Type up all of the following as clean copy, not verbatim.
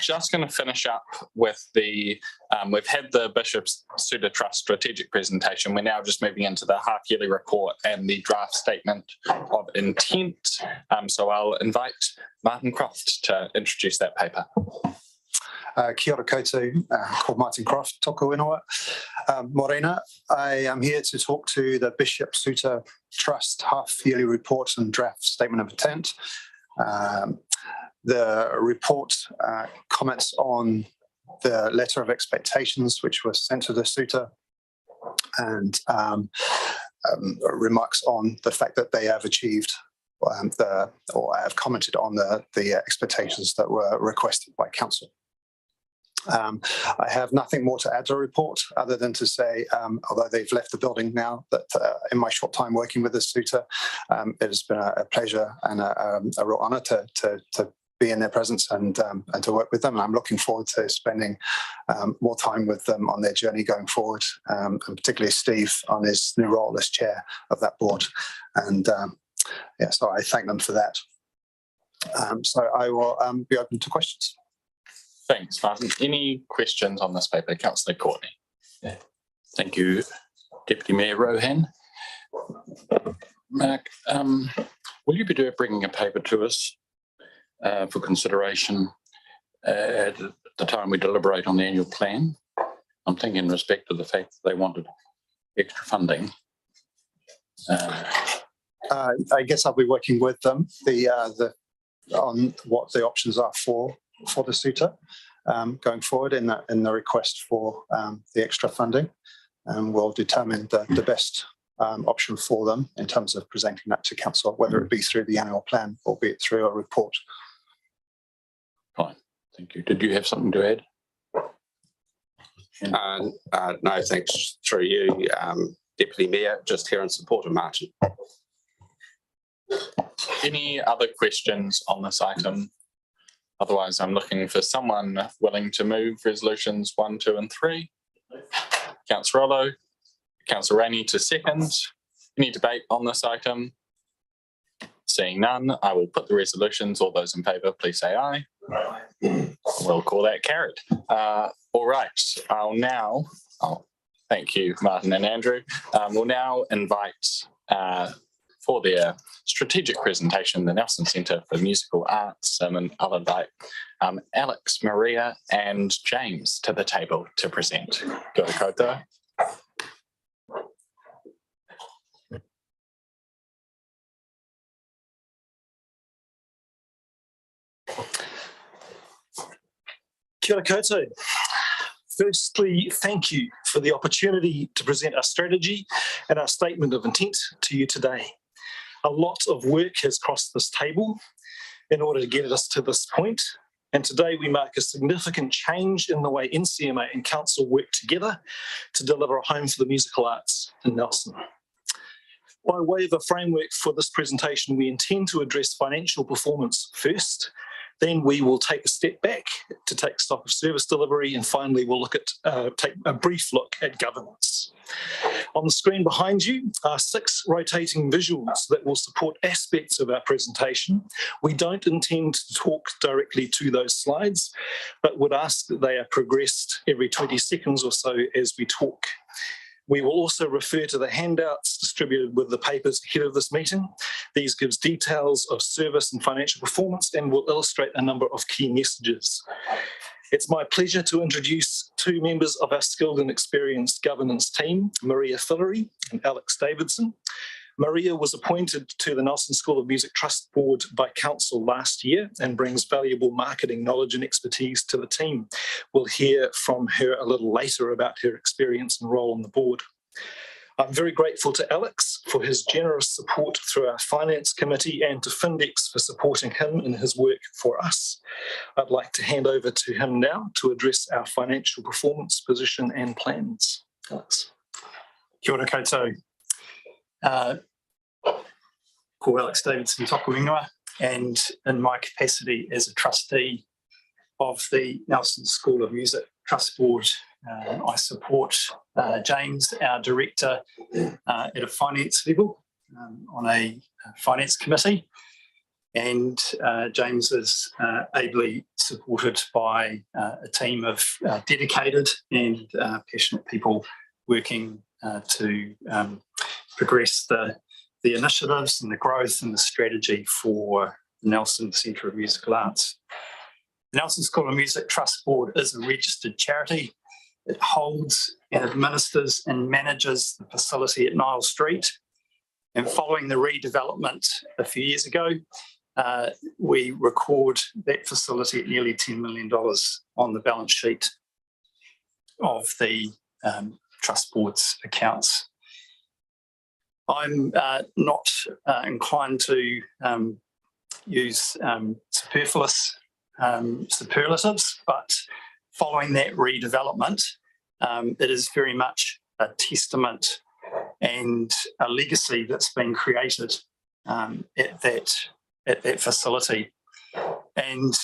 just going to finish up with we've had the Bishop's Suter Trust strategic presentation. We're now just moving into the half-yearly report and the draft statement of intent. So I'll invite Martin Croft to introduce that paper. Kia ora koutou, called Martin Croft, toko ingoa. Morena, I am here to talk to the Bishop Suter Trust half-yearly report and draft statement of intent. The report comments on the letter of expectations which was sent to the suitor, and remarks on the fact that they have achieved or have commented on the expectations that were requested by council. I have nothing more to add to the report other than to say, although they've left the building now, that in my short time working with the suitor, it has been a pleasure and a real honour to be in their presence and to work with them. And I'm looking forward to spending more time with them on their journey going forward, and particularly Steve on his new role as chair of that board. And so I thank them for that. So I will be open to questions. Thanks, Martin. Any questions on this paper? Councillor Courtney. Yeah. Thank you, Deputy Mayor Rohan. Mark, will you be bringing a paper to us for consideration at the time we deliberate on the annual plan? I'm thinking in respect to the fact that they wanted extra funding. I guess I'll be working with them on what the options are for the suitor going forward in the request for the extra funding, and we'll determine the best option for them in terms of presenting that to council, whether it be through the annual plan or be it through a report. Fine, thank you. Did you have something to add? No, thanks. Through you, Deputy Mayor, just here in support of Martin. Any other questions on this item? Otherwise, I'm looking for someone willing to move resolutions 1, 2 and 3. Councillor Rollo, Councillor Rainey to second. Any debate on this item? Seeing none, I will put the resolutions. All those in favour, please say aye. We'll call that carried. All right, thank you, Martin and Andrew. We'll now invite for their strategic presentation, the Nelson Centre for Musical Arts, and I'll invite Alex, Maria and James to the table to present. Kia ora koutou. Kia ora koutou. Firstly, thank you for the opportunity to present our strategy and our statement of intent to you today. A lot of work has crossed this table in order to get us to this point, and today we mark a significant change in the way NCMA and Council work together to deliver a home for the musical arts in Nelson. By way of a framework for this presentation, we intend to address financial performance first. Then we will take a step back to take stock of service delivery, and finally we'll take a brief look at governance. On the screen behind you are 6 rotating visuals that will support aspects of our presentation. We don't intend to talk directly to those slides, but would ask that they are progressed every 20 seconds or so as we talk. We will also refer to the handouts distributed with the papers ahead of this meeting. These gives details of service and financial performance and will illustrate a number of key messages. It's my pleasure to introduce 2 members of our skilled and experienced governance team, Maria Fillery and Alex Davidson. Maria was appointed to the Nelson School of Music Trust Board by Council last year and brings valuable marketing knowledge and expertise to the team. We'll hear from her a little later about her experience and role on the board. I'm very grateful to Alex for his generous support through our Finance Committee and to Findex for supporting him in his work for us. I'd like to hand over to him now to address our financial performance position and plans. Alex. Kia ora koutou. Ko Alex Davidson toko ingoa, and in my capacity as a trustee of the Nelson School of Music Trust Board, I support James, our director, at a finance level on a finance committee. And James is ably supported by a team of dedicated and passionate people working to progress the initiatives and the growth and the strategy for the Nelson Centre of Musical Arts. The Nelson School of Music Trust Board is a registered charity. It holds and administers and manages the facility at Niles Street. And following the redevelopment a few years ago, we record that facility at nearly $10 million on the balance sheet of the Trust Board's accounts. I'm not inclined to use superfluous superlatives, but following that redevelopment, it is very much a testament and a legacy that's been created at that facility. And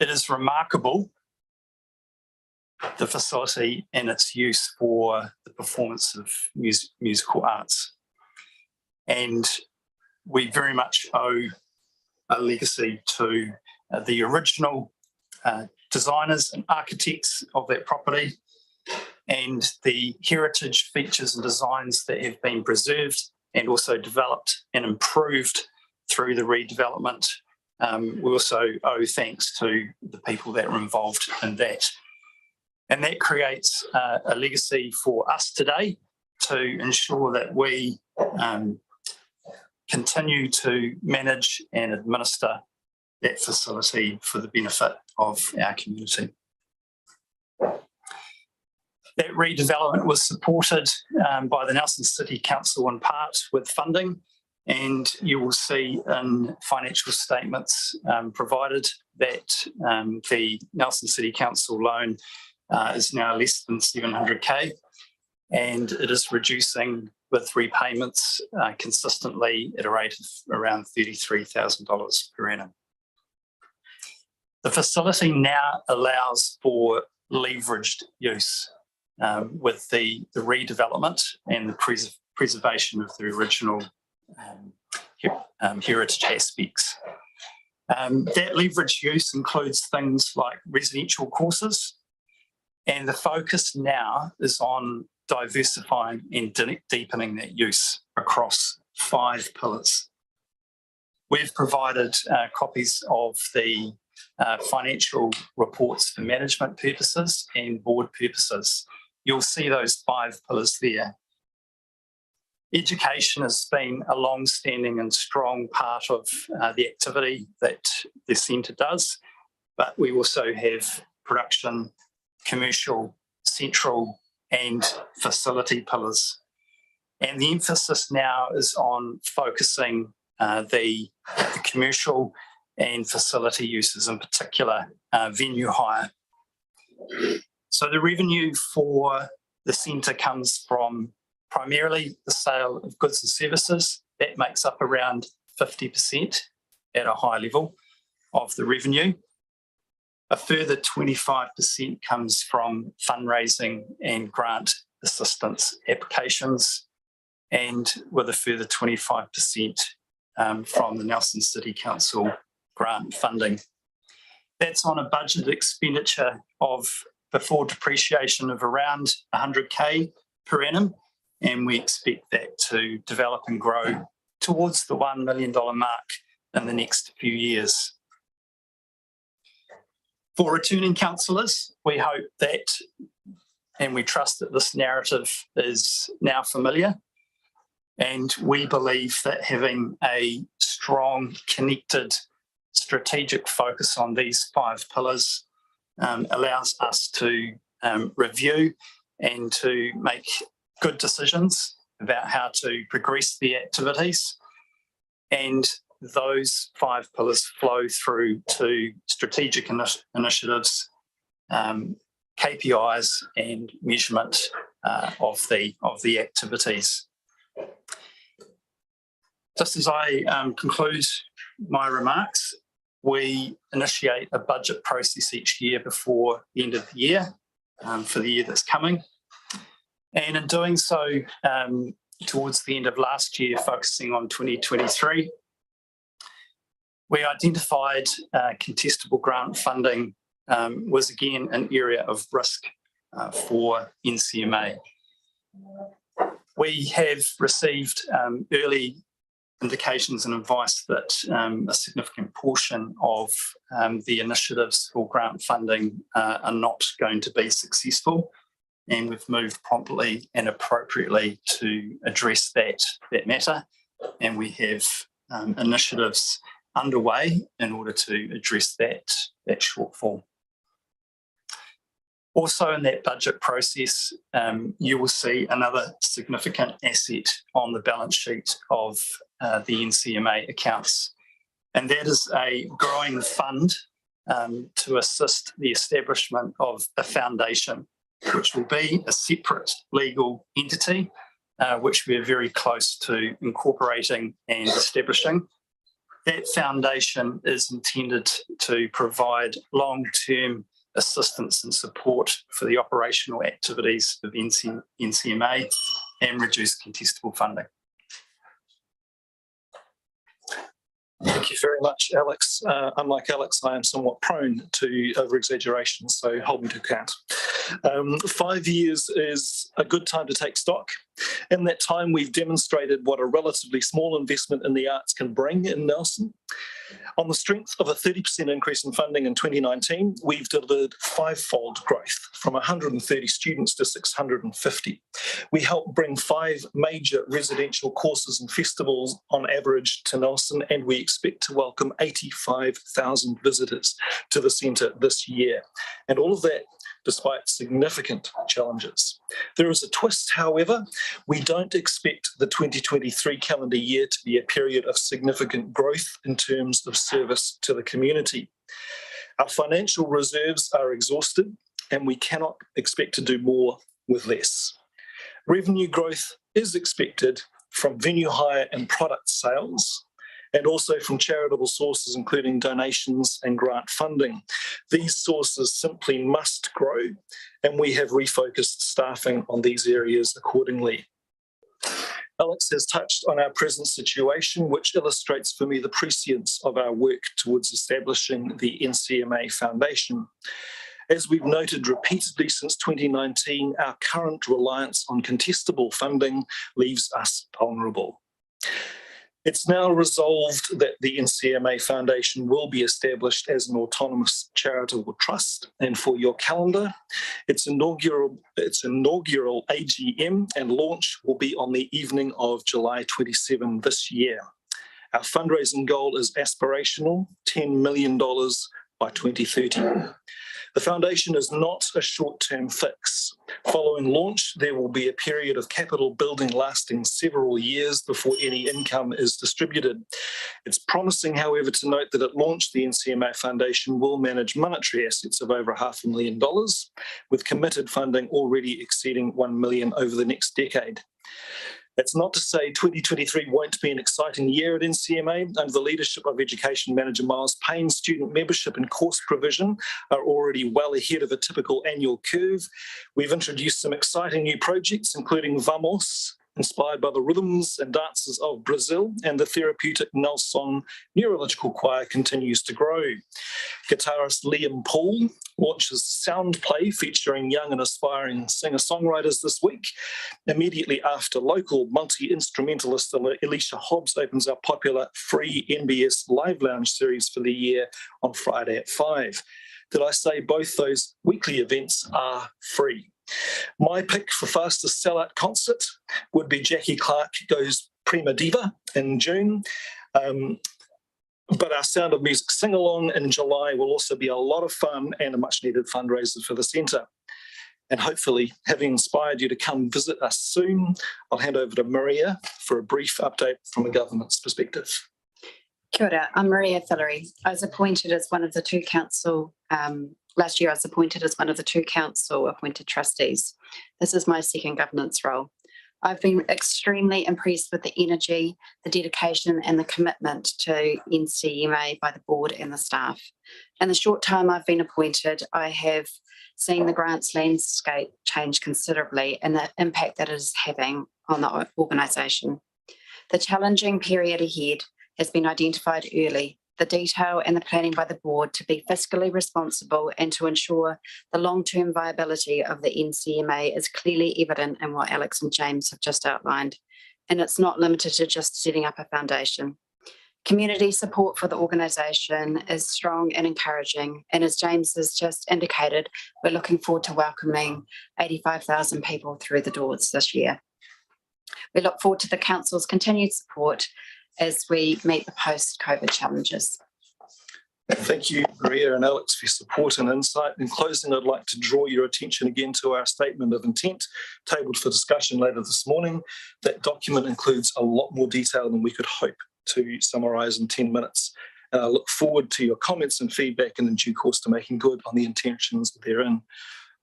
it is remarkable, the facility and its use for the performance of musical arts. And we very much owe a legacy to the original designers and architects of that property, and the heritage features and designs that have been preserved and also developed and improved through the redevelopment. We also owe thanks to the people that were involved in that. And that creates a legacy for us today to ensure that we continue to manage and administer that facility for the benefit of our community. That redevelopment was supported by the Nelson City Council in part with funding, and you will see in financial statements provided that the Nelson City Council loan is now less than $700K, and it is reducing with repayments consistently at a rate of around $33,000 per annum. The facility now allows for leveraged use with the redevelopment and the preservation of the original heritage aspects. That leveraged use includes things like residential courses, and the focus now is on diversifying and deepening that use across 5 pillars. We've provided copies of the financial reports for management purposes and board purposes. You'll see those 5 pillars there. Education has been a long-standing and strong part of the activity that the centre does, but we also have production, commercial, central and facility pillars. And the emphasis now is on focusing the commercial and facility uses, in particular venue hire. So the revenue for the centre comes from primarily the sale of goods and services. That makes up around 50% at a high level of the revenue. A further 25% comes from fundraising and grant assistance applications, and with a further 25% from the Nelson City Council grant funding. That's on a budget expenditure of before depreciation of around $100K per annum, and we expect that to develop and grow towards the $1 million mark in the next few years. For returning councillors, we hope that, and we trust that this narrative is now familiar, and we believe that having a strong, connected, strategic focus on these 5 pillars allows us to review and to make good decisions about how to progress the activities. And those 5 pillars flow through to strategic initiatives, KPIs and measurement of the activities. Just as I conclude my remarks, we initiate a budget process each year before the end of the year for the year that's coming. And in doing so, towards the end of last year, focusing on 2023, We identified contestable grant funding was again an area of risk for NCMA. We have received early indications and advice that a significant portion of the initiatives for grant funding are not going to be successful, and we've moved promptly and appropriately to address that matter, and we have initiatives underway in order to address that shortfall. Also in that budget process, you will see another significant asset on the balance sheet of the NCMA accounts, and that is a growing fund to assist the establishment of a foundation, which will be a separate legal entity, which we are very close to incorporating and establishing. That foundation is intended to provide long-term assistance and support for the operational activities of NCMA and reduce contestable funding. Thank you very much, Alex. Unlike Alex, I am somewhat prone to over-exaggeration, so hold me to account. 5 years is a good time to take stock. In that time, we've demonstrated what a relatively small investment in the arts can bring in Nelson. On the strength of a 30% increase in funding in 2019, we've delivered five-fold growth from 130 students to 650. We helped bring 5 major residential courses and festivals on average to Nelson, and we expect to welcome 85,000 visitors to the centre this year. And all of that despite significant challenges. There is a twist, however. We don't expect the 2023 calendar year to be a period of significant growth in terms of service to the community. Our financial reserves are exhausted, and we cannot expect to do more with less. Revenue growth is expected from venue hire and product sales, and also from charitable sources, including donations and grant funding. These sources simply must grow, and we have refocused staffing on these areas accordingly. Alex has touched on our present situation, which illustrates for me the prescience of our work towards establishing the NCMA Foundation. As we've noted repeatedly since 2019, our current reliance on contestable funding leaves us vulnerable. It's now resolved that the NCMA Foundation will be established as an autonomous charitable trust, and for your calendar, its inaugural AGM and launch will be on the evening of July 27 this year. Our fundraising goal is aspirational, $10 million by 2030. The foundation is not a short-term fix. Following launch, there will be a period of capital building lasting several years before any income is distributed. It's promising, however, to note that at launch, the NCMA Foundation will manage monetary assets of over $500,000, with committed funding already exceeding $1 million over the next decade. That's not to say 2023 won't be an exciting year at NCMA. Under the leadership of Education Manager Miles Payne, student membership and course provision are already well ahead of a typical annual curve. We've introduced some exciting new projects, including Vamos, inspired by the rhythms and dances of Brazil, and the therapeutic Nelson Neurological Choir continues to grow. Guitarist Liam Paul launches Sound Play featuring young and aspiring singer-songwriters this week. Immediately after local multi-instrumentalist Alicia Hobbs opens our popular free NBS Live Lounge series for the year on Friday at 5. Did I say both those weekly events are free? My pick for fastest sellout concert would be Jackie Clark Goes Prima Diva in June. But our Sound of Music sing-along in July will also be a lot of fun and a much-needed fundraiser for the centre. And hopefully, having inspired you to come visit us soon, I'll hand over to Maria for a brief update from a government's perspective. Kia ora, I'm Maria Fillery. I was appointed as one of the two council, last year I was appointed as one of the two council appointed trustees. This is my second governance role. I've been extremely impressed with the energy, the dedication and the commitment to NCMA by the board and the staff. In the short time I've been appointed, I have seen the grants landscape change considerably and the impact that it is having on the organisation. The challenging period ahead has been identified early the detail and the planning by the board to be fiscally responsible and to ensure the long-term viability of the NCMA is clearly evident in what Alex and James have just outlined. And it's not limited to just setting up a foundation. Community support for the organisation is strong and encouraging. And as James has just indicated, we're looking forward to welcoming 85,000 people through the doors this year. We look forward to the council's continued support as we meet the post-COVID challenges. Thank you, Maria and Alex, for your support and insight. In closing, I'd like to draw your attention again to our statement of intent tabled for discussion later this morning. That document includes a lot more detail than we could hope to summarise in 10 minutes. And I look forward to your comments and feedback and in due course to making good on the intentions therein.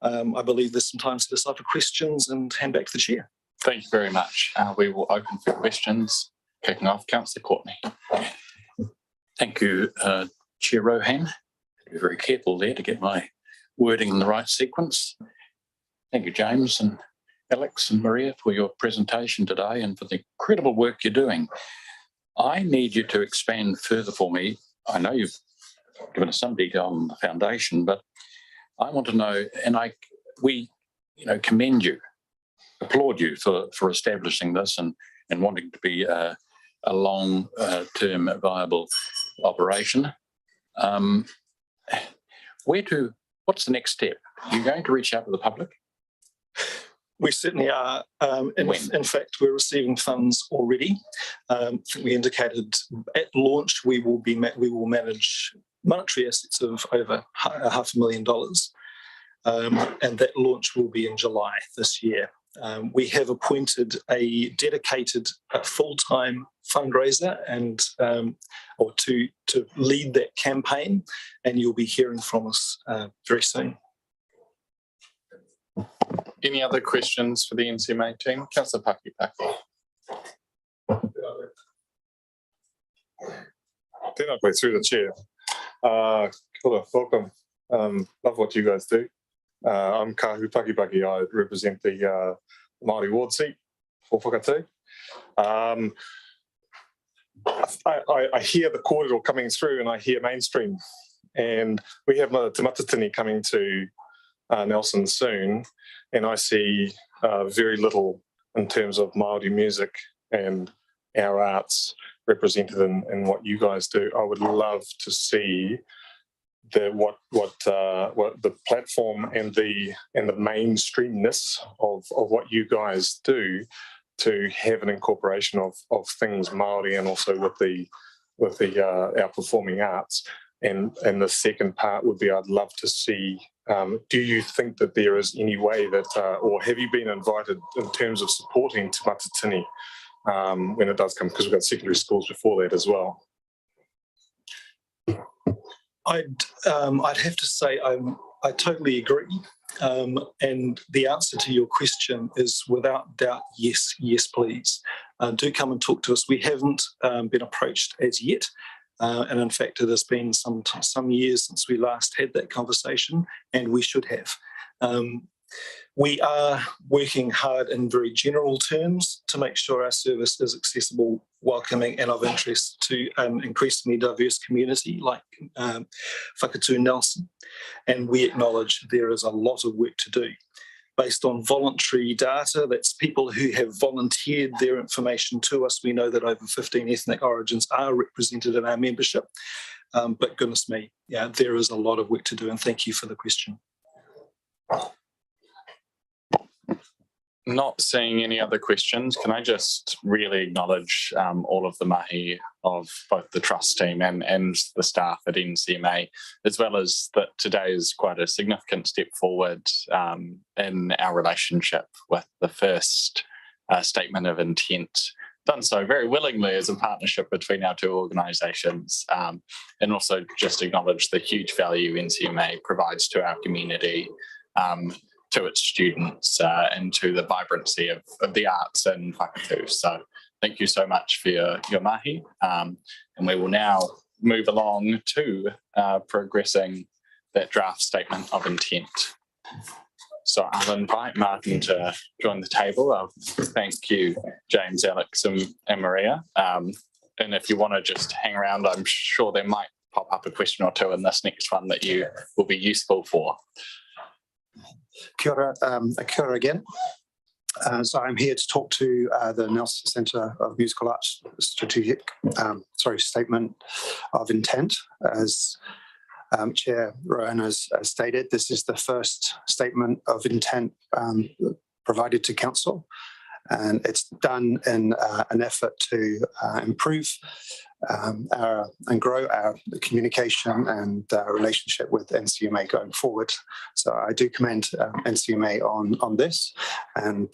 I believe there's some time set aside for questions and hand back to the chair. Thank you very much. We will open for questions. Kicking off, Councillor Courtney. Thank you, Chair Rohan. Be very careful there to get my wording in the right sequence. Thank you, James and Alex and Maria, for your presentation today and for the incredible work you're doing. I need you to expand further for me. I know you've given us some detail on the foundation, but I want to know, and we commend you, applaud you for establishing this and wanting to be a long-term viable operation. What's the next step? Are you going to reach out to the public? We certainly are. In fact, we're receiving funds already. I think we indicated at launch we will manage monetary assets of over $500,000, and that launch will be in July this year. We have appointed a dedicated full-time fundraiser and or to lead that campaign, and you'll be hearing from us very soon. Any other questions for the NCMA team? Councillor Pakipaki. Tēnā koe through the chair. Welcome. Love what you guys do. I'm Kahu Pakipaki. I represent the Māori ward seat for Whakatū. I hear the kōrero coming through and I hear mainstream. And we have Te Matatini coming to Nelson soon, and I see very little in terms of Māori music and our arts represented in what you guys do. I would love to see what the platform and the mainstreamness of what you guys do to have an incorporation of things Māori and also with our performing arts. And the second part would be, I'd love to see, do you think that there is any way that, or have you been invited in terms of supporting Te Matatini when it does come, because we've got secondary schools before that as well? I'd have to say I totally agree, and the answer to your question is without doubt yes please. Do come and talk to us. We haven't been approached as yet, and in fact it has been some years since we last had that conversation, and we should have. We are working hard in very general terms to make sure our service is accessible, welcoming and of interest to an increasingly diverse community like Whakatū Nelson. And we acknowledge there is a lot of work to do. Based on voluntary data, that's people who have volunteered their information to us. We know that over 15 ethnic origins are represented in our membership. But goodness me, yeah, there is a lot of work to do, and thank you for the question. Not seeing any other questions, can I just really acknowledge all of the mahi of both the trust team and the staff at NCMA, as well as that today is quite a significant step forward in our relationship with the first statement of intent, done so very willingly as a partnership between our two organisations, and also just acknowledge the huge value NCMA provides to our community, to its students, and to the vibrancy of the arts in Whakatū. So thank you so much for your mahi. And we will now move along to progressing that draft statement of intent. So I'll invite Martin to join the table. Thank you, James, Alex and Maria. And if you want to just hang around, I'm sure there might pop up a question or two in this next one that you will be useful for. Kia ora again. So I'm here to talk to the Nelson Centre of Musical Arts statement of intent. As Chair Rowan has stated, this is the first statement of intent provided to Council, and it's done in an effort to improve and grow our communication and relationship with NCMA going forward. So I do commend NCMA on this, and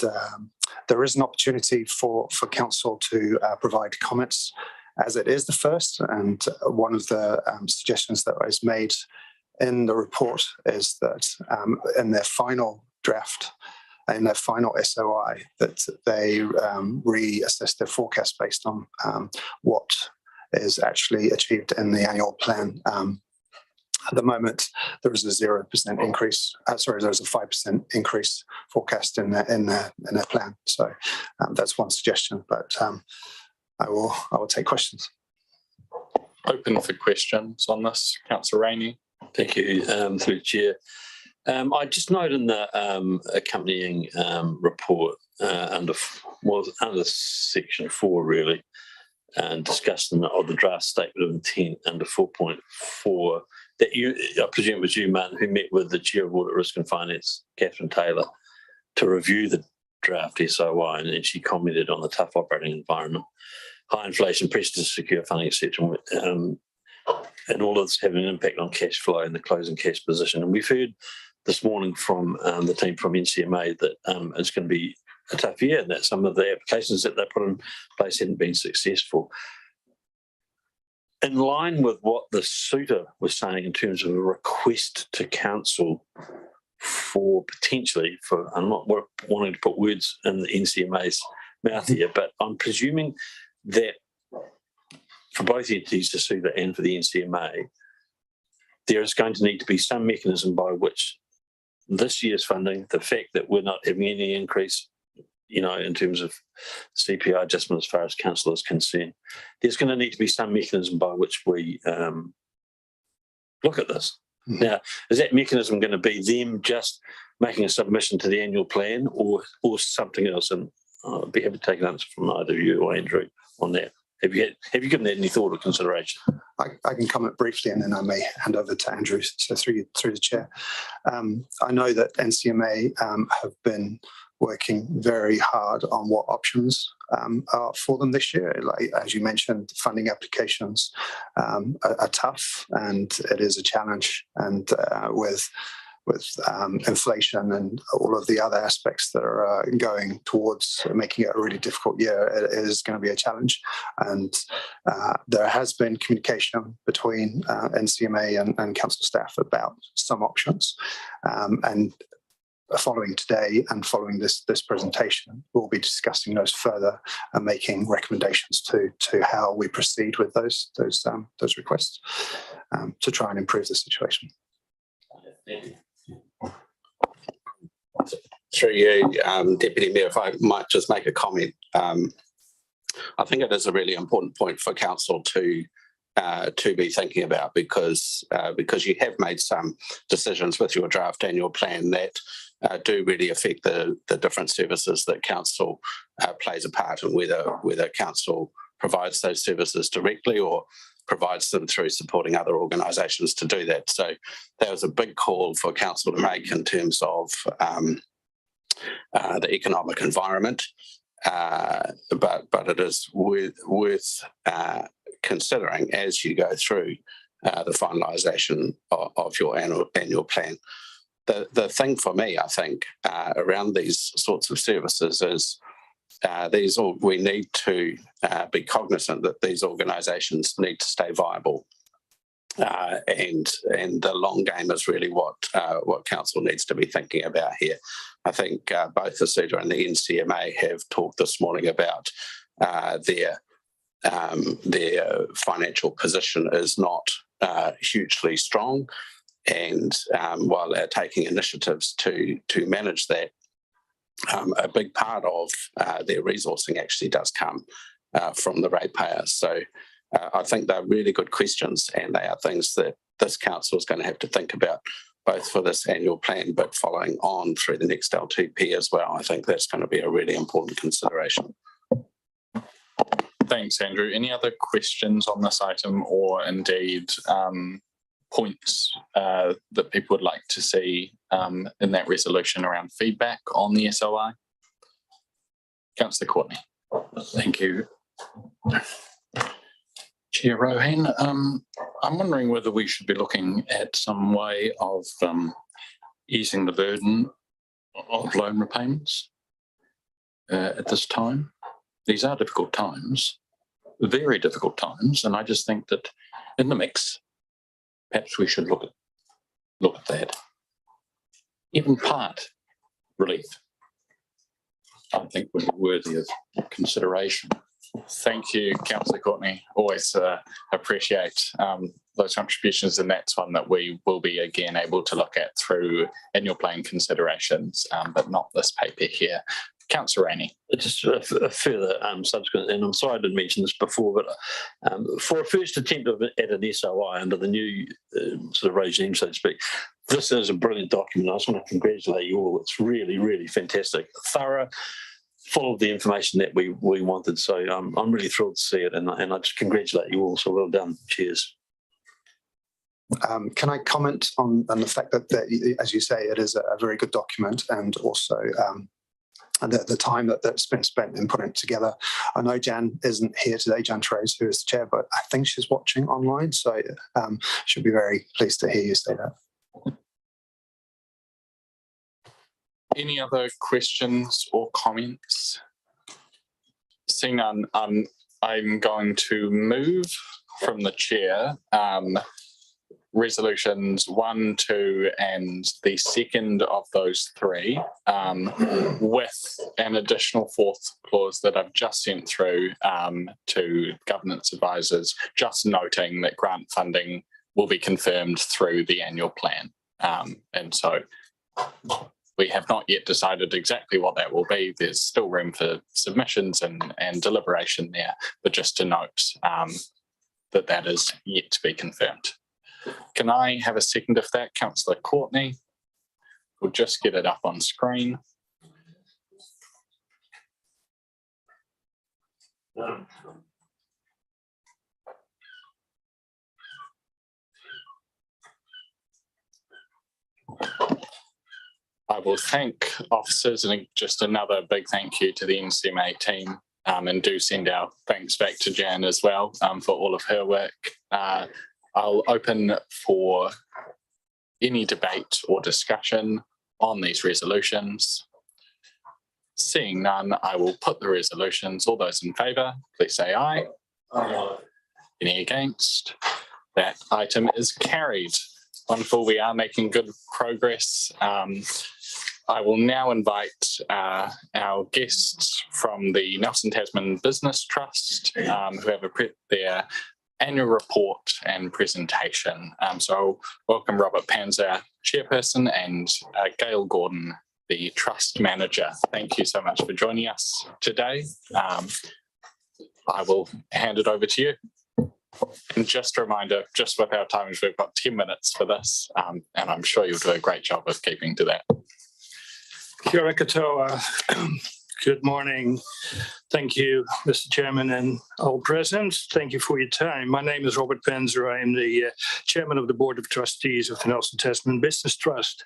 there is an opportunity for Council to provide comments as it is the first. And one of the suggestions that was made in the report is that in their final draft, in their final SOI, that they reassess their forecast based on what is actually achieved in the annual plan. At the moment, there is a 0% increase. There's a 5% increase forecast in their plan. So that's one suggestion, but I will take questions. Open for questions on this, Councillor Rainey. Thank you, through the Chair. I just note in the accompanying report under section 4, really, and discussing of the draft statement of intent under 4.4, that you, I presume it was you, Martin, who met with the Chair of Audit, Risk and Finance, Catherine Taylor, to review the draft SOI, and then she commented on the tough operating environment, high inflation, pressure to secure funding, etc., and all of this having an impact on cash flow and the closing cash position. And we've heard this morning from the team from NCMA that it's going to be a tough year, and that some of the applications that they put in place hadn't been successful. In line with what the suitor was saying in terms of a request to Council for potentially, for, I'm not wanting to put words in the NCMA's mouth here, but I'm presuming that for both entities, the suitor and for the NCMA, there is going to need to be some mechanism by which this year's funding, the fact that we're not having any increase, in terms of CPI adjustment as far as Council is concerned, there's going to need to be some mechanism by which we look at this. Mm-hmm. Now, is that mechanism going to be them just making a submission to the annual plan, or something else? And I'd be happy to take an answer from either you or Andrew on that. Have you given that any thought or consideration? I can comment briefly, and then I may hand over to Andrew. So through the Chair, I know that NCMA have been working very hard on what options are for them this year. Like, as you mentioned, funding applications are tough, and it is a challenge. And with inflation and all of the other aspects that are going towards making it a really difficult year, it is going to be a challenge. And there has been communication between NCMA and Council staff about some options. And following today and following this presentation, we'll be discussing those further and making recommendations to how we proceed with those requests to try and improve the situation. Thank you. Through you, Deputy Mayor, if I might just make a comment. I think it is a really important point for Council to be thinking about, because you have made some decisions with your draft annual plan that do really affect the different services that Council plays a part in, whether Council provides those services directly or provides them through supporting other organisations to do that. So that was a big call for Council to make in terms of the economic environment, but it is worth considering as you go through the finalisation of your annual plan. The thing for me, I think, around these sorts of services is we need to be cognizant that these organisations need to stay viable, and the long game is really what Council needs to be thinking about here. I think both the SUTA and the NCMA have talked this morning about their financial position is not hugely strong, and while they're taking initiatives to manage that, a big part of their resourcing actually does come from the ratepayers. So I think they're really good questions, and they are things that this council is going to have to think about, both for this annual plan, but following on through the next LTP as well. I think that's going to be a really important consideration. Thanks, Andrew. Any other questions on this item, or indeed points that people would like to see in that resolution around feedback on the SOI? Councillor Courtney. Thank you. Chair Rohan, I'm wondering whether we should be looking at some way of easing the burden of loan repayments at this time. These are difficult times, very difficult times, and I just think that in the mix, perhaps we should look at that. Even part relief, I think, would be worthy of consideration. Thank you, Councillor Courtney. Always appreciate those contributions, and that's one that we will be again able to look at through annual plan considerations, but not this paper here. Councillor Rainey. Just a further subsequent, and I'm sorry I didn't mention this before, but for a first attempt at an SOI under the new sort of regime, so to speak, this is a brilliant document. I just want to congratulate you all. It's really, really fantastic, thorough, full of the information that we wanted. So I'm really thrilled to see it, and I just congratulate you all. So well done. Cheers. Can I comment on the fact that, as you say, it is a very good document, and also the time that's been spent in putting it together. I know Jan isn't here today, Jan Therese, who is the chair, but I think she's watching online, so she'll be very pleased to hear you say that. Any other questions or comments? Seeing none, I'm going to move from the chair resolutions 1, 2, and the second of those 3, with an additional 4th clause that I've just sent through to governance advisors, just noting that grant funding will be confirmed through the annual plan. And so we have not yet decided exactly what that will be. There's still room for submissions and deliberation there, but just to note that is yet to be confirmed. Can I have a second of that, Councillor Courtney? We'll just get it up on screen. I will thank officers, and just another big thank you to the NCMA team, and do send our thanks back to Jan as well for all of her work. I'll open for any debate or discussion on these resolutions. Seeing none, I will put the resolutions. All those in favour, please say aye. Aye. Any against? That item is carried. Wonderful, we are making good progress. I will now invite our guests from the Nelson Tasman Business Trust who have their annual report and presentation. So I'll welcome Robert Panzer, Chairperson, and Gail Gordon, the Trust Manager. Thank you so much for joining us today. I will hand it over to you. And just a reminder, just with our timings, we've got 10 minutes for this, and I'm sure you'll do a great job of keeping to that. Kia ora katoa. Good morning. Thank you, Mr. Chairman and all present. Thank you for your time. My name is Robert Panzer. I am the Chairman of the Board of Trustees of the Nelson Tasman Business Trust.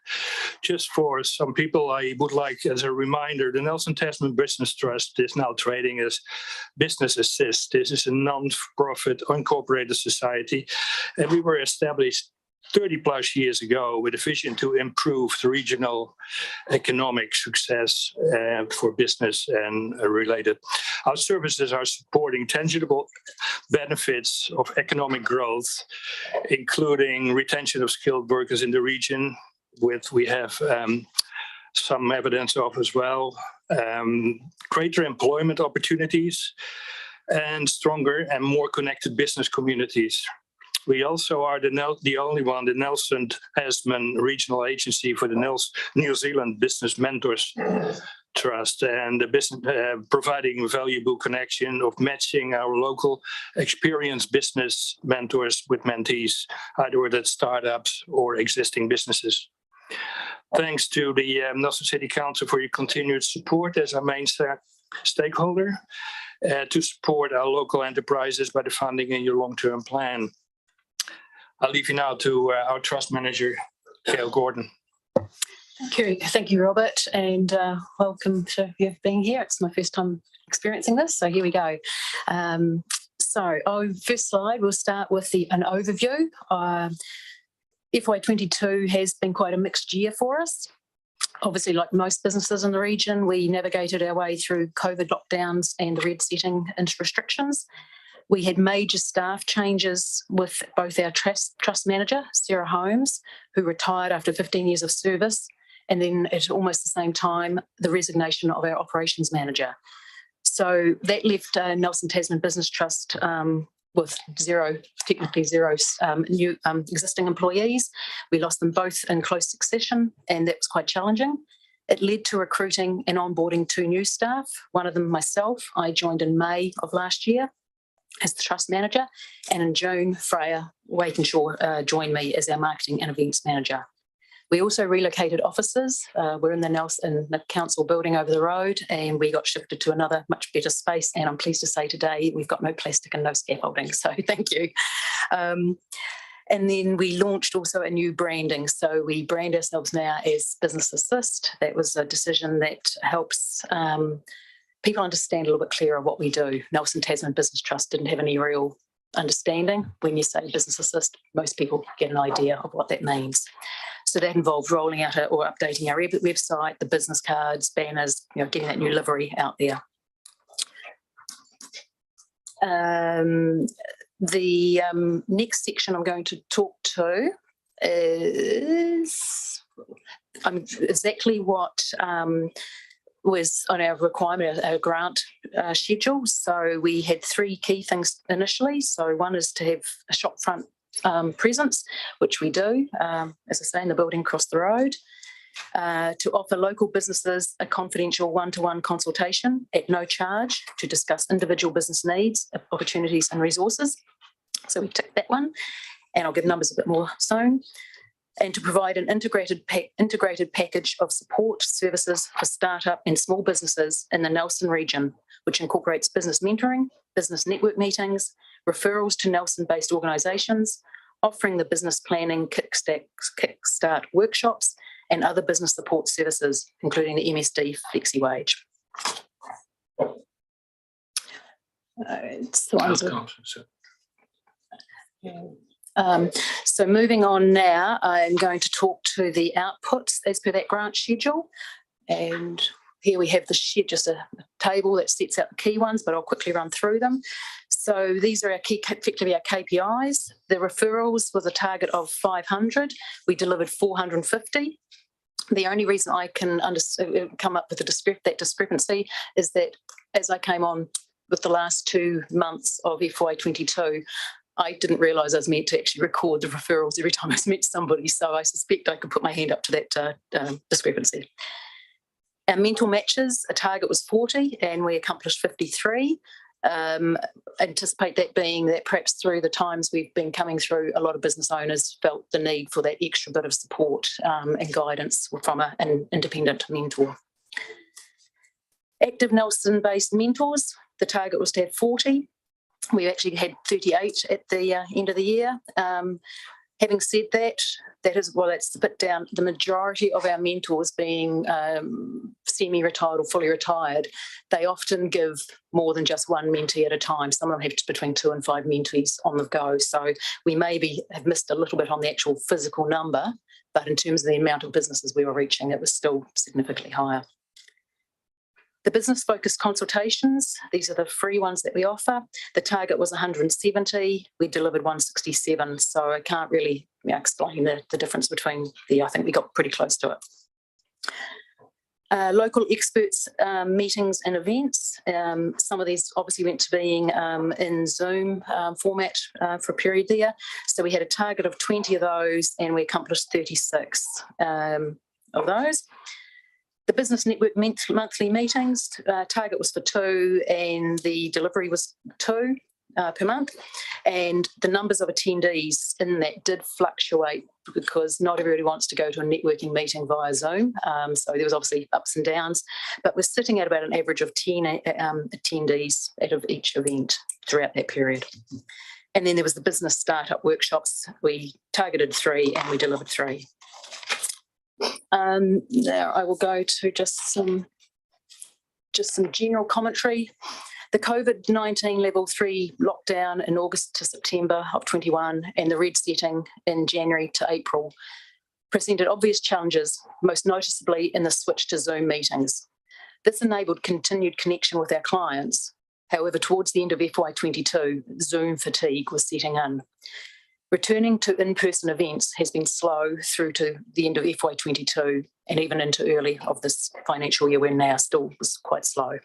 Just for some people, I would like, as a reminder, the Nelson Tasman Business Trust is now trading as Business Assist. This is a non-profit, unincorporated society, and we were established 30 plus years ago with a vision to improve the regional economic success for business and related. Our services are supporting tangible benefits of economic growth, including retention of skilled workers in the region, which we have some evidence of as well, greater employment opportunities, and stronger and more connected business communities. We also are the only one, the Nelson Tasman Regional Agency for the New Zealand Business Mentors Trust and the business providing valuable connection of matching our local experienced business mentors with mentees, either at startups or existing businesses. Thanks to the Nelson City Council for your continued support as our main stakeholder to support our local enterprises by the funding in your long-term plan. I'll leave you now to our trust manager, Gail Gordon. Thank you, Robert, and welcome to you being here. It's my first time experiencing this, so here we go. So our first slide, we'll start with an overview. FY22 has been quite a mixed year for us. Obviously, like most businesses in the region, we navigated our way through COVID lockdowns and the red setting into restrictions. We had major staff changes with both our trust manager, Sarah Holmes, who retired after 15 years of service, and then at almost the same time, the resignation of our operations manager. So that left Nelson Tasman Business Trust with technically zero new existing employees. We lost them both in close succession, and that was quite challenging. It led to recruiting and onboarding 2 new staff. One of them myself, I joined in May of last year as the trust manager, and in June, Freya Wakenshaw joined me as our marketing and events manager. We also relocated offices. We're in the council building over the road, and we got shifted to another much better space. And I'm pleased to say today we've got no plastic and no scaffolding. So thank you. And then we launched also a new branding. So we brand ourselves now as Business Assist. That was a decision that helps people understand a little bit clearer what we do. Nelson Tasman Business Trust didn't have any real understanding. When you say Business Assist, most people get an idea of what that means. So that involved rolling out or updating our website, the business cards, banners, getting that new livery out there. The next section I'm going to talk to is exactly what was on our requirement, our grant schedule. So we had 3 key things initially. So one is to have a shopfront presence, which we do, as I say, in the building across the road, to offer local businesses a confidential one-to-one consultation at no charge to discuss individual business needs, opportunities and resources. So we ticked that one, and I'll give numbers a bit more soon. And to provide an integrated package of support services for startup and small businesses in the Nelson region, which incorporates business mentoring, business network meetings, referrals to Nelson-based organisations, offering the business planning kickstart workshops, and other business support services, including the MSD Flexi Wage. So moving on now, I'm going to talk to the outputs as per that grant schedule. And here we have just a table that sets out the key ones, but I'll quickly run through them. So these are effectively our KPIs. The referrals was a target of 500. We delivered 450. The only reason I can come up with that discrepancy is that as I came on with the last 2 months of FY22, I didn't realise I was meant to actually record the referrals every time I met somebody. So I suspect I could put my hand up to that discrepancy. Our mental matches, a target was 40 and we accomplished 53. Anticipate that being that perhaps through the times we've been coming through, a lot of business owners felt the need for that extra bit of support and guidance from an independent mentor. Active Nelson-based mentors, the target was to have 40. We actually had 38 at the end of the year. Having said that, that's a bit down. The majority of our mentors being semi-retired or fully retired, they often give more than just one mentee at a time. Some of them have between 2 and 5 mentees on the go. So we maybe have missed a little bit on the actual physical number, but in terms of the amount of businesses we were reaching, it was still significantly higher. The business-focused consultations, these are the free ones that we offer. The target was 170. We delivered 167. So I can't really explain the difference between I think we got pretty close to it. Local experts meetings and events. Some of these obviously went to being in Zoom format for a period there. So we had a target of 20 of those and we accomplished 36 of those. The business network monthly meetings, target was for 2 and the delivery was 2 per month. And the numbers of attendees in that did fluctuate because not everybody wants to go to a networking meeting via Zoom. So there was obviously ups and downs, but we're sitting at about an average of 10 attendees out of each event throughout that period. And then there was the business startup workshops. We targeted 3 and we delivered 3. Now I will go to just some general commentary. The COVID-19 level 3 lockdown in August to September of 21 and the red setting in January to April presented obvious challenges, most noticeably in the switch to Zoom meetings. This enabled continued connection with our clients. However, towards the end of FY22, Zoom fatigue was setting in. Returning to in-person events has been slow through to the end of FY22 and even into early of this financial year when now still was quite slow.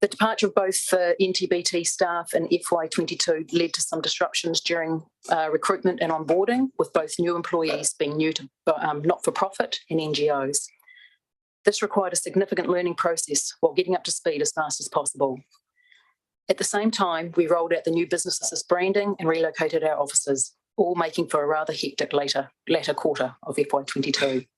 The departure of both NTBT staff in FY22 led to some disruptions during recruitment and onboarding, with both new employees being new to not-for-profit and NGOs. This required a significant learning process while getting up to speed as fast as possible. At the same time, we rolled out the new business assist branding and relocated our offices, all making for a rather hectic latter quarter of FY22.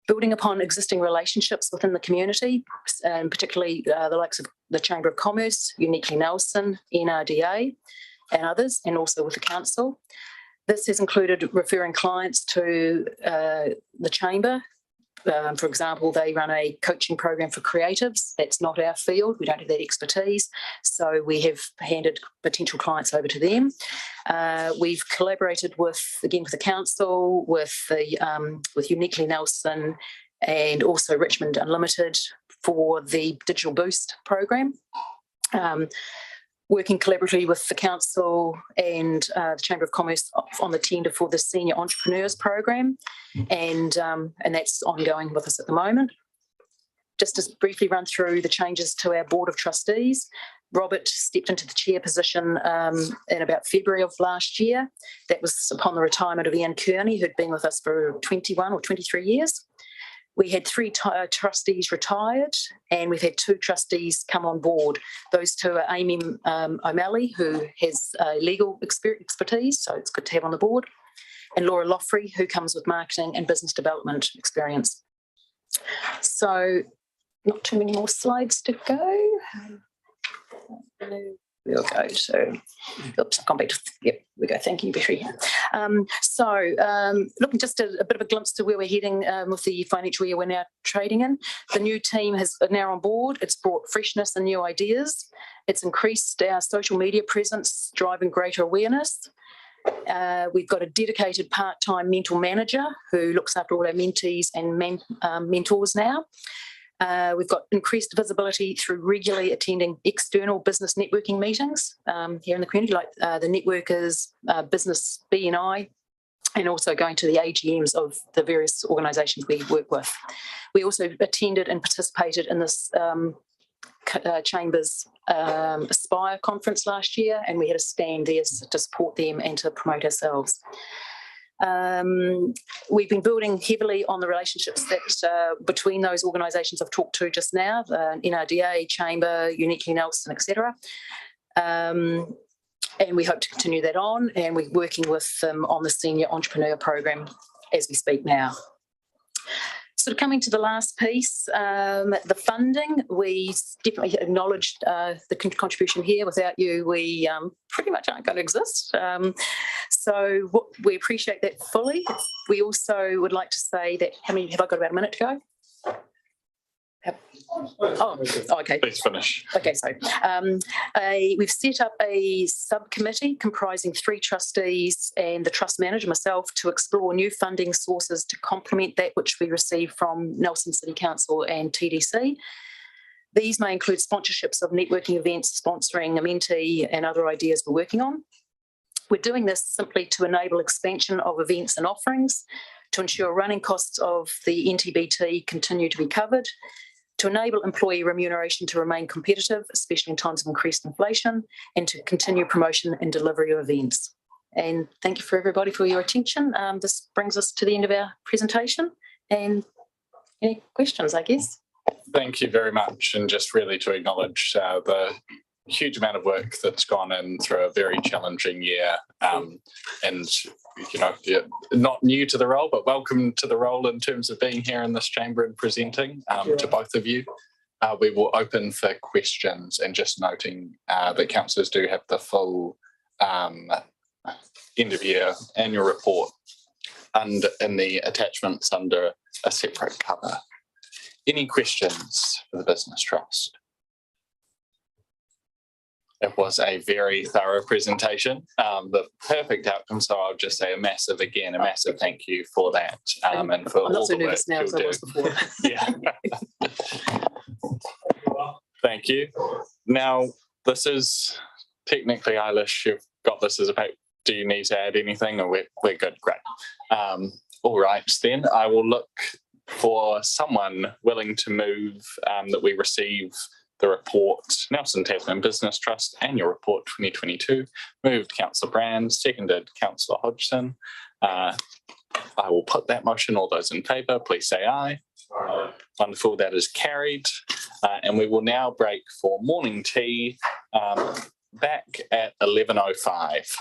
Building upon existing relationships within the community, and particularly the likes of the Chamber of Commerce, Uniquely Nelson, NRDA, and others, and also with the council. This has included referring clients to the Chamber. For example, they run a coaching program for creatives. That's not our field. We don't have that expertise. So we have handed potential clients over to them. We've collaborated with the council, with Uniquely Nelson, and also Richmond Unlimited for the Digital Boost program. Working collaboratively with the council and the Chamber of Commerce on the tender for the Senior Entrepreneurs program, and that's ongoing with us at the moment. Just to briefly run through the changes to our Board of Trustees, Robert stepped into the chair position in about February of last year. That was upon the retirement of Ian Kearney, who'd been with us for 21 or 23 years. We had 3 trustees retired and we've had 2 trustees come on board. Those 2 are Amy O'Malley, who has legal expertise, so it's good to have on the board, and Laura Loffrey, who comes with marketing and business development experience. So not too many more slides to go. We'll go to, oops, I've gone back to, yep, we go, thank you, Betty. Looking just at a bit of a glimpse to where we're heading with the financial year we're now trading in. The new team is now on board. It's brought freshness and new ideas. It's increased our social media presence, driving greater awareness. We've got a dedicated part-time mentor manager who looks after all our mentees and mentors now. We've got increased visibility through regularly attending external business networking meetings here in the community, like the Networkers, Business BNI, and also going to the AGMs of the various organisations we work with. We also attended and participated in this Chambers Aspire conference last year, and we had a stand there to support them and to promote ourselves. We've been building heavily on the relationships that between those organisations I've talked to just now, NRDA, Chamber, Uniquely Nelson, etc. And we hope to continue that on, and we're working with them on the Senior Entrepreneur program as we speak now. Sort of coming to the last piece, the funding, we definitely acknowledged the contribution here. Without you, we pretty much aren't going to exist. So we appreciate that fully. We also would like to say that, have I got about a minute to go? Oh, okay. Please finish. Okay, so we've set up a subcommittee comprising 3 trustees and the trust manager, myself, to explore new funding sources to complement that which we receive from Nelson City Council and TDC. These may include sponsorships of networking events, sponsoring a mentee, and other ideas we're working on. We're doing this simply to enable expansion of events and offerings, to ensure running costs of the NTBT continue to be covered, to enable employee remuneration to remain competitive, especially in times of increased inflation, and to continue promotion and delivery of events. And thank you for everybody for your attention. This brings us to the end of our presentation, and Any questions, I guess? Thank you very much. And just really to acknowledge the huge amount of work that's gone in through a very challenging year. And, you know, you're not new to the role, but welcome to the role in terms of being here in this chamber and presenting to both of you. We will open for questions, and just noting that councillors do have the full end of year annual report and in the attachments under a separate cover. Any questions for the Business Trust? It was a very thorough presentation, the perfect outcome. So I'll just say a massive thank you for that, and for I'm not all so the work nervous now you'll as I do. was before. Yeah. Thank you. Now, this is technically Eilish, you've got this as a paper. Do you need to add anything, or we're good? Great. All right, then I will look for someone willing to move that we receive the report, Nelson Tasman Business Trust Annual Report 2022. Moved Councillor Brand, seconded Councillor Hodgson. I will put that motion. All those in favour, please say aye. Wonderful, that is carried. And we will now break for morning tea back at 11:05.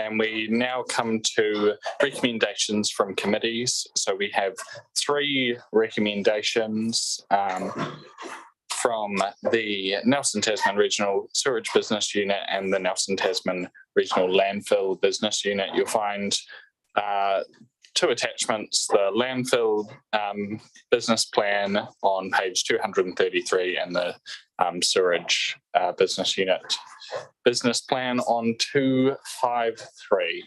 And we now come to recommendations from committees. So we have 3 recommendations from the Nelson Tasman Regional Sewerage Business Unit and the Nelson Tasman Regional Landfill Business Unit. You'll find 2 attachments, the landfill business plan on page 233 and the sewerage business unit business plan on 253.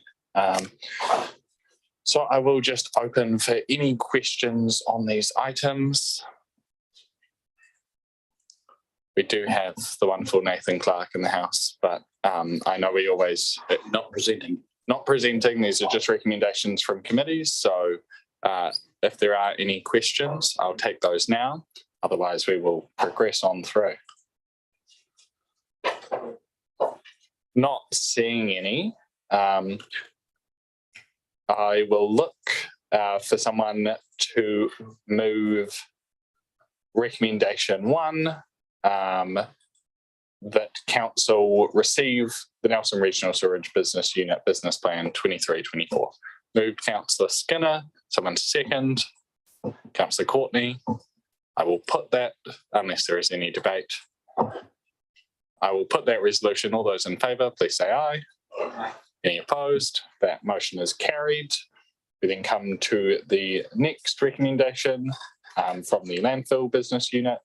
So I will just open for any questions on these items. We do have the wonderful Nathan Clark in the house, but I know we always Not presenting. not presenting. These are just recommendations from committees. So if there are any questions, I'll take those now. Otherwise, we will progress on through. Not seeing any. I will look for someone to move recommendation 1, that council receive the Nelson Regional Sewerage Business Unit Business Plan 23-24. Moved Councillor Skinner, someone to second. Councillor Courtney. I will put that, unless there is any debate. I will put that resolution. All those in favour, please say aye. Any opposed? That motion is carried. We then come to the next recommendation from the Landfill Business Unit,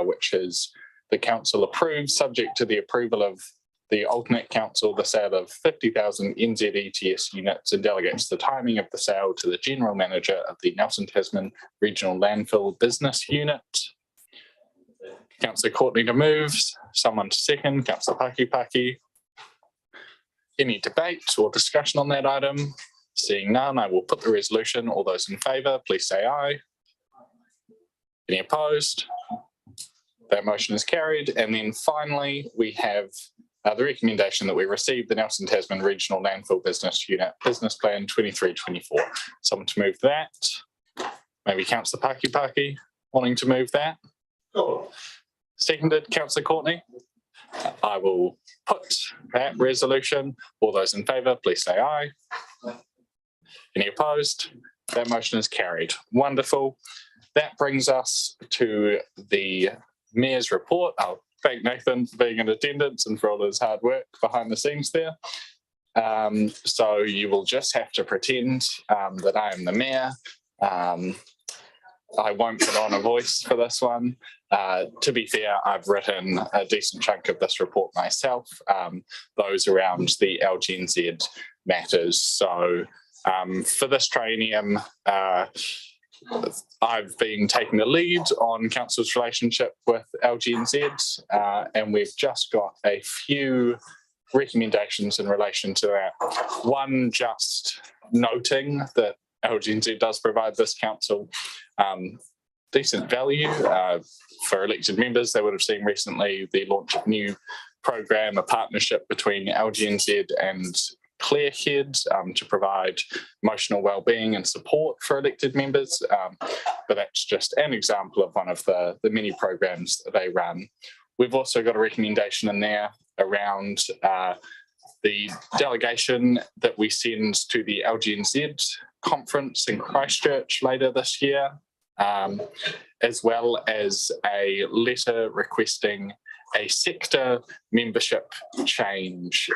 which is the council approves, subject to the approval of the alternate council, the sale of 50,000 NZETS units and delegates the timing of the sale to the General Manager of the Nelson Tasman Regional Landfill Business Unit. Councillor Courtney to move, someone to second, Councillor Pakipaki. Any debate or discussion on that item? Seeing none, I will put the resolution. All those in favour, please say aye. Any opposed? That motion is carried. And then finally, we have the recommendation that we receive the Nelson Tasman Regional Landfill Business Unit Business Plan 23-24. Someone to move that. Maybe Councillor Pakipaki wanting to move that. Seconded, Councillor Courtney. I will put that resolution. All those in favour, please say aye. Any opposed? That motion is carried. Wonderful. That brings us to the Mayor's report. I'll thank Nathan for being in attendance and for all his hard work behind the scenes there. So you will just have to pretend that I am the Mayor. I won't put on a voice for this one. To be fair, I've written a decent chunk of this report myself, those around the LGNZ matters. So for this triennium, I've been taking the lead on Council's relationship with LGNZ, and we've just got a few recommendations in relation to that. One, just noting that LGNZ does provide this council decent value for elected members. They would have seen recently the launch of a new program, a partnership between LGNZ and Clearhead to provide emotional wellbeing and support for elected members. But that's just an example of one of the many programs that they run. We've also got a recommendation in there around the delegation that we send to the LGNZ conference in Christchurch later this year, as well as a letter requesting a sector membership change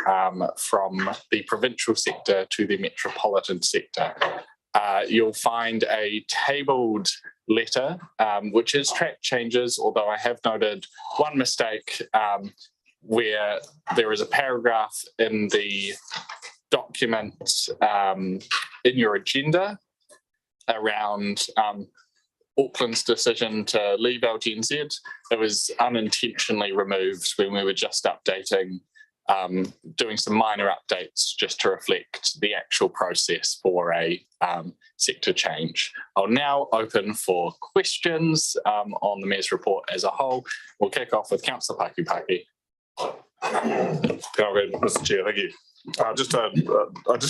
from the provincial sector to the metropolitan sector. You'll find a tabled letter, which is track changes, although I have noted one mistake where there is a paragraph in the document in your agenda around Auckland's decision to leave LGNZ. It was unintentionally removed when we were just updating, doing some minor updates just to reflect the actual process for a sector change. I'll now open for questions on the Mayor's report as a whole. We'll kick off with Councillor Pakipaki. Mr. Chair, thank you. I just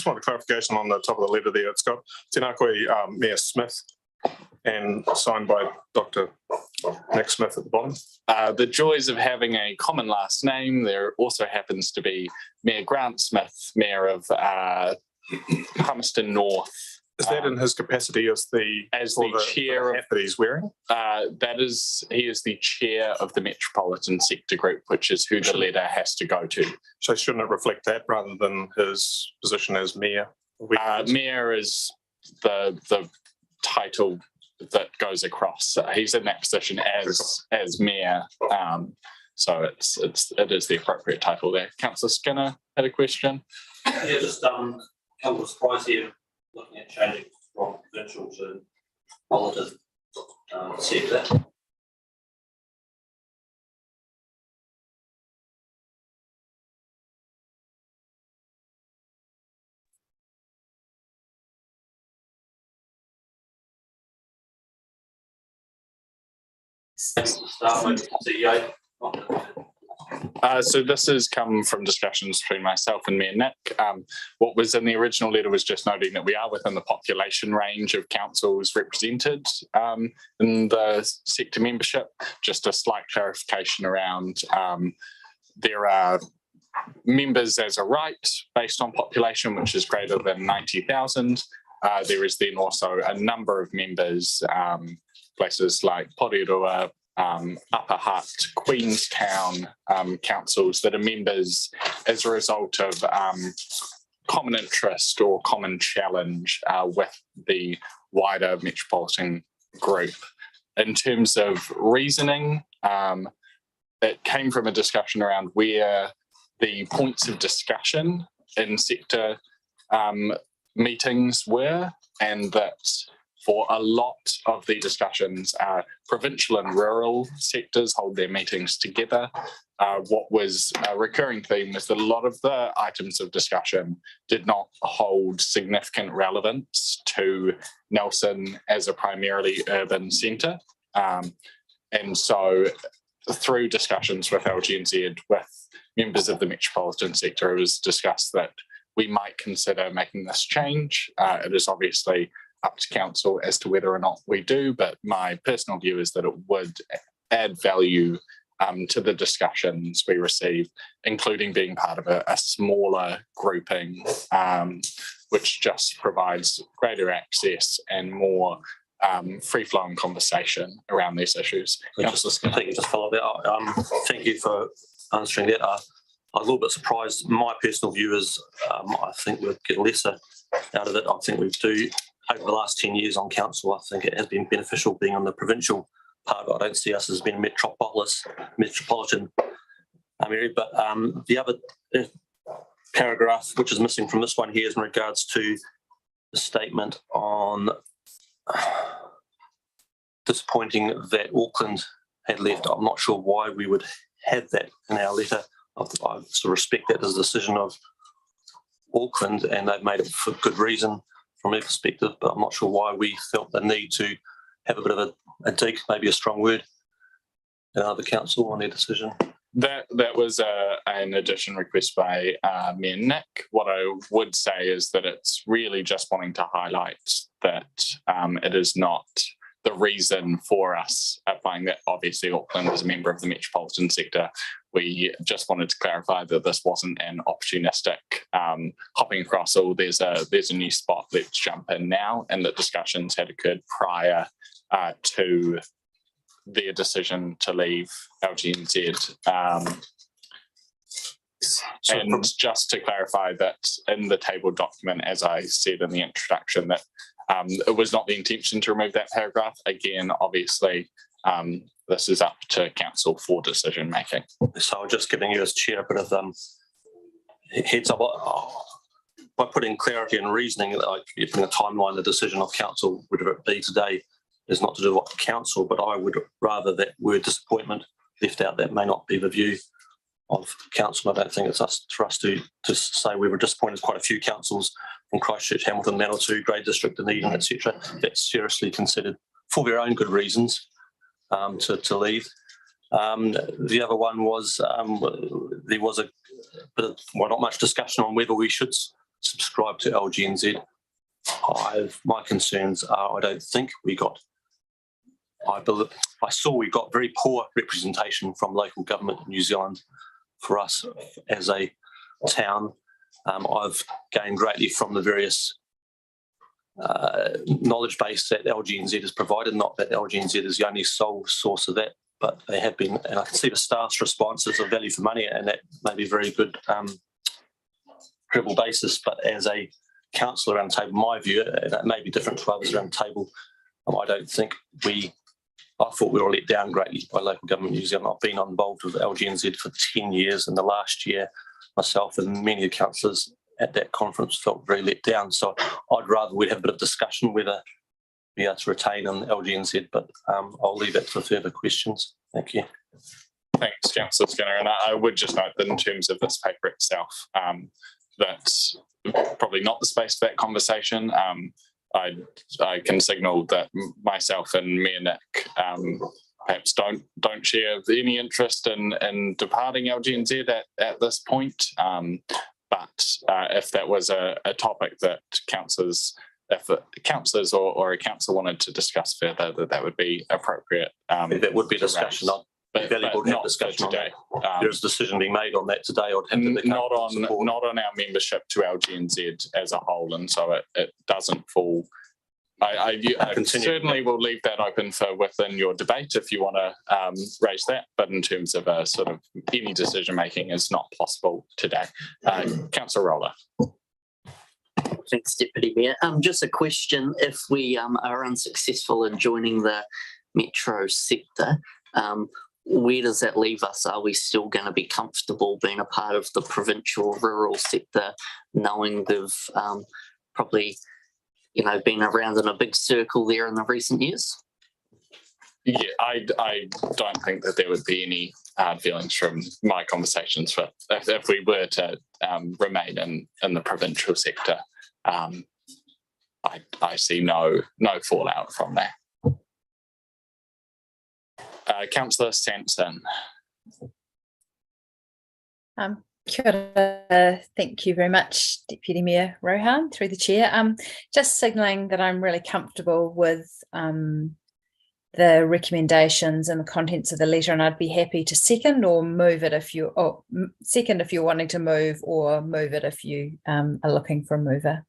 want a clarification on the top of the letter there. It's got Tēnā koe, Mayor Smith, and signed by Dr. Nick Smith at the bottom. The joys of having a common last name. There also happens to be Mayor Grant Smith, Mayor of Palmerston North. Is that in his capacity as the chair of hat that he's wearing? He is the chair of the Metropolitan Sector Group, which is who the letter has to go to. So shouldn't it reflect that rather than his position as mayor? Mayor is the title that goes across. He's in that position as mayor. So it is the appropriate title there. Councillor Skinner had a question. Yeah, just couple of surprise here, looking at changing from provincial to politic sector. Start with CEO. So this has come from discussions between myself and Mayor Nick. What was in the original letter was just noting that we are within the population range of councils represented in the sector membership. Just a slight clarification around there are members as a right based on population, which is greater than 90,000. There is then also a number of members, places like Porirua, Upper Hutt, Queenstown councils that are members as a result of common interest or common challenge with the wider metropolitan group. In terms of reasoning, it came from a discussion around where the points of discussion in sector meetings were, and that for a lot of the discussions, provincial and rural sectors hold their meetings together. What was a recurring theme was that a lot of the items of discussion did not hold significant relevance to Nelson as a primarily urban centre. And so through discussions with LGNZ, with members of the metropolitan sector, it was discussed that we might consider making this change. It is obviously up to council as to whether or not we do, but my personal view is that it would add value to the discussions we receive, including being part of a smaller grouping, which just provides greater access and more free-flowing conversation around these issues. Just follow that. Thank you for answering that. I'm a little bit surprised. My personal view is I think we'd get lesser out of it. I think we do. Over the last 10 years on council, I think it has been beneficial being on the provincial part. I don't see us as being metropolitan area. But the other paragraph, which is missing from this one here, is in regards to the statement on disappointing that Auckland had left. I'm not sure why we would have that in our letter. I sort of respect that as a decision of Auckland, and they've made it for good reason from their perspective, but I'm not sure why we felt the need to have a bit of a dig, maybe a strong word, in other council on their decision. That was an addition request by Mayor Nick. What I would say is that it's really just wanting to highlight that it is not the reason for us applying that. Obviously, Auckland is a member of the metropolitan sector. We just wanted to clarify that this wasn't an opportunistic hopping across, oh, there's a new spot, let's jump in now, and that discussions had occurred prior to their decision to leave LGNZ. And just to clarify that in the table document, as I said in the introduction, that it was not the intention to remove that paragraph. Again, obviously, this is up to council for decision making. So I'm just giving you as chair a bit of heads up by putting clarity and reasoning, like putting a timeline, the decision of council, whatever it be today, is not to do what council, but I would rather that word disappointment left out. That may not be the view of council. I don't think it's for us to say we were disappointed. Quite a few councils from Christchurch, Hamilton, Manawatu, Grey District, Dunedin, etc., that's seriously considered for their own good reasons to leave. The other one was there was a bit of, well, not much discussion on whether we should subscribe to LGNZ. My concerns are I don't think we got I saw we got very poor representation from local government in New Zealand for us as a town. I've gained greatly from the various knowledge base that LGNZ has provided, not that LGNZ is the only sole source of that, but they have been, and I can see the staff's response as a value for money, and that may be a very good credible basis. But as a councillor around the table, my view, and it may be different to others around the table, I don't think I thought we were let down greatly by local government New Zealand. I've been involved with LGNZ for 10 years, and the last year myself and many of the councillors at that conference felt very let down. So I'd rather we'd have a bit of discussion whether we are to retain an LGNZ, but I'll leave that for further questions. Thank you. Thanks, Councillor Skinner. And I would just note that in terms of this paper itself, that's probably not the space for that conversation. I can signal that myself and me and Nick perhaps don't share any interest in departing LGNZ at this point. But if that was a topic that councillors, if councillors or a council wanted to discuss further, that would be appropriate. That would be a discussion on. But valuable to have not discussion today. There's a decision being made on that today. I'd have to Not on our membership to LGNZ as a whole, and so it doesn't fall. I certainly will leave that open for within your debate if you want to raise that, but in terms of a sort of any decision making is not possible today. Councillor Roller. Thanks, Deputy Mayor. Just a question: if we are unsuccessful in joining the metro sector, where does that leave us? Are we still going to be comfortable being a part of the provincial rural sector, knowing they've probably, been around in a big circle there in the recent years? Yeah, I don't think that there would be any hard feelings from my conversations for if we were to remain in the provincial sector. I see no fallout from that. Councillor Sampson. Kia ora. Thank you very much, Deputy Mayor Rohan, through the chair. Just signalling that I'm really comfortable with the recommendations and the contents of the letter, and I'd be happy to second or move it if you second if you're wanting to move, or move it if you are looking for a mover.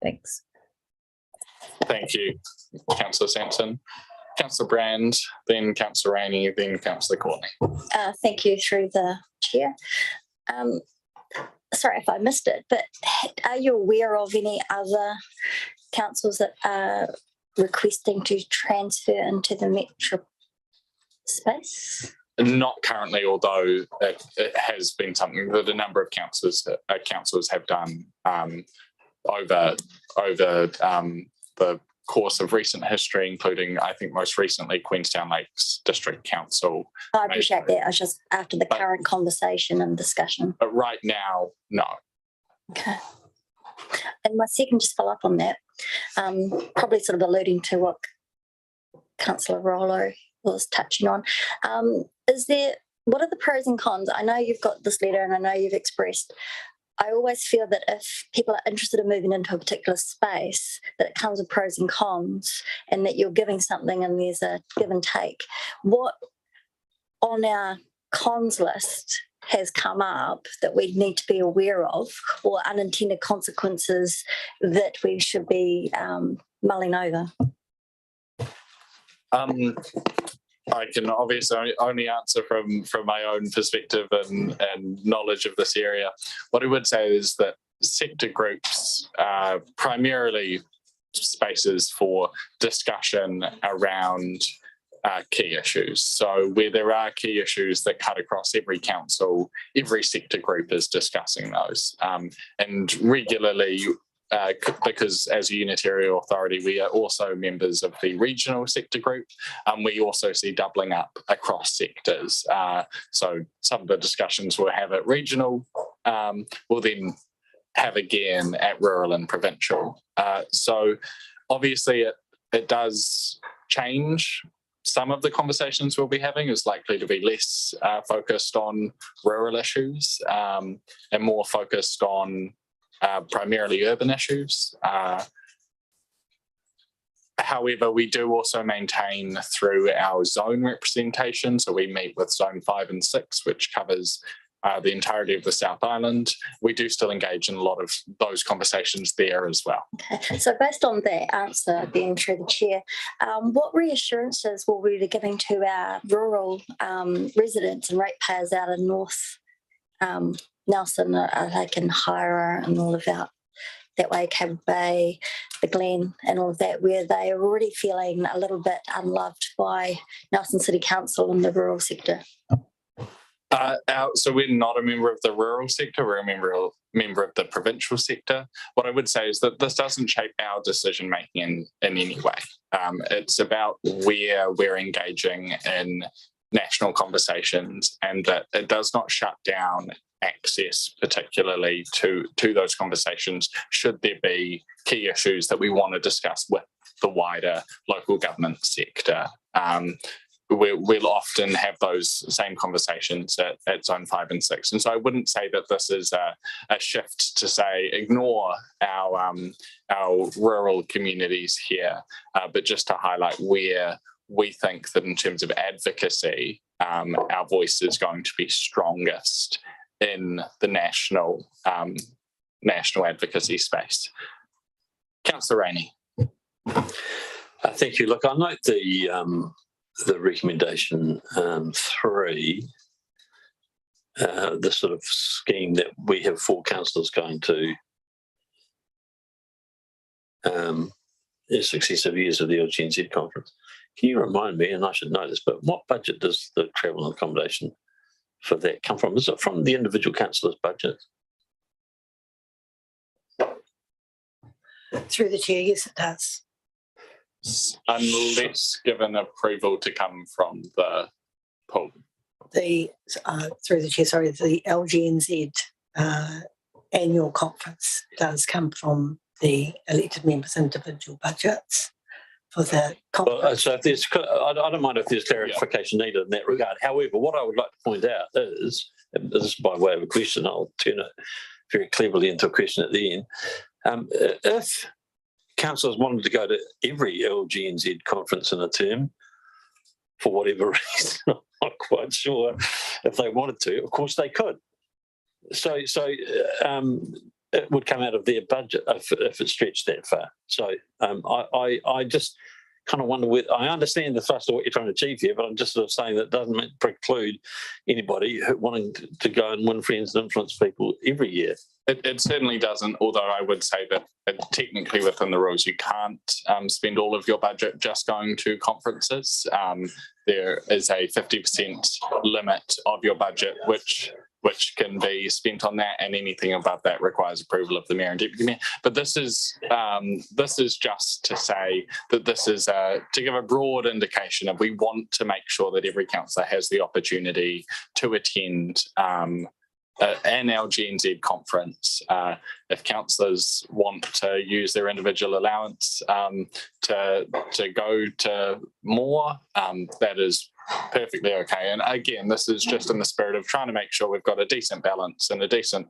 Thanks. Thank you, Councillor Sampson. Councillor Brand, then Councillor Rainey, then Councillor Courtney. Thank you, through the chair. Sorry if I missed it, but are you aware of any other councils that are requesting to transfer into the metro space? Not currently, although it has been something that a number of councils have done over the course of recent history, including, I think, most recently Queenstown Lakes District Council. I appreciate that. I was just after the current conversation and discussion. But right now, no. Okay. And my second, just follow up on that, probably sort of alluding to what Councillor Rollo was touching on. What are the pros and cons? I know you've got this letter and I know you've expressed. I always feel that if people are interested in moving into a particular space, that it comes with pros and cons, and that you're giving something and there's a give and take. What on our cons list has come up that we need to be aware of, or unintended consequences that we should be mulling over? I can obviously only answer from my own perspective and knowledge of this area. What I would say is that sector groups are primarily spaces for discussion around key issues. So where there are key issues that cut across every council, every sector group is discussing those. And regularly, because as a unitary authority, we are also members of the regional sector group. We also see doubling up across sectors. So some of the discussions we'll have at regional, we'll then have again at rural and provincial. So obviously it does change. Some of the conversations we'll be having is likely to be less focused on rural issues and more focused on primarily urban issues. However, we do also maintain through our zone representation. So we meet with zone 5 and 6, which covers the entirety of the South Island. We do still engage in a lot of those conversations there as well. Okay, so based on that answer being through the chair, what reassurances will we be giving to our rural residents and ratepayers out in North Nelson, like in Hira and all of that way, Cable Bay, the Glen and all of that, where they are already feeling a little bit unloved by Nelson City Council in the rural sector? So we're not a member of the rural sector, we're a member of the provincial sector. What I would say is that this doesn't shape our decision making in any way. It's about where we're engaging in national conversations, and that it does not shut down access particularly to those conversations should there be key issues that we want to discuss with the wider local government sector. We'll often have those same conversations at zone 5 and 6. And so I wouldn't say that this is a shift to say ignore our rural communities here, but just to highlight where we think that in terms of advocacy, our voice is going to be strongest in the national advocacy space. Councillor Rainey. Thank you. Look, I note the recommendation 3, the sort of scheme that we have 4 councillors going to successive years of the LGNZ conference. Can you remind me, and I should know this, but what budget does the travel and accommodation for that come from? Is it from the individual councillor's budget? Through the chair, yes, it does. Unless given approval to come from the pool. Through the chair, sorry, the LGNZ annual conference does come from the elected members' individual budgets for the conference. Well, so if there's, I don't mind if there's clarification needed in that regard. However, what I would like to point out is, and this is by way of a question, I'll turn it very cleverly into a question at the end. If councillors wanted to go to every LGNZ conference in a term, for whatever reason, I'm not quite sure if they wanted to, of course they could. So it would come out of their budget if it stretched that far. So I just kind of wonder, I understand the thrust of what you're trying to achieve here, but I'm just sort of saying that it doesn't preclude anybody wanting to go and win friends and influence people every year. It certainly doesn't, although I would say that technically within the rules you can't spend all of your budget just going to conferences. There is a 50% limit of your budget which can be spent on that, and anything above that requires approval of the mayor and deputy mayor. But this is just to say that this is to give a broad indication of we want to make sure that every councillor has the opportunity to attend an LGNZ conference. If councillors want to use their individual allowance to go to more, that is perfectly okay. And again, this is just in the spirit of trying to make sure we've got a decent balance and a decent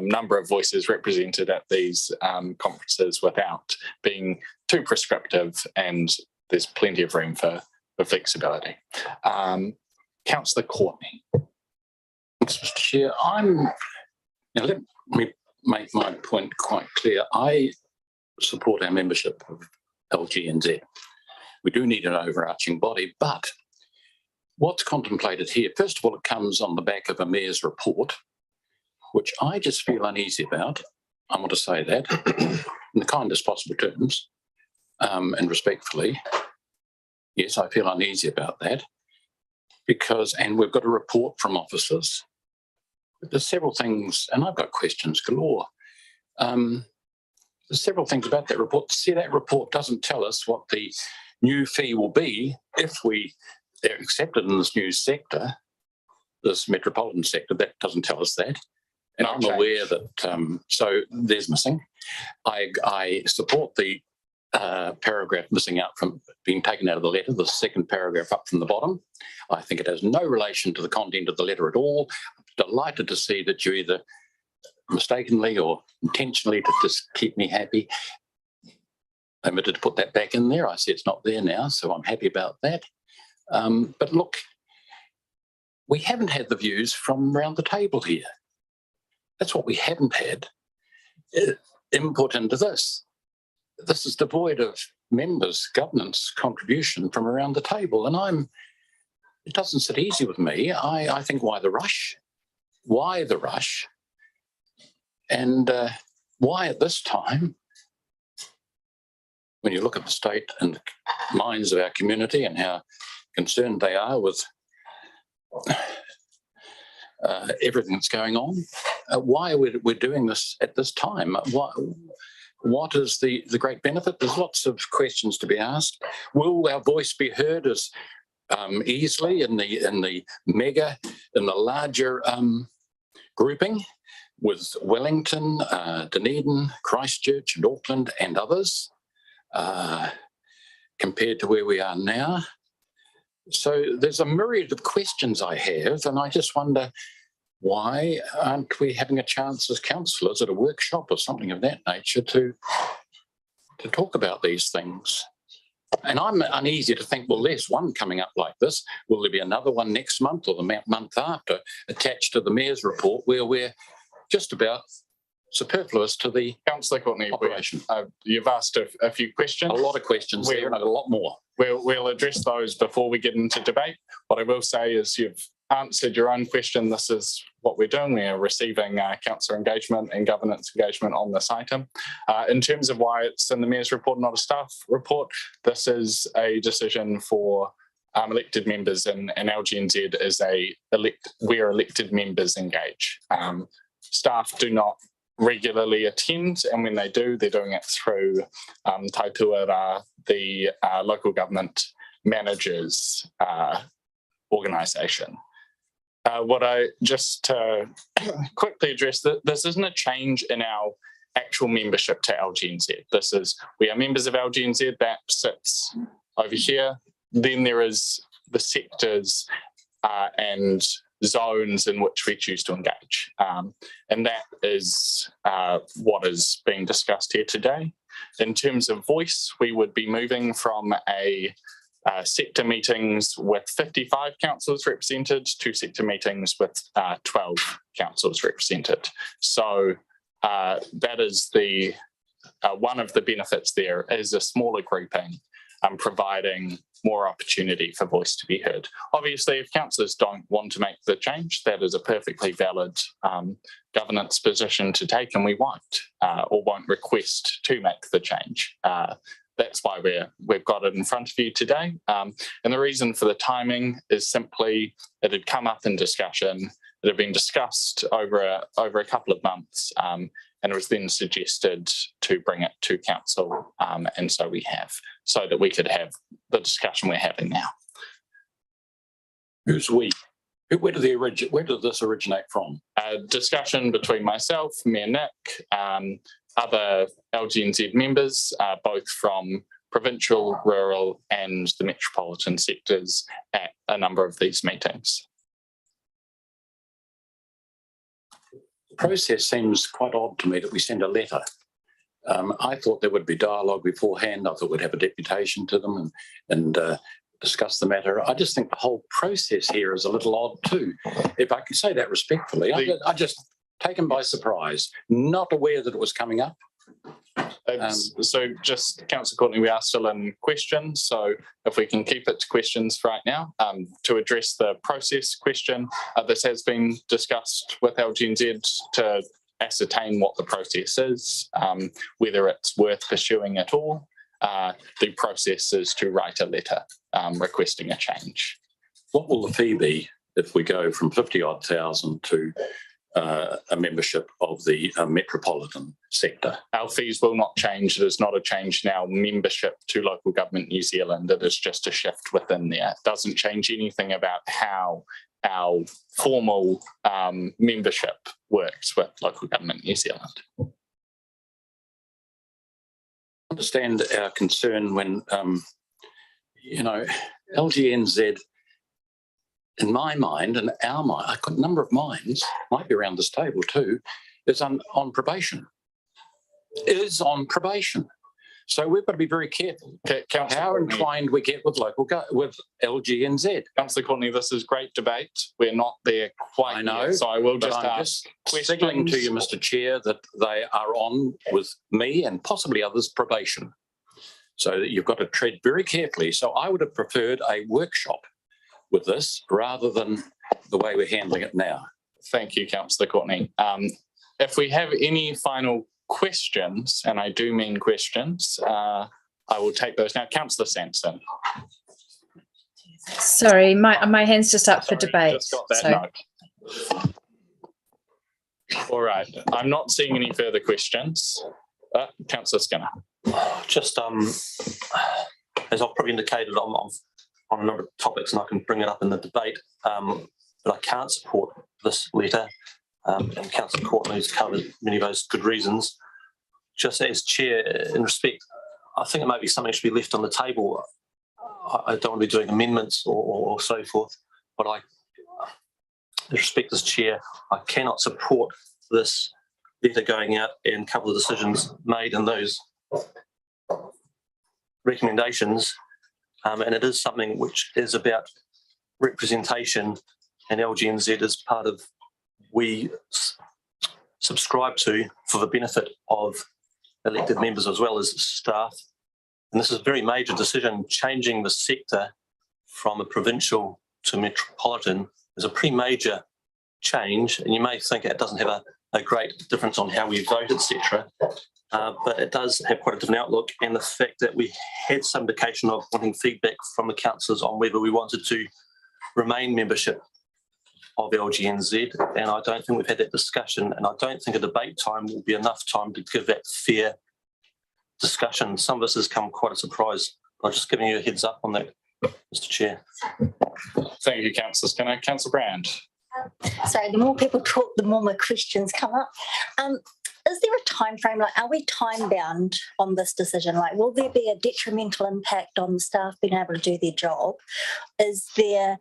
number of voices represented at these conferences without being too prescriptive, and there's plenty of room for flexibility. Councillor Courtney. Mr. Chair, let me make my point quite clear. I support our membership of LGNZ. We do need an overarching body, but what's contemplated here, first of all, it comes on the back of a mayor's report, which I just feel uneasy about. I want to say that in the kindest possible terms and respectfully. Yes, I feel uneasy about that and we've got a report from officers. There's several things, and I've got questions galore. There's several things about that report. See, that report doesn't tell us what the new fee will be if they're accepted in this new sector, this metropolitan sector. That doesn't tell us that. And I'm aware that, so there's missing. I support the paragraph missing out from being taken out of the letter, the second paragraph up from the bottom. I think it has no relation to the content of the letter at all. I'm delighted to see that you either mistakenly or intentionally to just keep me happy omitted to put that back in there. I see it's not there now, so I'm happy about that. But look, we haven't had the views from around the table here. That's what we haven't had. Input into this. This is devoid of members' governance contribution from around the table. And it doesn't sit easy with me. I think, why the rush? Why the rush? And why at this time, when you look at the state and minds of our community and how concerned they are with everything that's going on, why we're doing this at this time? What is the great benefit? There's lots of questions to be asked. Will our voice be heard as easily in the larger grouping with Wellington, Dunedin, Christchurch and Auckland and others compared to where we are now? So there's a myriad of questions I have, and I just wonder, why aren't we having a chance as councillors at a workshop or something of that nature to talk about these things? And I'm uneasy to think, well, there's one coming up like this. Will there be another one next month or the month after, attached to the Mayor's report, where we're just about superfluous to the Councillor Courtney, operation? You've asked a few questions. A lot of questions there, and a lot more. We'll address those before we get into debate. What I will say is you've answered your own question. This is what we're doing. We are receiving councillor engagement and governance engagement on this item. In terms of why it's in the Mayor's report, not a staff report, this is a decision for elected members, and LGNZ is where elected members engage. Staff do not regularly attend, and when they do, they're doing it through Taituara, the local government managers organisation. What I just quickly address, that this isn't a change in our actual membership to LGNZ. We are members of LGNZ, that sits over here. Then there is the sectors and zones in which we choose to engage. And that is what is being discussed here today. In terms of voice, we would be moving from a sector meetings with 55 councillors represented to sector meetings with 12 councillors represented. So that is the one of the benefits there is a smaller grouping, providing more opportunity for voice to be heard. Obviously, if councillors don't want to make the change, that is a perfectly valid governance position to take, and we won't or won't request to make the change. That's why we've got it in front of you today. And the reason for the timing is simply it had come up in discussion. It had been discussed over a couple of months, and it was then suggested to bring it to council, and so we have, so that we could have the discussion we're having now. Who's we? Where did this originate from? A discussion between myself, Mayor Nick, other LGNZ members, both from provincial, rural and the metropolitan sectors at a number of these meetings. The process seems quite odd to me that we send a letter. I thought there would be dialogue beforehand. I thought we'd have a deputation to them and discuss the matter. I just think the whole process here is a little odd too. If I can say that respectfully, I just taken by surprise, not aware that it was coming up. So just Councillor Courtney, we are still in questions, so if we can keep it to questions right now. To address the process question, this has been discussed with LGNZ to ascertain what the process is, whether it's worth pursuing at all. The process is to write a letter requesting a change. What will the fee be if we go from 50-odd thousand to a membership of the metropolitan sector? Our fees will not change. It is not a change in our membership to Local Government New Zealand. It is just a shift within there. It doesn't change anything about how our formal membership works with Local Government New Zealand. I understand our concern when, LGNZ, in my mind and our mind, I've got a number of minds, might be around this table too, is on probation. Is on probation. So we've got to be very careful Councillor how Courtney. entwined we get with with LGNZ. Councillor Courtney, this is great debate. We're not there quite I know, yet, so I will But just I'm ask just signaling to questions. you, Mr. Chair, that they are on with me and possibly others probation. So that you've got to tread very carefully. So I would have preferred a workshop with this rather than the way we're handling it now. Thank you, Councillor Courtney. If we have any final questions, and I do mean questions, I will take those now. Councillor Sanson. Sorry, my hand's just up for Sorry, debate. just got that so- note. All right, I'm not seeing any further questions. Councillor Skinner. Just as I've probably indicated on a number of topics, and I can bring it up in the debate, but I can't support this letter. And Councillor Courtney's covered many of those good reasons. Just as chair, in respect, I think it might be something that should be left on the table. I don't want to be doing amendments or so forth, but in respect as chair, I cannot support this letter going out and a couple of decisions made in those recommendations. And it is something which is about representation, and LGNZ is part of we subscribe to for the benefit of elected members as well as staff. And this is a very major decision. Changing the sector from a provincial to metropolitan is a pretty major change, and you may think it doesn't have a great difference on how we vote, etc. But it does have quite a different outlook, and the fact that we had some indication of wanting feedback from the councillors on whether we wanted to remain membership of LGNZ, and I don't think we've had that discussion, and I don't think a debate time will be enough time to give that fair discussion. Some of this has come quite a surprise. I'm just giving you a heads up on that, Mr. Chair. Thank you, Councillor Skinner. Councillor Brand. Sorry, the more people talk, the more my questions come up. Is there a time frame? Like, are we time bound on this decision? Like, will there be a detrimental impact on the staff being able to do their job? Does it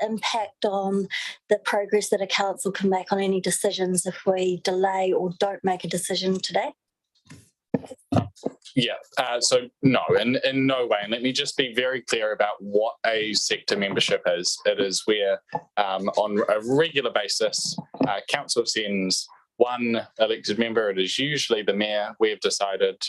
impact on the progress that a council can make on any decisions if we delay or don't make a decision today? Yeah, so no, in no way. And let me just be very clear about what a sector membership is. It is where on a regular basis, council sends one elected member. It is usually the mayor. We've decided,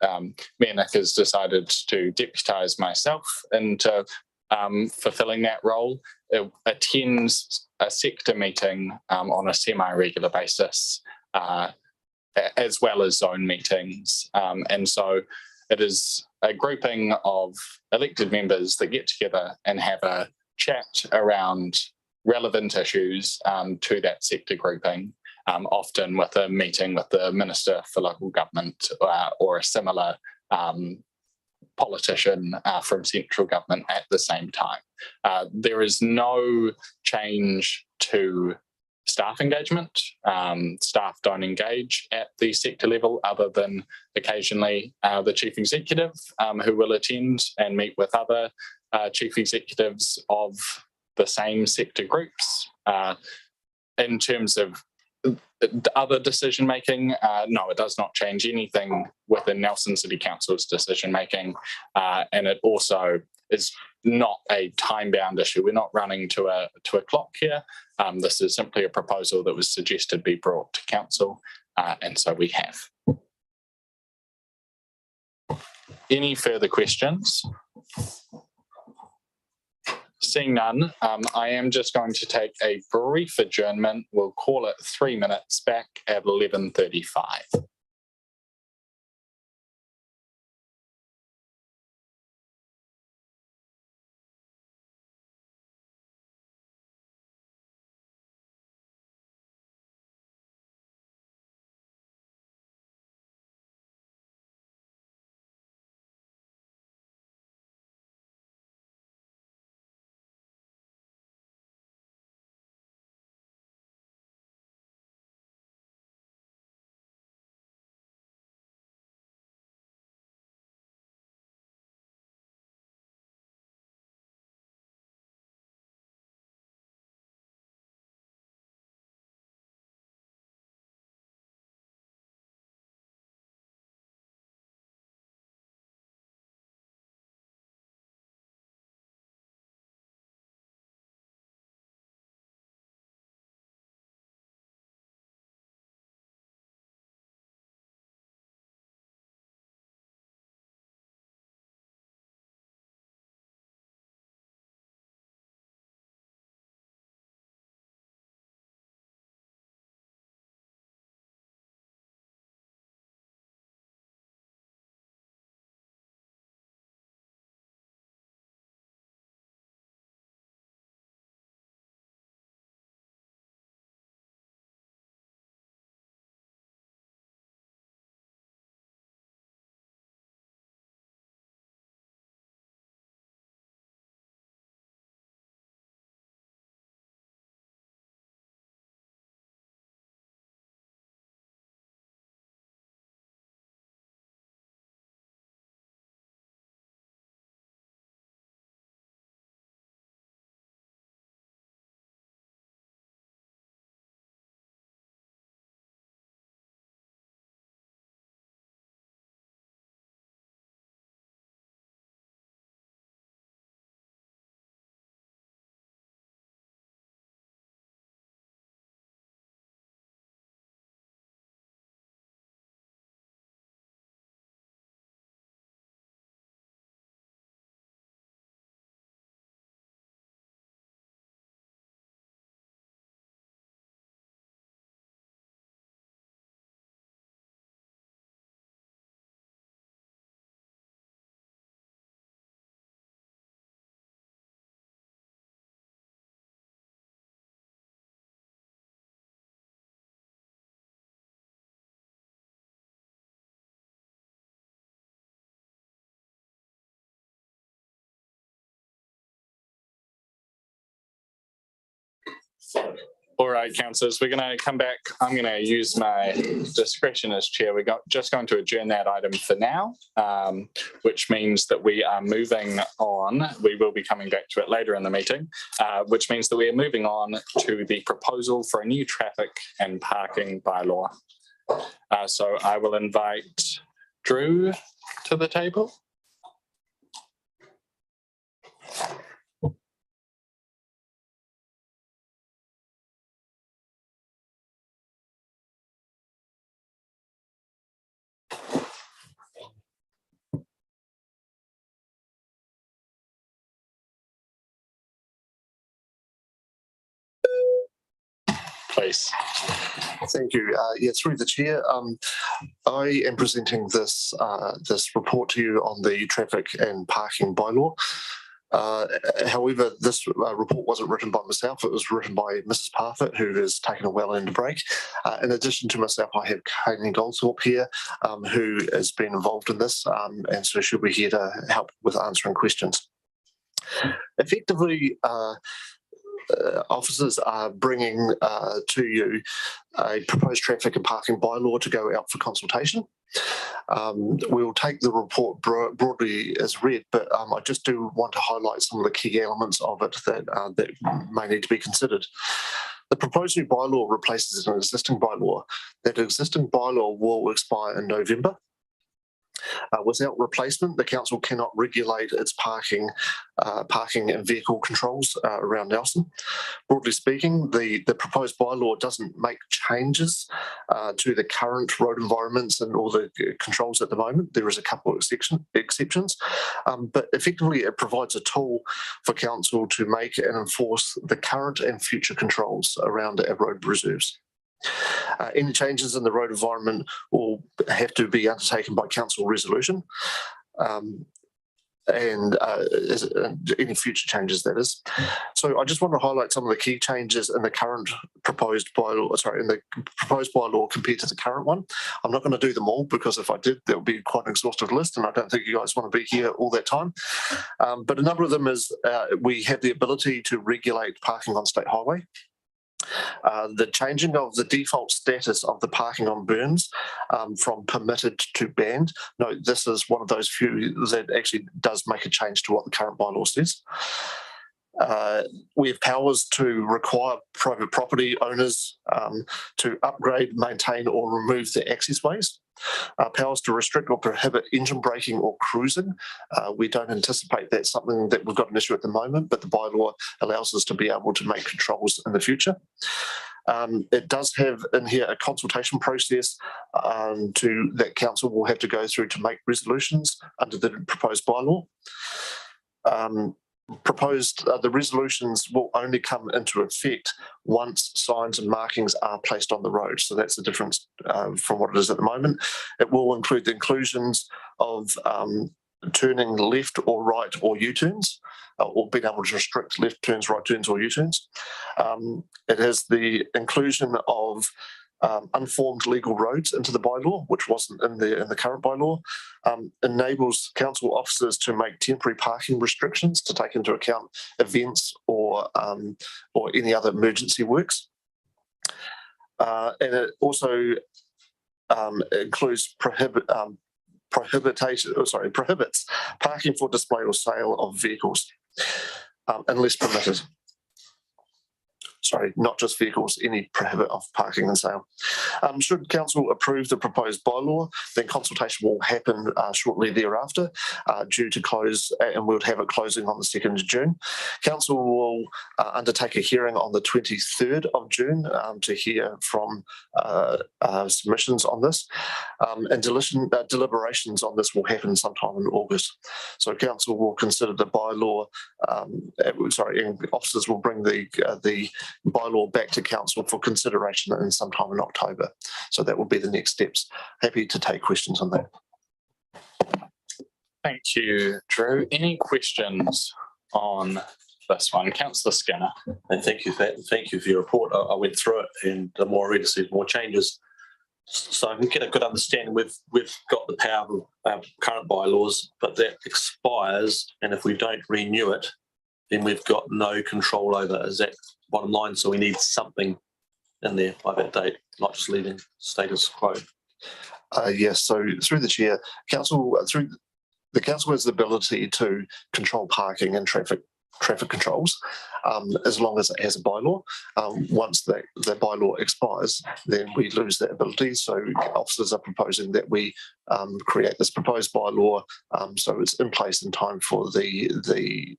Mayor Nick has decided to deputise myself into fulfilling that role. It attends a sector meeting on a semi-regular basis, as well as zone meetings. And so it is a grouping of elected members that get together and have a chat around relevant issues to that sector grouping, often with a meeting with the Minister for Local Government or a similar politician from central government at the same time. There is no change to staff engagement. Staff don't engage at the sector level other than occasionally the chief executive who will attend and meet with other chief executives of the same sector groups. In terms of other decision making, no, it does not change anything within Nelson City Council's decision making, and it also is not a time-bound issue. We're not running to a clock here. This is simply a proposal that was suggested be brought to council, and so we have. Any further questions? Seeing none, I am just going to take a brief adjournment. We'll call it 3 minutes, back at 11:35. All right, councillors, we're going to come back. I'm going to use my discretion as chair. We're just going to adjourn that item for now, which means that we are moving on. We will be coming back to it later in the meeting, which means that we are moving on to the proposal for a new traffic and parking bylaw. So I will invite Drew to the table. Please. Thank you. Through the chair, I am presenting this report to you on the traffic and parking bylaw. However, this report wasn't written by myself. It was written by Mrs. Parfitt, who has taken a well-earned break. In addition to myself, I have Kayleen Goldthorpe here, who has been involved in this, and so she'll be here to help with answering questions. Effectively, officers are bringing to you a proposed traffic and parking bylaw to go out for consultation. We'll take the report broadly as read, but I just do want to highlight some of the key elements of it that may need to be considered. The proposed new bylaw replaces an existing bylaw. That existing bylaw will expire in November. Without replacement, the council cannot regulate its parking and vehicle controls around Nelson. Broadly speaking, the proposed bylaw doesn't make changes to the current road environments and all the controls at the moment. There is a couple of exceptions, but effectively it provides a tool for council to make and enforce the current and future controls around our road reserves. Any changes in the road environment will have to be undertaken by council resolution, and any future changes, that is. So I just want to highlight some of the key changes in the current proposed bylaw, in the proposed bylaw compared to the current one. I'm not going to do them all because if I did, that would be quite an exhaustive list, and I don't think you guys want to be here all that time. But a number of them is we have the ability to regulate parking on state highway. The changing of the default status of the parking on Burns from permitted to banned. No, this is one of those few that actually does make a change to what the current bylaw says. We have powers to require private property owners to upgrade, maintain or remove their access ways. Powers to restrict or prohibit engine braking or cruising. We don't anticipate that's something that we've got an issue at the moment, but the bylaw allows us to be able to make controls in the future. It does have in here a consultation process that council will have to go through to make resolutions under the proposed bylaw. The resolutions will only come into effect once signs and markings are placed on the road. So that's the difference from what it is at the moment. It will include the inclusions of turning left or right or U-turns, or being able to restrict left turns, right turns or U-turns. It has the inclusion of unformed legal roads into the bylaw, which wasn't in the current bylaw. Enables council officers to make temporary parking restrictions to take into account events or any other emergency works. And it also includes prohibits parking for display or sale of vehicles unless permitted. Sorry, not just vehicles, any prohibit of parking and sale. Should council approve the proposed bylaw, then consultation will happen shortly thereafter, due to close, and we'll have it closing on the 2nd of June. Council will undertake a hearing on the 23rd of June to hear from submissions on this, and deliberations on this will happen sometime in August. So council will consider the bylaw, and officers will bring the bylaw back to council for consideration in sometime in October. So that will be the next steps. Happy to take questions on that. Thank you, Drew. Any questions on this one? Councillor Skinner. And thank you for your report. I went through it, and the more I read, there's more changes. So I can get a good understanding. We've got the power of our current bylaws, but that expires, and if we don't renew it, then we've got no control over. Is that bottom line. So we need something in there by that date, not just leaving status quo. Yes, so through the chair, the council has the ability to control parking and traffic controls, as long as it has a bylaw. Once the bylaw expires, then we lose that ability. So officers are proposing that we create this proposed bylaw, so it's in place in time for the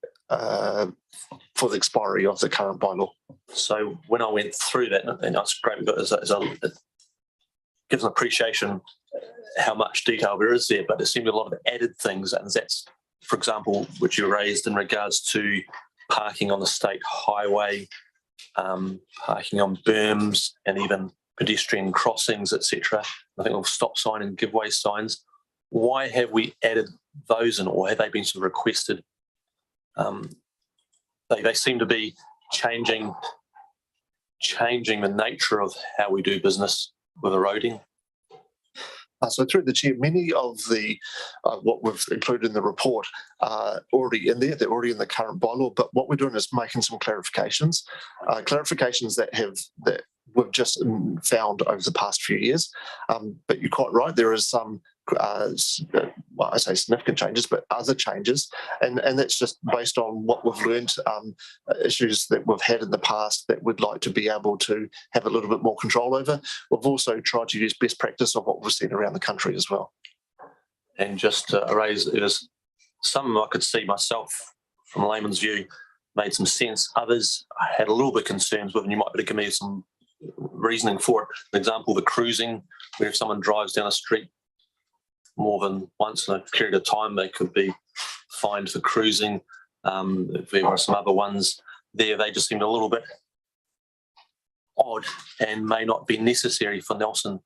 expiry of the current bylaw. So when I went through that, and that's great, but it gives an appreciation how much detail there is there, but there seemed a lot of added things, and that's, for example, which you raised in regards to parking on the state highway, parking on berms, and even pedestrian crossings, etc. I think of stop sign and giveaway signs. Why have we added those in, or have they been sort of requested? They seem to be changing the nature of how we do business with eroding. So through the chair, many of the what we've included in the report are already in there. They're already in the current bylaw. But what we're doing is making some clarifications, that we've just found over the past few years. But you're quite right. There is some, well, I say significant changes, but other changes, and that's just based on what we've learned, issues that we've had in the past that we'd like to be able to have a little bit more control over. We've also tried to use best practice of what we've seen around the country as well. And just to raise, it is some I could see myself from a layman's view made some sense. Others I had a little bit concerns with, and you might be able to give me some reasoning for it. For example, the cruising, where if someone drives down a street more than once in a period of time, they could be fined for cruising. There are some other ones there, they just seemed a little bit odd and may not be necessary for Nelson.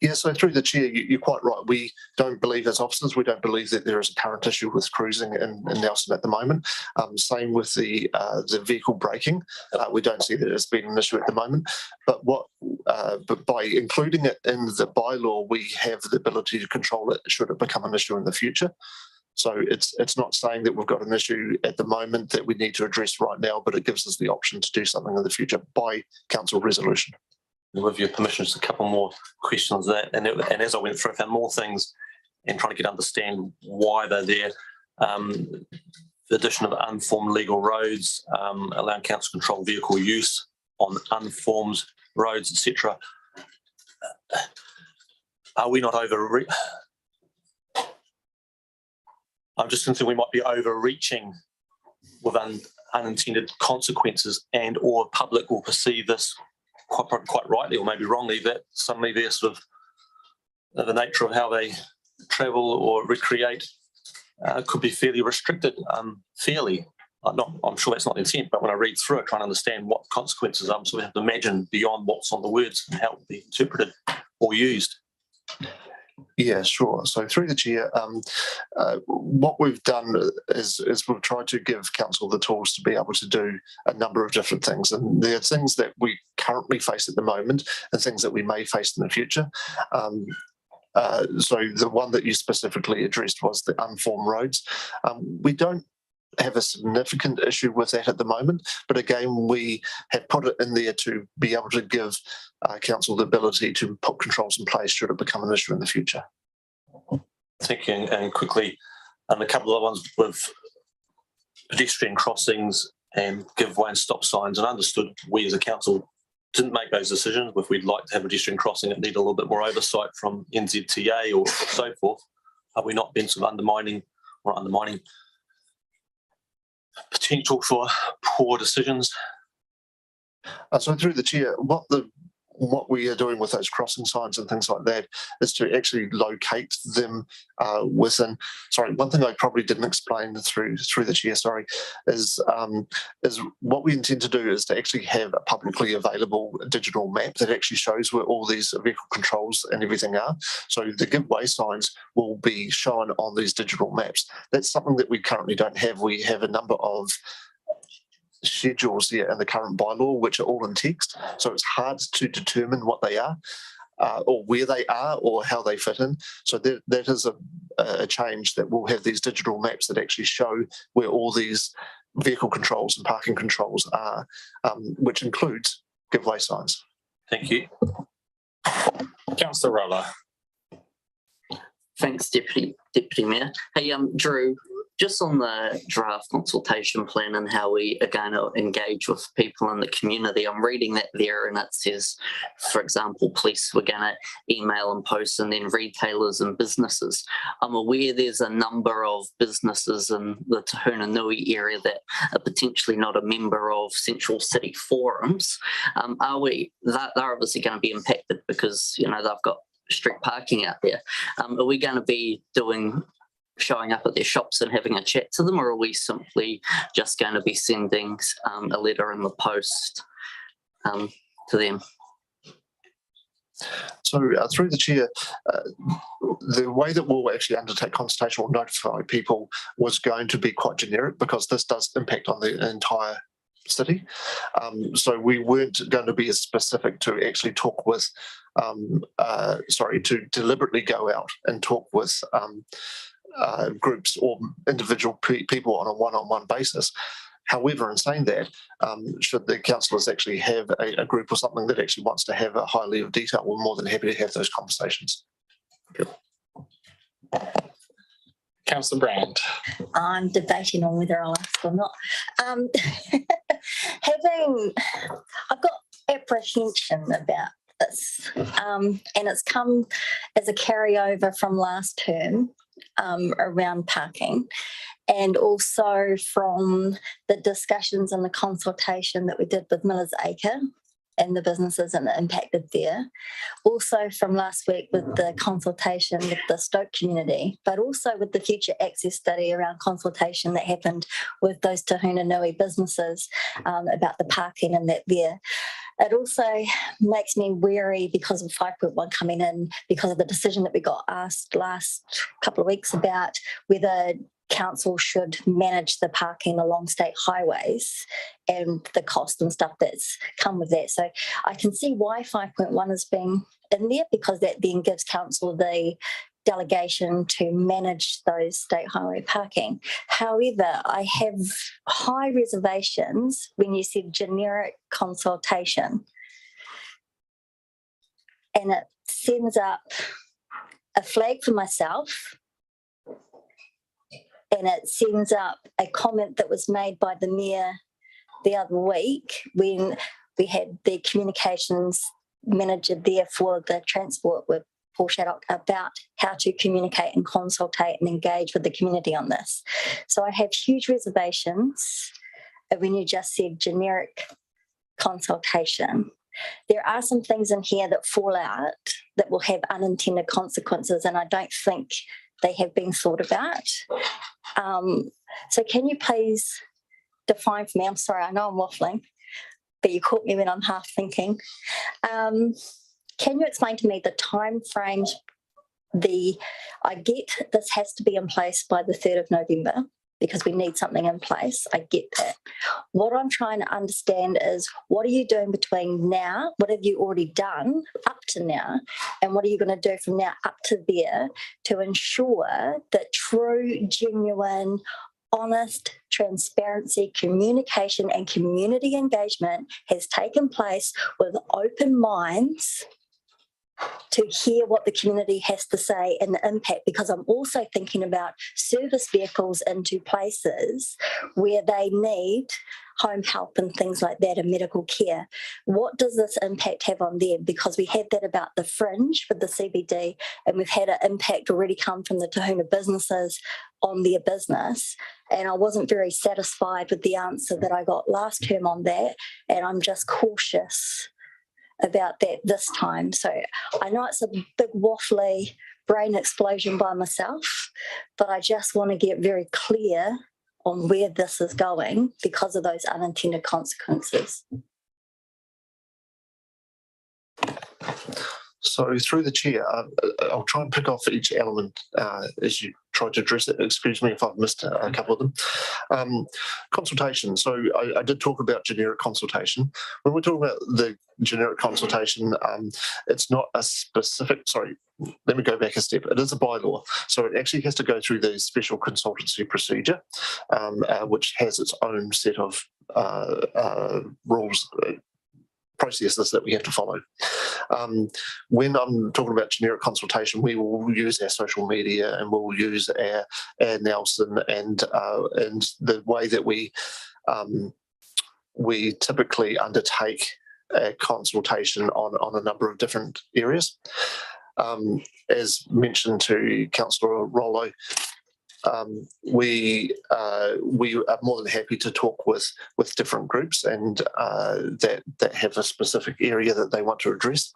Yeah, so through the chair, you're quite right. We don't believe, as officers, we don't believe that there is a current issue with cruising in Nelson at the moment. Same with the vehicle braking. We don't see that as being an issue at the moment. But by including it in the bylaw, we have the ability to control it should it become an issue in the future. So it's not saying that we've got an issue at the moment that we need to address right now, but it gives us the option to do something in the future by council resolution. With your permission, just a couple more questions there. And as I went through, I found more things and trying to understand why they're there. The addition of unformed legal roads, allowing council to control vehicle use on unformed roads, etc. Are we not I'm just concerned we might be overreaching with unintended consequences, and or public will perceive this quite rightly or maybe wrongly, that suddenly they're sort of the nature of how they travel or recreate could be fairly restricted fairly. I'm sure that's not the intent, but when I read through it, trying to understand what consequences are, so we have to imagine beyond what's on the words and how it will be interpreted or used. Yeah, sure. So through the chair, what we've done is we've tried to give council the tools to be able to do a number of different things. And there are things that we currently face at the moment and things that we may face in the future. So the one that you specifically addressed was the unformed roads. We don't have a significant issue with that at the moment, but again, we have put it in there to be able to give council the ability to put controls in place should it become an issue in the future. Thank you. And quickly, a couple of ones with pedestrian crossings and giveaway and stop signs, and understood we as a council didn't make those decisions. If we'd like to have a pedestrian crossing, it needed a little bit more oversight from NZTA or so forth. Have we not been sort of undermining potential for poor decisions? So through the chair, what we are doing with those crossing signs and things like that is to actually locate them within. Sorry, one thing I probably didn't explain through the chair, is what we intend to do is to actually have a publicly available digital map that actually shows where all these vehicle controls and everything are. So the giveaway signs will be shown on these digital maps. That's something that we currently don't have. We have a number of schedules here in the current bylaw which are all in text, so it's hard to determine what they are or where they are or how they fit in. So that is a change, that we'll have these digital maps that actually show where all these vehicle controls and parking controls are, which includes give way signs. Thank you. Councillor Rollo. Thanks, Deputy Mayor. Hey, Drew, just on the draft consultation plan and how we are going to engage with people in the community, I'm reading that there and it says, for example, police were going to email and post, and then retailers and businesses. I'm aware there's a number of businesses in the Te Huna-Nui area that are potentially not a member of Central City Forums. They're obviously going to be impacted because, they've got street parking out there. Are we going to be showing up at their shops and having a chat to them, or are we simply just going to be sending a letter in the post to them? So through the chair, the way that we'll actually undertake consultation or notify people was going to be quite generic because this does impact on the entire city. So we weren't going to be as specific to actually talk with, to deliberately go out and talk with groups or individual people on a one-on-one basis. However, in saying that, should the councillors actually have a group or something that actually wants to have a high level of detail, we're more than happy to have those conversations. Councillor Brand. I'm debating on whether I'll ask or not. I've got apprehension about this, and it's come as a carryover from last term around parking, and also from the discussions and the consultation that we did with Miller's Acre and the businesses and the impacted there. Also from last week with the consultation with the Stoke community, but also with the future access study around consultation that happened with those Te Huna-Nui businesses about the parking and that there. It also makes me wary because of 5.1 coming in, because of the decision that we got asked last couple of weeks about whether council should manage the parking along state highways and the cost and stuff that's come with that. So I can see why 5.1 is being in there, because that then gives council the delegation to manage those state highway parking. However, I have high reservations when you said generic consultation, and it sends up a flag for myself, and it sends up a comment that was made by the mayor the other week when we had the communications manager there for the transport with Paul Shaddock about how to communicate and consultate and engage with the community on this. So I have huge reservations when you just said generic consultation. There are some things in here that fall out that will have unintended consequences, and I don't think they have been thought about. So can you please define for me, I'm sorry, I know I'm waffling, but you caught me when I'm half thinking. Can you explain to me the time frames? I get this has to be in place by the 3rd of November because we need something in place. I get that. What I'm trying to understand is, what are you doing between now? What have you already done up to now? And what are you going to do from now up to there to ensure that true, genuine, honest transparency, communication and community engagement has taken place with open minds to hear what the community has to say and the impact, because I'm also thinking about service vehicles into places where they need home help and things like that and medical care. What does this impact have on them? Because we had that about the fringe with the CBD, and we've had an impact already come from the Te Huna businesses on their business. And I wasn't very satisfied with the answer that I got last term on that. And I'm just cautious about that this time. So I know it's a big waffly brain explosion by myself, but I just want to get very clear on where this is going because of those unintended consequences. So through the chair, I'll try and pick off each element as you try to address it. Excuse me if I've missed a couple of them. Consultation. So I did talk about generic consultation. When we're talking about the generic consultation, it's not a specific, sorry, let me go back a step. It is a bylaw. So it actually has to go through the special consultancy procedure, which has its own set of rules, processes that we have to follow. When I'm talking about generic consultation, we will use our social media and we'll use our Nelson and the way that we typically undertake a consultation on a number of different areas. As mentioned to Councillor Rollo, we are more than happy to talk with different groups and that have a specific area that they want to address.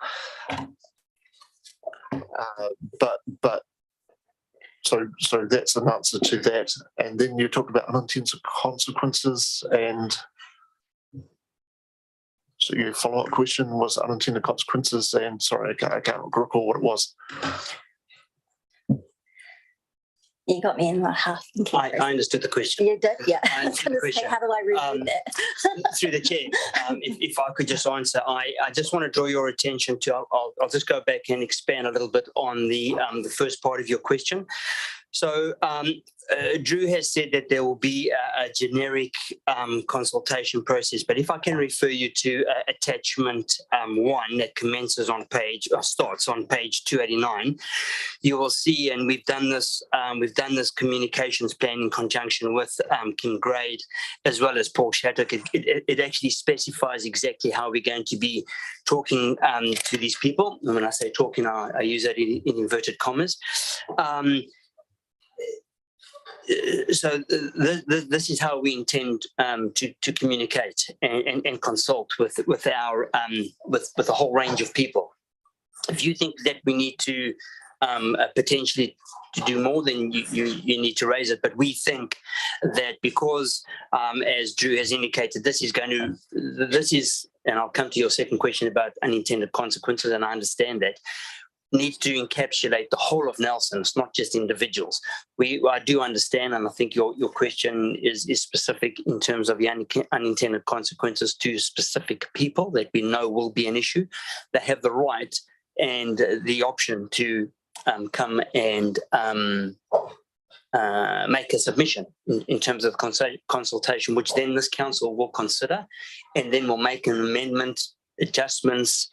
So that's an answer to that. And then you talked about unintended consequences, and so your follow-up question was unintended consequences, and sorry, I can't recall what it was. You got me in my half. I understood the question. You did, yeah. I I was understood going the to say, question. how do I read that? Through the chair, if I could just answer, I just want to draw your attention to, I'll just go back and expand a little bit on the first part of your question. So Drew has said that there will be a generic consultation process, but if I can refer you to attachment 1 that commences on page, or starts on page 289, you will see, and we've done this communications plan in conjunction with Kim Grade as well as Paul Shattuck. It actually specifies exactly how we're going to be talking to these people. And when I say talking, I use that in inverted commas. So this is how we intend to communicate and consult with a whole range of people. If you think that we need to potentially to do more, then you need to raise it. But we think that because, as Drew has indicated, this is, and I'll come to your second question about unintended consequences, and I understand that, needs to encapsulate the whole of Nelson. It's not just individuals. I do understand, and I think your question is specific in terms of the unintended consequences to specific people that we know will be an issue. They have the right and the option to come and make a submission in terms of consultation, which then this council will consider, and then will make an amendment, adjustments,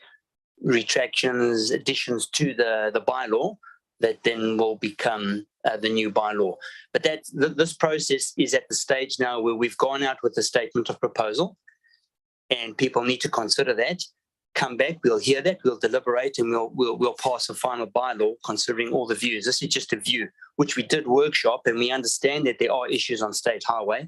retractions, additions to the bylaw that then will become the new bylaw. But this process is at the stage now where we've gone out with a statement of proposal, and people need to consider that. Come back, we'll hear that, we'll deliberate, and we'll pass a final bylaw considering all the views. This is just a view, which we did workshop, and we understand that there are issues on State Highway,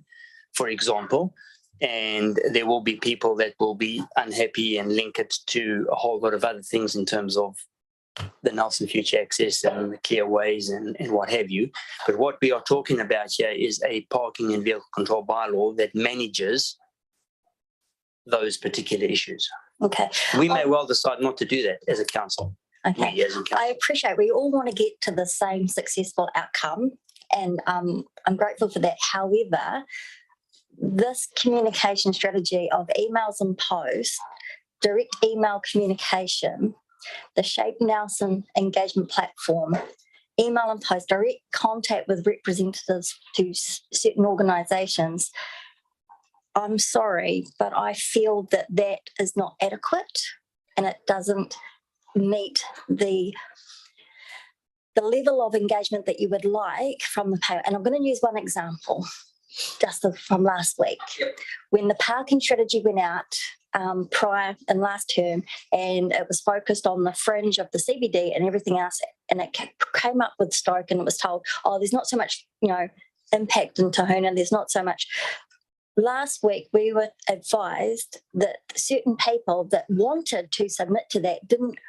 for example, and there will be people that will be unhappy and link it to a whole lot of other things in terms of the Nelson Future Access and the Clearways and what have you. But what we are talking about here is a parking and vehicle control bylaw that manages those particular issues. Okay. We may well decide not to do that as a council. Okay. I appreciate we all want to get to the same successful outcome, and I'm grateful for that. However, this communication strategy of emails and posts, direct email communication, the Shape Nelson engagement platform, email and post, direct contact with representatives to certain organisations, I'm sorry, but I feel that that is not adequate, and it doesn't meet the level of engagement that you would like from the pay. And I'm going to use one example just from last week. When the parking strategy went out prior in last term, and it was focused on the fringe of the CBD and everything else, and it came up with Stoke, and it was told, oh, there's not so much, impact in Tahuna, there's not so much. Last week, we were advised that certain people that wanted to submit to that didn't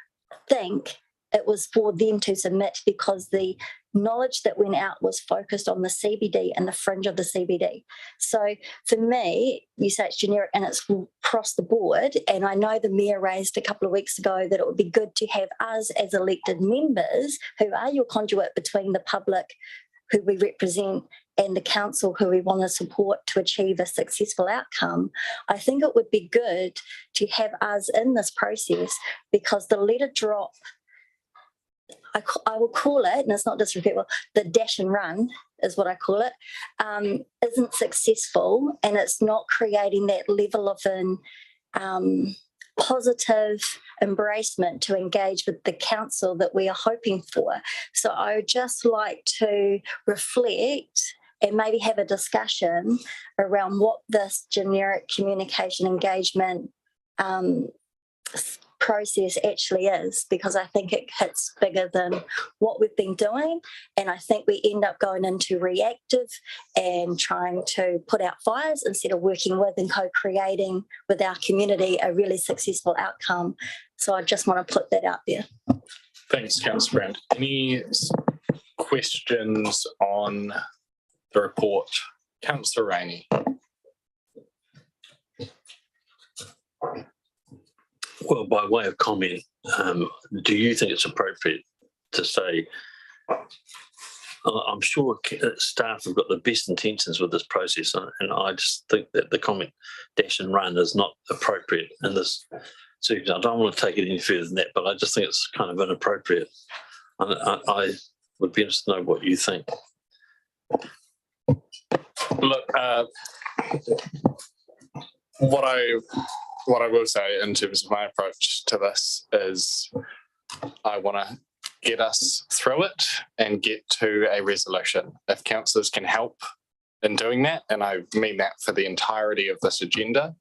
think it was for them to submit because the knowledge that went out was focused on the CBD and the fringe of the CBD. So for me, you say it's generic and it's across the board. And I know the Mayor raised a couple of weeks ago that it would be good to have us as elected members who are your conduit between the public who we represent and the council who we want to support to achieve a successful outcome. I think it would be good to have us in this process because the let it drop, I will call it, and it's not disrespectful, the dash and run is what I call it, isn't successful, and it's not creating that level of positive embracement to engage with the council that we are hoping for. So I would just like to reflect and maybe have a discussion around what this generic communication engagement process actually is, because I think it hits bigger than what we've been doing. And I think we end up going into reactive and trying to put out fires instead of working with and co-creating with our community a really successful outcome. So I just want to put that out there. Thanks, Councillor Brand. Any questions on the report? Councillor Rainey. Well, by way of comment, do you think it's appropriate to say, I'm sure staff have got the best intentions with this process, and I just think that the comment dash and run is not appropriate in this circumstance. I don't want to take it any further than that, but I just think it's kind of inappropriate. I would be interested to know what you think. Look, what I will say in terms of my approach to this is I want to get us through it and get to a resolution. If councillors can help in doing that, and I mean that for the entirety of this agenda,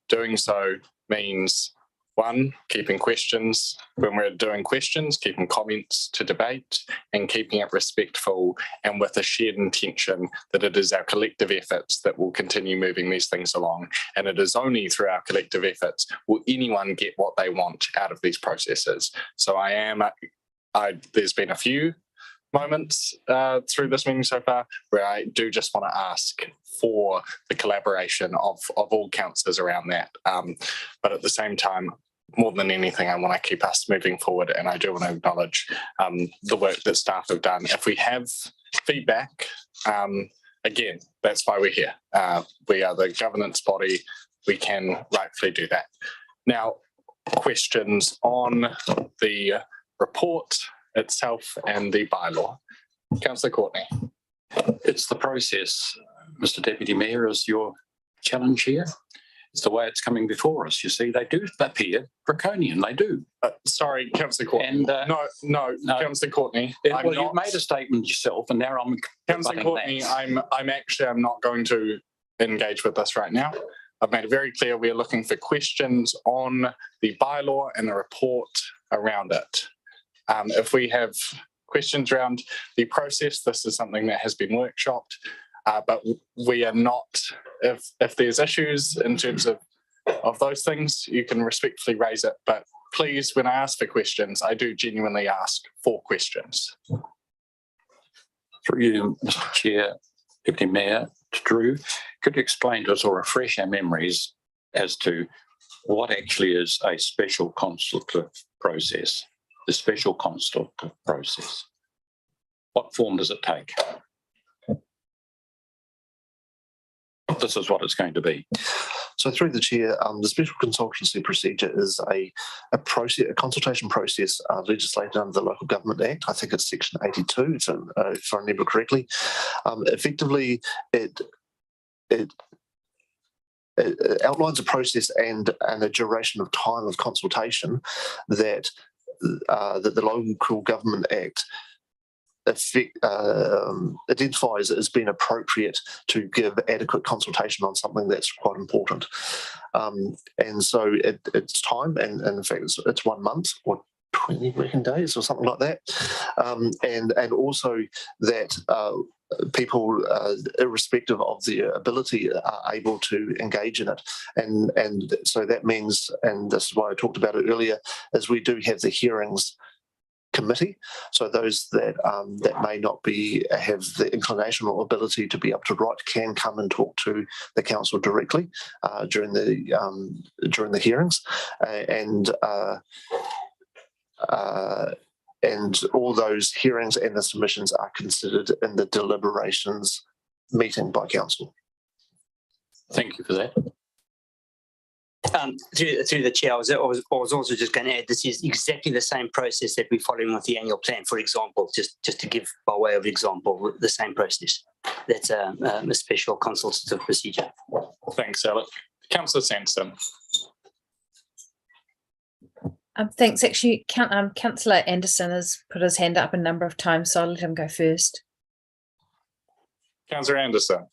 doing so means, one, keeping questions when we're doing questions, keeping comments to debate, and keeping it respectful and with a shared intention that it is our collective efforts that will continue moving these things along. And it is only through our collective efforts will anyone get what they want out of these processes. So there's been a few moments through this meeting so far where I do just want to ask for the collaboration of all councillors around that. But at the same time, more than anything, I want to keep us moving forward, and I do want to acknowledge the work that staff have done. If we have feedback, again, that's why we're here. We are the governance body. We can rightfully do that. Now, questions on the report itself and the bylaw. Councillor Courtney. It's the process, Mr. Deputy Mayor, is your challenge here. It's the way it's coming before us. You see, they do appear draconian. They do. Sorry, Councillor Courtney. And, no, Councillor Courtney. Well, you've made a statement yourself, and now I'm. Councillor Courtney, I'm not going to engage with this right now. I've made it very clear we are looking for questions on the bylaw and the report around it. If we have questions around the process, this is something that has been workshopped. But we are not, if there's issues in terms of those things, you can respectfully raise it. But please, when I ask for questions, I do genuinely ask for questions. Through you, Mr. Chair, Deputy Mayor, Drew, could you explain to us or refresh our memories as to what actually is a special consultative process? The special consultative process. What form does it take? This is what it's going to be. So through the chair, the special consultancy procedure is a consultation process legislated under the Local Government Act. I think it's section 82, if I remember correctly. Effectively, it outlines a process and a duration of time of consultation that the Local Government Act identifies as being appropriate to give adequate consultation on something that's quite important. And so it's time, and in fact it's 1 month or 20 working days or something like that. And also that people, irrespective of their ability, are able to engage in it. And so that means, and this is why I talked about it earlier, is we do have the hearings committee. So those that that may not have the inclination or ability to be able to write can come and talk to the council directly during the hearings, and all those hearings and the submissions are considered in the deliberations meeting by council. Thank you for that. Through the chair, I was also just going to add, this is exactly the same process that we're following with the annual plan, for example, just to give by way of example, the same process. That's a special consultative procedure. Thanks, Alec. Councillor Sansom. Thanks. Actually, Councillor Anderson has put his hand up a number of times, so I'll let him go first. Councillor Anderson.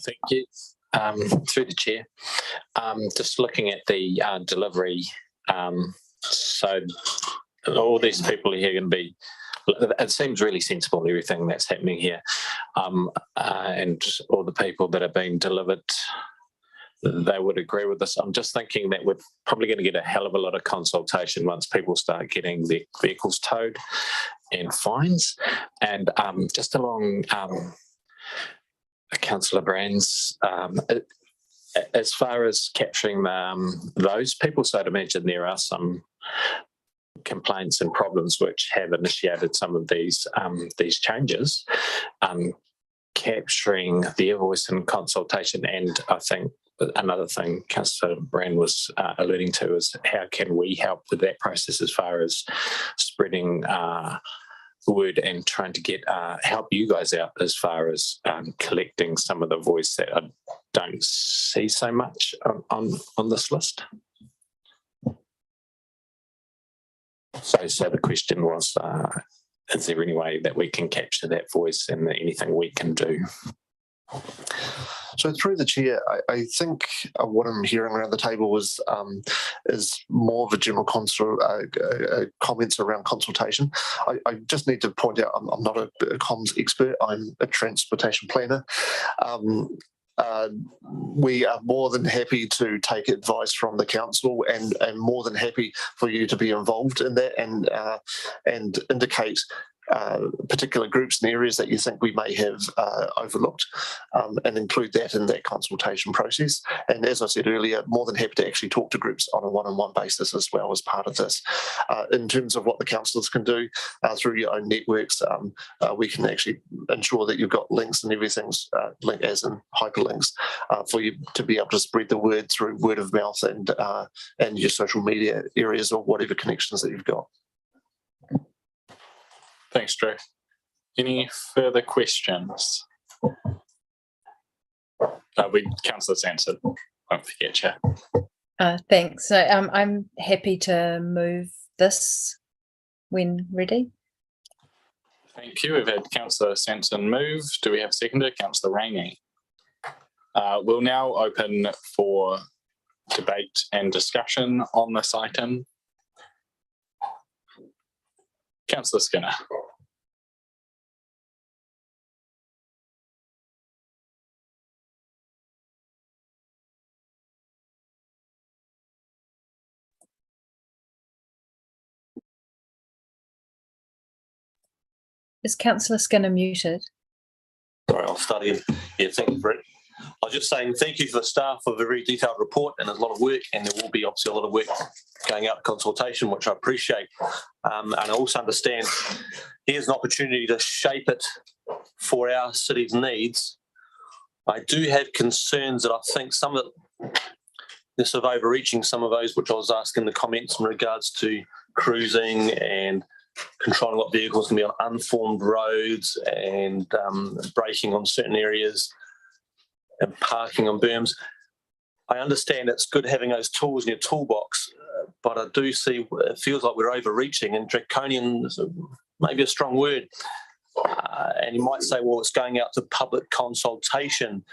Thank you. Through the chair, just looking at the delivery, so all these people here are going to be, it seems really sensible, everything that's happening here, and all the people that are being delivered, they would agree with this. I'm just thinking that we're probably going to get a hell of a lot of consultation once people start getting their vehicles towed and fines. And just along Councillor Brand's, as far as capturing those people, so I'd imagine there are some complaints and problems which have initiated some of these changes, capturing their voice in consultation. And I think another thing Councillor Brand was alluding to is how can we help with that process as far as spreading word and trying to get help you guys out as far as collecting some of the voice that I don't see so much on this list. So the question was, is there any way that we can capture that voice and anything we can do? So through the chair, I think what I'm hearing around the table is more of a general comments around consultation. I just need to point out I'm not a comms expert. I'm a transportation planner. We are more than happy to take advice from the council and more than happy for you to be involved in that and indicate particular groups and areas that you think we may have overlooked, and include that in that consultation process. And as I said earlier, more than happy to actually talk to groups on a one-on-one basis as well as part of this. In terms of what the councillors can do through your own networks, we can actually ensure that you've got links and everything's linked as in hyperlinks for you to be able to spread the word through word of mouth and your social media areas or whatever connections that you've got. Thanks, Drew. Any further questions? Councillor Sansom, won't forget you. Thanks. So I'm happy to move this when ready. Thank you. We've had Councillor Sansom move. Do we have a seconder? Councillor Rainey. We'll now open for debate and discussion on this item. Councillor Skinner. Is Councillor Skinner muted? Sorry, I'll start again. Yeah, thank you, Brett. I was just saying thank you for the staff for a very detailed report, and there's a lot of work, and there will be obviously a lot of work going out to consultation, which I appreciate. And I also understand here's an opportunity to shape it for our city's needs. I do have concerns that I think some of the sort of overreaching, some of those which I was asking in the comments in regards to cruising and controlling what vehicles can be on unformed roads and braking on certain areas and parking on berms. I understand it's good having those tools in your toolbox, but I do see it feels like we're overreaching, and draconian is maybe a strong word. And you might say, well, it's going out to public consultation.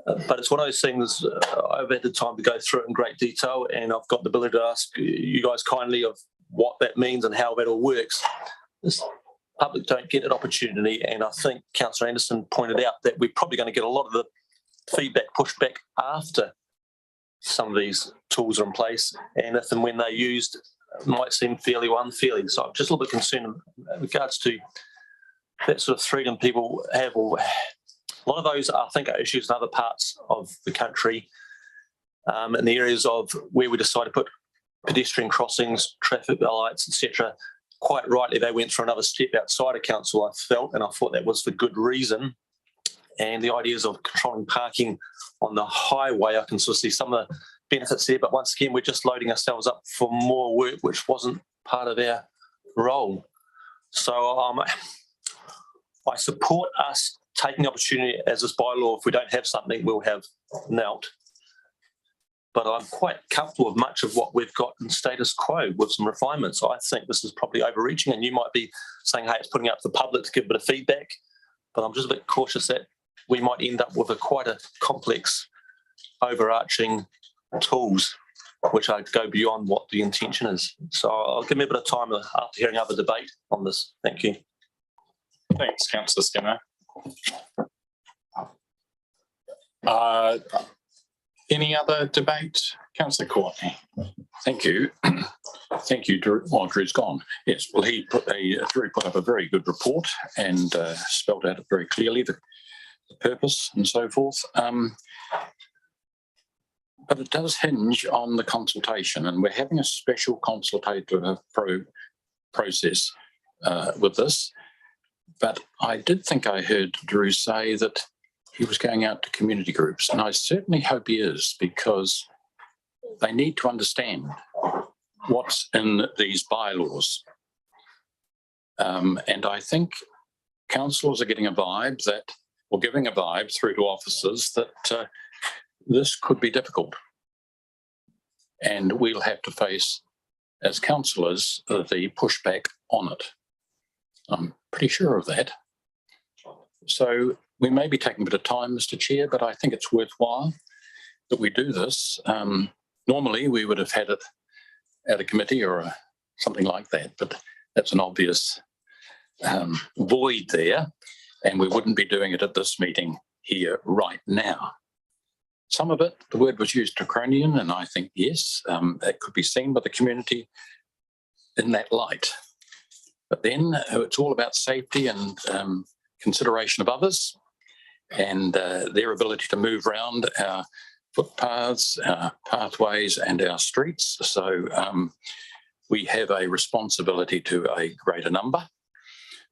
But it's one of those things, I've had the time to go through it in great detail, and I've got the ability to ask you guys kindly of what that means and how that all works. This public don't get an opportunity, and I think Councillor Anderson pointed out that we're probably going to get a lot of the feedback pushed back after some of these tools are in place, and if and when they're used might seem fairly or unfairly. So I'm just a little bit concerned in regards to that sort of freedom people have. Or a lot of those, I think, are issues in other parts of the country, in the areas of where we decide to put pedestrian crossings, traffic lights, etc. Quite rightly, they went for another step outside of council, I felt, and I thought that was for good reason. And the ideas of controlling parking on the highway, I can sort of see some of the benefits there, but once again, we're just loading ourselves up for more work, which wasn't part of our role. So I support us taking the opportunity as this bylaw. If we don't have something, we'll have knelt. But I'm quite comfortable with much of what we've got in status quo with some refinements. I think this is probably overreaching, and you might be saying, hey, it's putting it up to the public to give a bit of feedback, but I'm just a bit cautious that we might end up with quite a complex, overarching tools, which I go beyond what the intention is. So I'll give me a bit of time after hearing other debate on this. Thank you. Thanks, Councillor Skinner. Any other debate? Councillor Courtney. Thank you. Thank you, Drew. Well, Drew's gone. Yes, well, Drew put up a very good report and spelled out very clearly the purpose and so forth. But it does hinge on the consultation, and we're having a special consultative process with this. But I did think I heard Drew say that he was going out to community groups, and I certainly hope he is, because they need to understand what's in these bylaws. And I think councillors are getting a vibe that, or giving a vibe through to officers that this could be difficult. And we'll have to face, as councillors, the pushback on it. I'm pretty sure of that. So we may be taking a bit of time, Mr. Chair, but I think it's worthwhile that we do this. Normally, we would have had it at a committee or something like that, but that's an obvious void there, and we wouldn't be doing it at this meeting here right now. Some of it, the word was used draconian, and I think, yes, that could be seen by the community in that light. But then it's all about safety and consideration of others and their ability to move around our footpaths, our pathways and our streets. So we have a responsibility to a greater number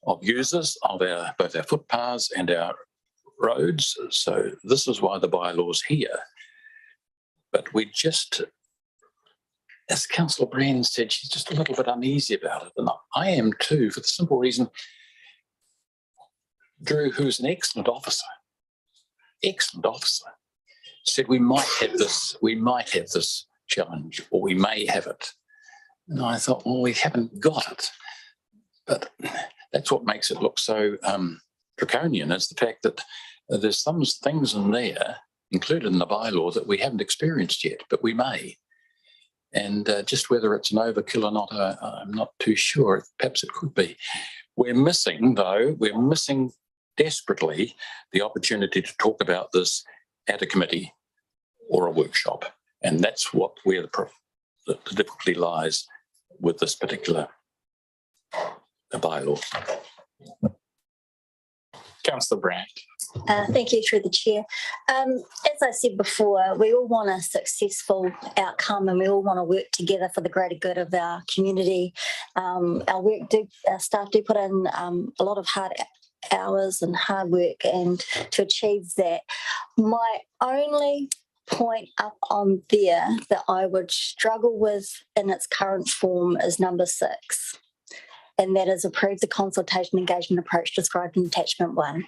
of users of both our footpaths and our roads. So this is why the bylaw's here. But we just, as Councillor Brand said, she's just a little bit uneasy about it. And I am too, for the simple reason, Drew, who's an excellent officer, said we might have this challenge, or we may have it. And I thought, well, we haven't got it. But that's what makes it look so draconian, is the fact that there's some things in there, included in the bylaw, that we haven't experienced yet, but we may. And just whether it's an overkill or not, I'm not too sure. Perhaps it could be. We're missing desperately the opportunity to talk about this at a committee or a workshop. And that's where the difficulty lies with this particular bylaw. Councillor Brand. Thank you, through the chair. As I said before, we all want a successful outcome, and we all want to work together for the greater good of our community. Our staff do put in a lot of hard hours and hard work, and to achieve that, my only point up on there that I would struggle with in its current form is number 6. And that is approve the consultation engagement approach described in attachment 1.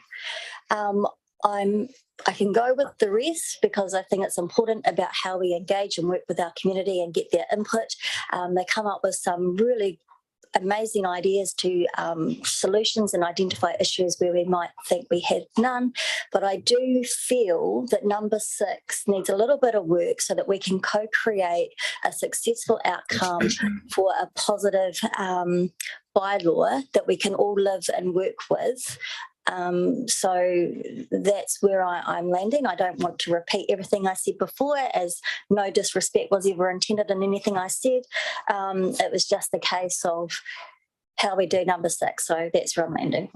I can go with the rest because I think it's important about how we engage and work with our community and get their input. They come up with some really amazing ideas to solutions and identify issues where we might think we had none. But I do feel that number 6 needs a little bit of work so that we can co-create a successful outcome for a positive bylaw that we can all live and work with. So that's where I'm landing. I don't want to repeat everything I said before, as no disrespect was ever intended in anything I said. It was just a case of how we do number 6. So that's where I'm landing.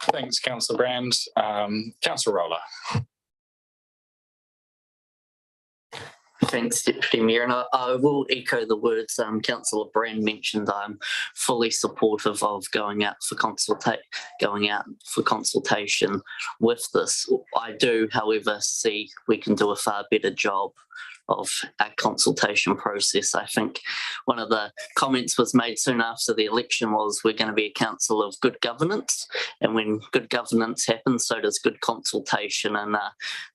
Thanks, Councillor Brand. Councillor Roller. Thanks, Deputy Mayor. And I will echo the words Councillor Brand mentioned. I'm fully supportive of going out for consultation with this. I do, however, see we can do a far better job of our consultation process. I think one of the comments was made soon after the election was we're going to be a council of good governance, and when good governance happens, so does good consultation. And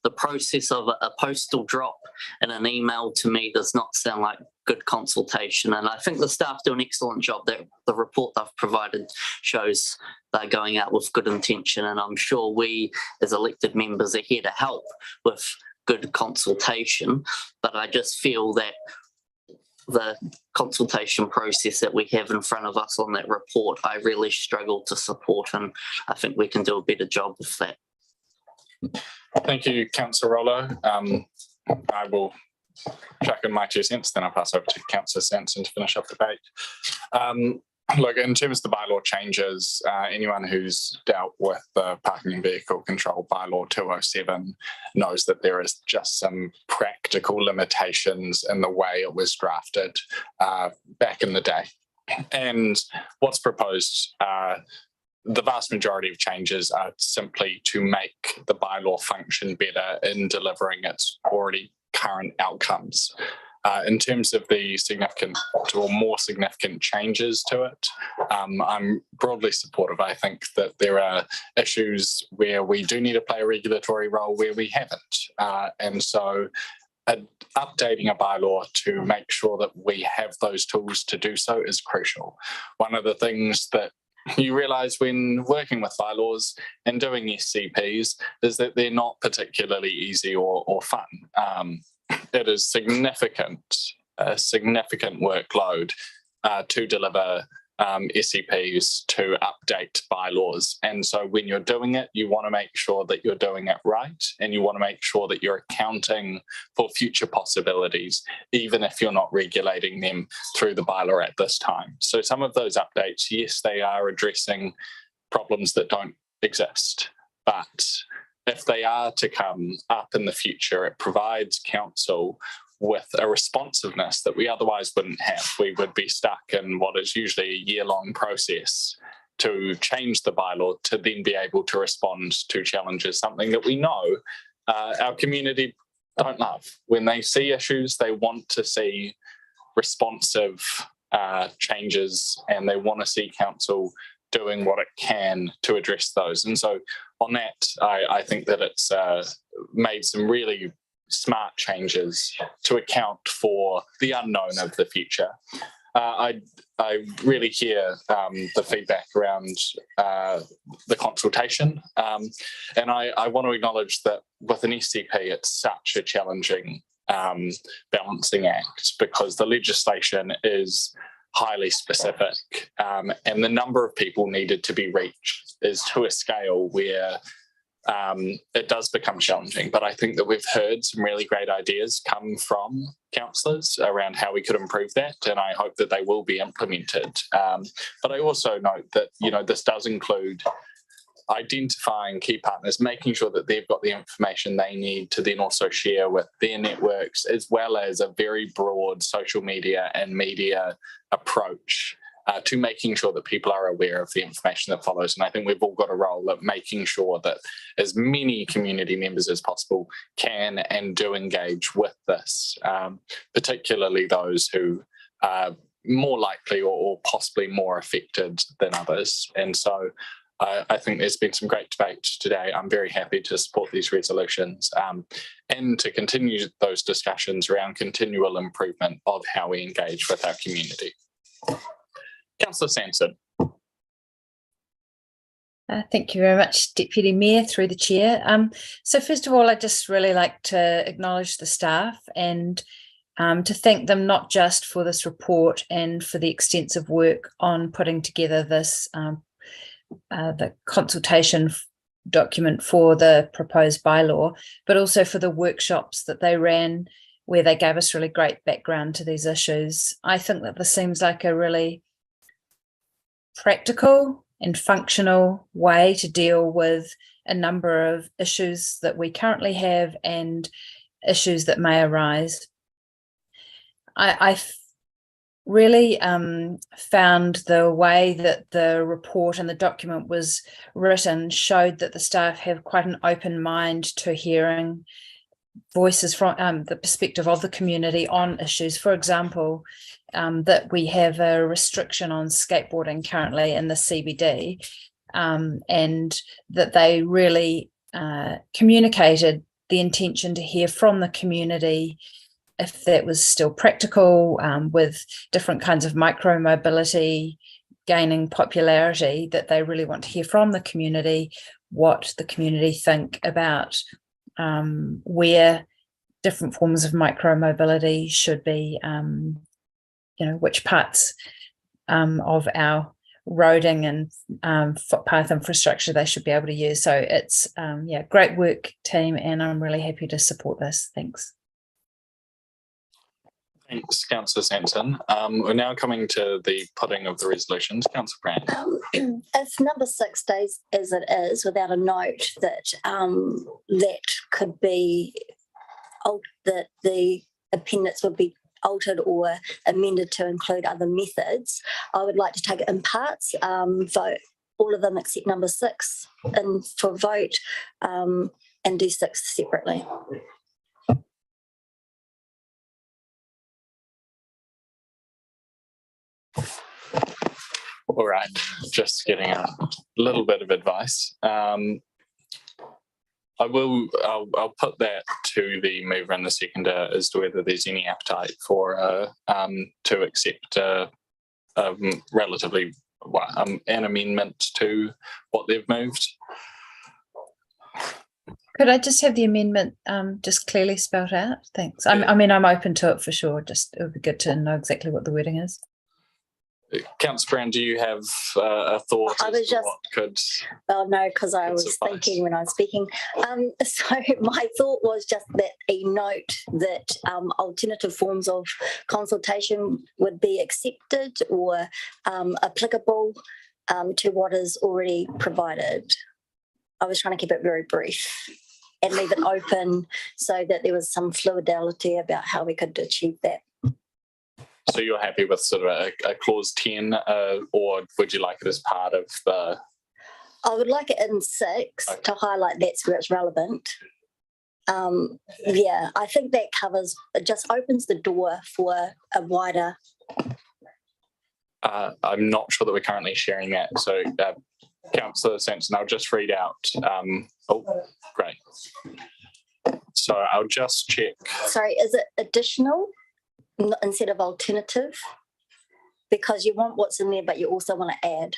the process of a postal drop and an email to me does not sound like good consultation. And I think the staff do an excellent job. That the report they've provided shows they're going out with good intention, and I'm sure we as elected members are here to help with good consultation. But I just feel that the consultation process that we have in front of us on that report, I really struggle to support, and I think we can do a better job with that. Thank you, Councillor Rollo. I will chuck in my 2 cents, then I'll pass over to Councillor Sanson to finish up the debate. Look, in terms of the bylaw changes, anyone who's dealt with the parking and vehicle control bylaw 207 knows that there is just some practical limitations in the way it was drafted back in the day. And what's proposed, the vast majority of changes are simply to make the bylaw function better in delivering its already current outcomes. In terms of the significant or more significant changes to it, I'm broadly supportive. I think that there are issues where we do need to play a regulatory role where we haven't. And so updating a bylaw to make sure that we have those tools to do so is crucial. One of the things that you realise when working with bylaws and doing SCPs is that they're not particularly easy or fun. It is a significant workload to deliver SCPs, to update bylaws. And so when you're doing it, you want to make sure that you're doing it right, and you want to make sure that you're accounting for future possibilities, even if you're not regulating them through the bylaw at this time. So some of those updates, yes, they are addressing problems that don't exist, but if they are to come up in the future, it provides council with a responsiveness that we otherwise wouldn't have. We would be stuck in what is usually a year-long process to change the bylaw to then be able to respond to challenges, something that we know our community don't love. When they see issues, they want to see responsive changes, and they want to see council doing what it can to address those. And so on that, I think that it's made some really smart changes to account for the unknown of the future. I really hear the feedback around the consultation, and I want to acknowledge that with an SCP, it's such a challenging balancing act, because the legislation is highly specific, and the number of people needed to be reached is to a scale where it does become challenging. But I think that we've heard some really great ideas come from councillors around how we could improve that, and I hope that they will be implemented. But I also note that, you know, this does include identifying key partners, making sure that they've got the information they need to then also share with their networks, as well as a very broad social media and media approach to making sure that people are aware of the information that follows. And I think we've all got a role of making sure that as many community members as possible can and do engage with this, particularly those who are more likely or possibly more affected than others. And so I think there's been some great debate today. I'm very happy to support these resolutions and to continue those discussions around continual improvement of how we engage with our community. Councillor Sanson. Thank you very much, Deputy Mayor, through the chair. So first of all, I'd just really like to acknowledge the staff and to thank them not just for this report and for the extensive work on putting together this the consultation document for the proposed bylaw, but also for the workshops that they ran where they gave us really great background to these issues. I think that this seems like a really practical and functional way to deal with a number of issues that we currently have and issues that may arise. I really found the way that the report and the document was written showed that the staff have quite an open mind to hearing voices from the perspective of the community on issues. For example, that we have a restriction on skateboarding currently in the CBD, and that they really communicated the intention to hear from the community if that was still practical, with different kinds of micro-mobility gaining popularity, that they really want to hear from the community what the community think about where different forms of micro-mobility should be, which parts of our roading and footpath infrastructure they should be able to use. So it's, great work, team, and I'm really happy to support this. Thanks. Thanks, Councillor Sanson. We're now coming to the putting of the resolutions. Councillor Brand. If number 6 stays as it is without a note that that could be, that the appendix would be altered or amended to include other methods, I would like to take it in parts, vote all of them except number 6 and for vote, and do 6 separately. All right, just getting a little bit of advice. I'll put that to the mover and the seconder as to whether there's any appetite for to accept relatively an amendment to what they've moved. Could I just have the amendment just clearly spelled out? Thanks. I'm open to it for sure. Just it would be good to know exactly what the wording is. Councillor Brown, do you have a thought as to what could... Oh no, because I was thinking when I was speaking. So my thought was just that a note that alternative forms of consultation would be accepted or applicable to what is already provided. I was trying to keep it very brief and leave it open so that there was some fluidity about how we could achieve that. So you're happy with sort of a clause 10, or would you like it as part of the... I would like it in 6 to highlight that's where it's relevant. Yeah, I think that covers, it just opens the door for a wider... I'm not sure that we're currently sharing that. So Councillor Sanson, I'll just read out. Great. So I'll just check. Sorry, is it additional instead of alternative? Because you want what's in there, but you also want to add.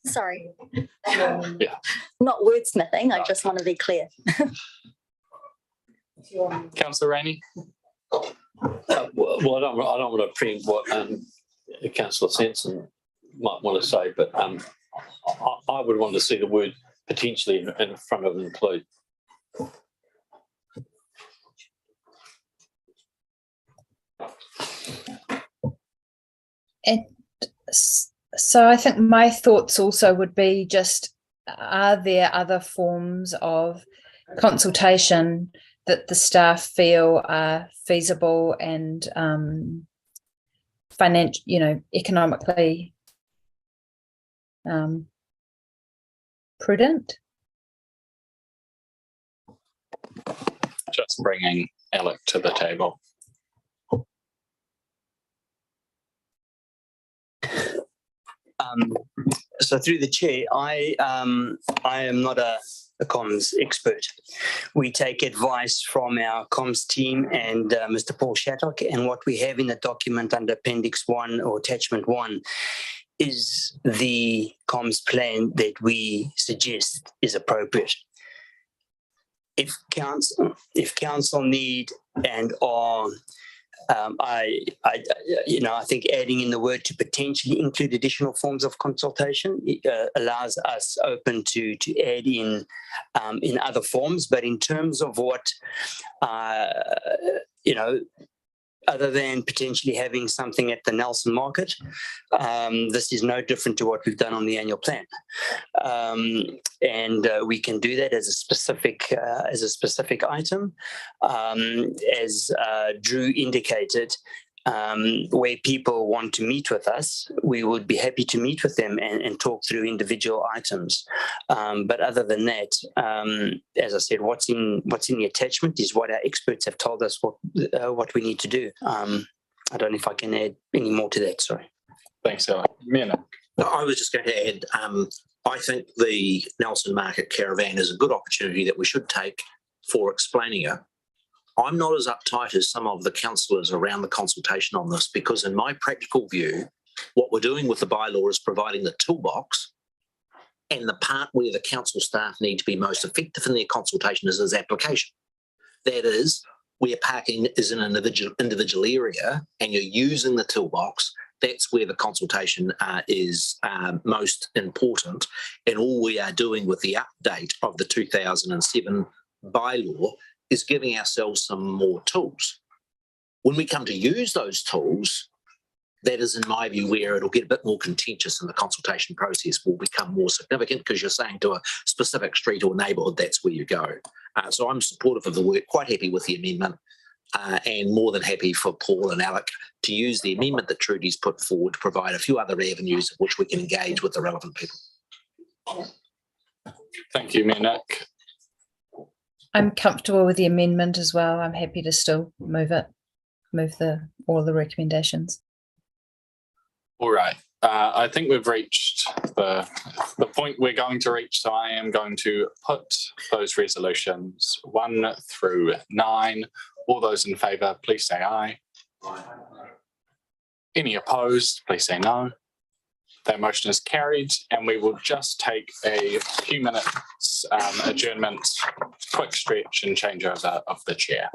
Sorry. Yeah. Not wordsmithing, I just want to be clear. Councillor Rainey? Well, I don't want to preempt what Councillor Sanson might want to say, but I would want to see the word potentially in front of include. And so I think my thoughts also would be just, are there other forms of consultation that the staff feel are feasible and economically prudent? Just bringing Alec to the table. So through the chair, I am not a comms expert. We take advice from our comms team and Mr. Paul Shattock, and what we have in the document under Appendix 1 or Attachment 1 is the comms plan that we suggest is appropriate. If council need and are I think adding in the word to potentially include additional forms of consultation allows us open to add in other forms. But in terms of what, other than potentially having something at the Nelson Market, this is no different to what we've done on the annual plan, and we can do that as a specific item, as Drew indicated. Where people want to meet with us, we would be happy to meet with them and talk through individual items. But other than that, as I said, what's in the attachment is what our experts have told us what we need to do. I don't know if I can add any more to that. Sorry. Thanks, Ella. Mina. I was just going to add, I think the Nelson Market Caravan is a good opportunity that we should take for explaining it. I'm not as uptight as some of the councillors around the consultation on this, because in my practical view, what we're doing with the bylaw is providing the toolbox, and the part where the council staff need to be most effective in their consultation is its application. That is, where parking is an individual area and you're using the toolbox, that's where the consultation is most important. And all we are doing with the update of the 2007 bylaw is giving ourselves some more tools. When we come to use those tools, that is, in my view, where it'll get a bit more contentious and the consultation process will become more significant, because you're saying to a specific street or neighbourhood, that's where you go. So I'm supportive of the work, quite happy with the amendment, and more than happy for Paul and Alec to use the amendment that Trudy's put forward to provide a few other avenues of which we can engage with the relevant people. Thank you, Minik. I'm comfortable with the amendment as well. I'm happy to still move all the recommendations. All right. I think we've reached the point we're going to reach, so I am going to put those resolutions 1 through 9. All those in favour, please say aye. Any opposed, please say no. That motion is carried, and we will just take a few minutes adjournment, quick stretch and changeover of the chair.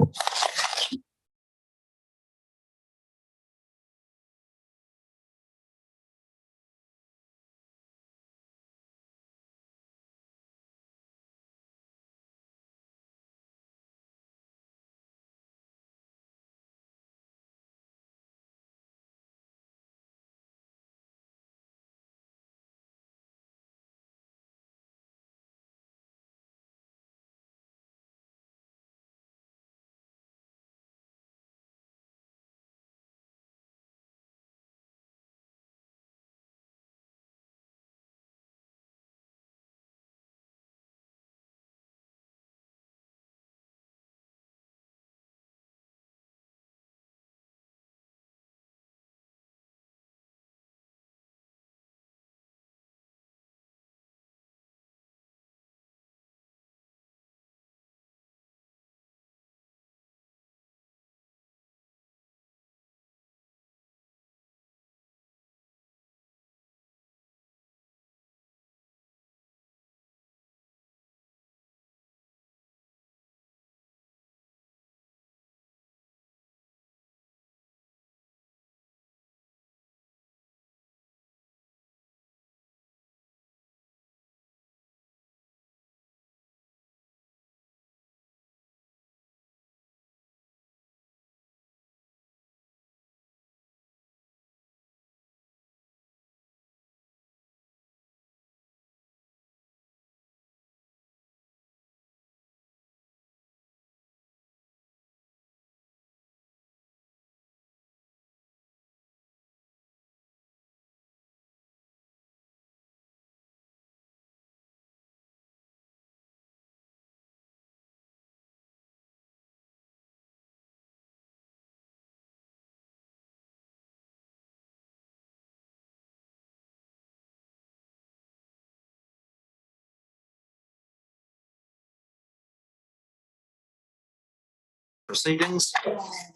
Proceedings.